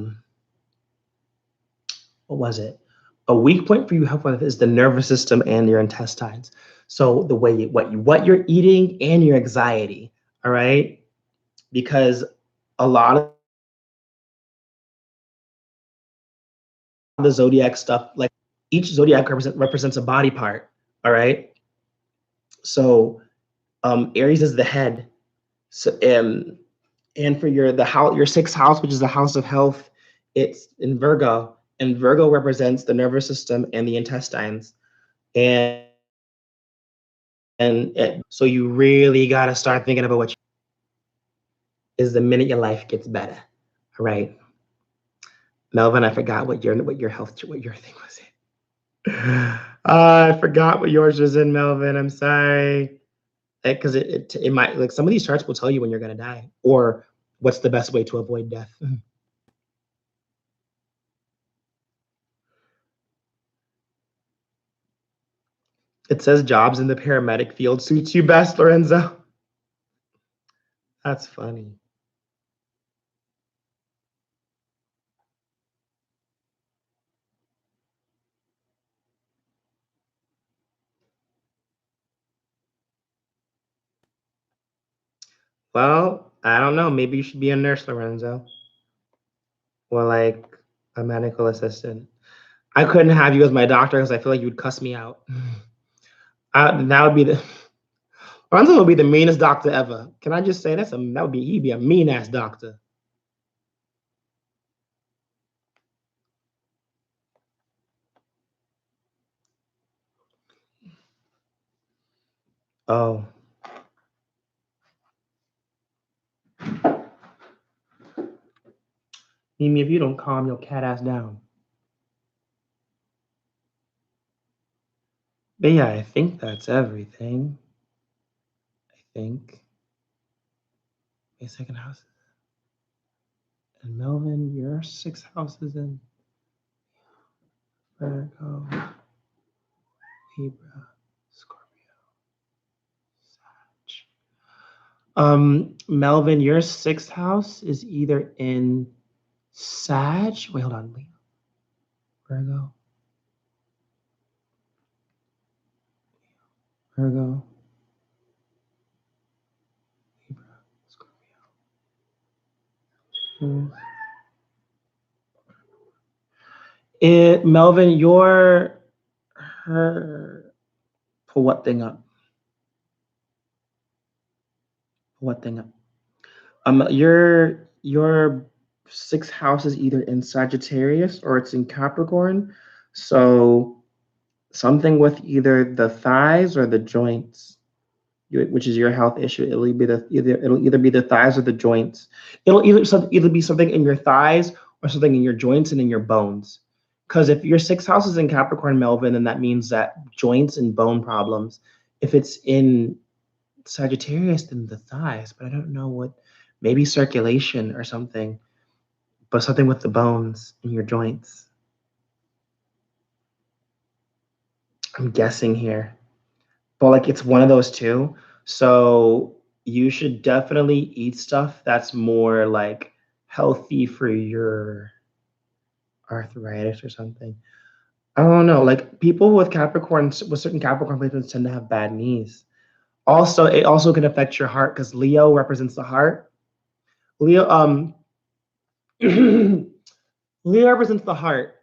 was it? A weak point for you health-wise is the nervous system and your intestines. So the way what you're eating and your anxiety. All right. Because a lot of the zodiac stuff, like each zodiac represents a body part. All right. So Aries is the head. So and for your sixth house, which is the house of health, it's in Virgo, and Virgo represents the nervous system and the intestines. So you really got to start thinking about what is the minute your life gets better. All right. Melvin, I forgot what your thing was in. I forgot what yours was in, Melvin. I'm sorry. Because it might, like, some of these charts will tell you when you're gonna die or what's the best way to avoid death. It says jobs in the paramedic field suits you best, Lorenzo. That's funny. Well, I don't know. Maybe you should be a nurse, Lorenzo. Or like a medical assistant. I couldn't have you as my doctor because I feel like you would cuss me out. That would be the Lorenzo would be the meanest doctor ever. Can I just say that would be he'd be a mean ass doctor. Oh. Mimi, if you don't calm your cat ass down. But yeah, I think that's everything. I think. A second house. And Melvin, your 6 houses in Virgo, Libra, Scorpio, Sag. Melvin, your 6th house is either in Sag. Wait, hold on. Leo, Virgo, Libra, Scorpio. Melvin, your her pull what thing up? What thing up? Your 6th house is either in Sagittarius or it's in Capricorn. So something with either the thighs or the joints, which is your health issue. It'll either be the thighs or the joints. It'll either be something in your thighs or something in your joints and in your bones. Because if your 6th house is in Capricorn, Melvin, then that means that joints and bone problems. If it's in Sagittarius, then the thighs, but I don't know what. Maybe circulation or something, but something with the bones in your joints. I'm guessing here, but like it's one of those two. So you should definitely eat stuff that's more like healthy for your arthritis or something. I don't know. Like people with Capricorns, with certain Capricorn placements tend to have bad knees. Also, it also can affect your heart because Leo represents the heart. Leo, Leo represents the heart.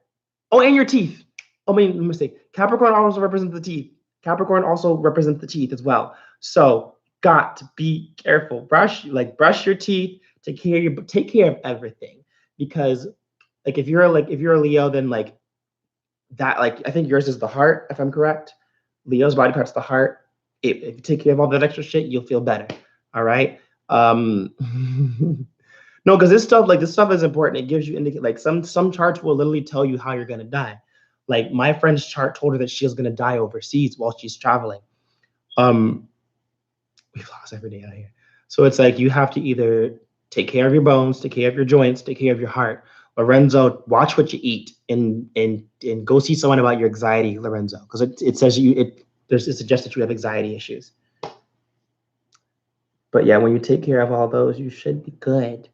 Oh, and your teeth. Oh, I mean, mistake. Capricorn also represents the teeth. Capricorn also represents the teeth as well. So, got to be careful. Brush your teeth. Take care of everything because, like, if you're a Leo, then like that, like I think yours is the heart, if I'm correct. Leo's body part's the heart. If you take care of all that extra shit, you'll feel better. All right. No, because this stuff is important. It gives you like some charts will literally tell you how you're gonna die. Like my friend's chart told her that she was gonna die overseas while she's traveling. We've lost every day out here. So it's like you have to either take care of your bones, take care of your joints, take care of your heart. Lorenzo, watch what you eat and go see someone about your anxiety, Lorenzo, because it says it suggests that you have anxiety issues. But yeah, when you take care of all those, you should be good.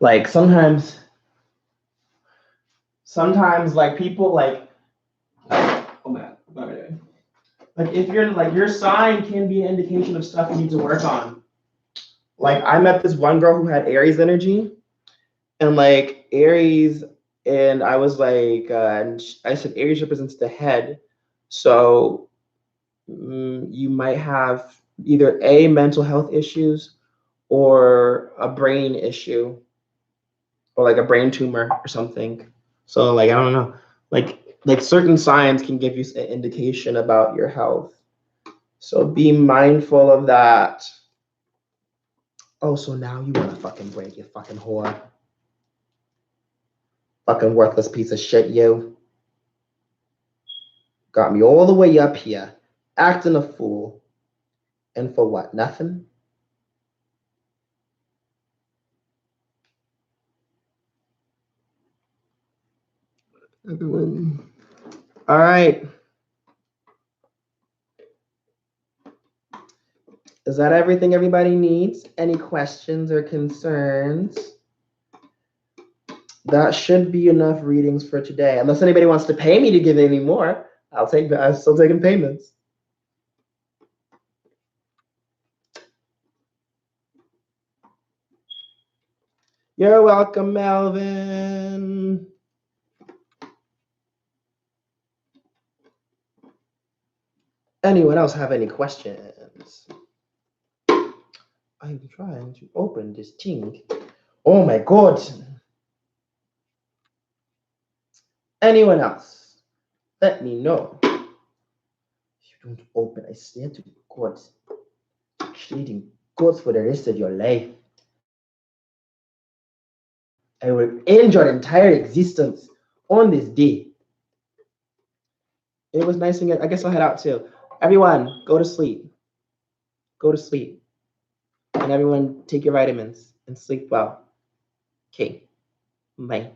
Like sometimes like people like, oh man, like if you're like your sign can be an indication of stuff you need to work on. Like I met this one girl who had Aries energy, and like Aries, and I was like, and I said Aries represents the head, so you might have either a mental health issues or a brain issue or like a brain tumor or something. So like I don't know, like certain signs can give you an indication about your health. So be mindful of that. Oh, so now you want to fucking break, you fucking whore. Fucking worthless piece of shit, you. Got me all the way up here, acting a fool. And for what? Nothing? Everyone. All right. Is that everything everybody needs? Any questions or concerns? That should be enough readings for today. Unless anybody wants to pay me to give any more, I'm still taking payments. You're welcome, Melvin. Anyone else have any questions? I'm trying to open this thing. Oh my God. Anyone else? Let me know. If you don't open, I swear to God, trading gods for the rest of your life. I will end your entire existence on this day. It was nice again. I guess I'll head out too. Everyone, go to sleep. Go to sleep. And everyone, take your vitamins and sleep well. Okay. Bye.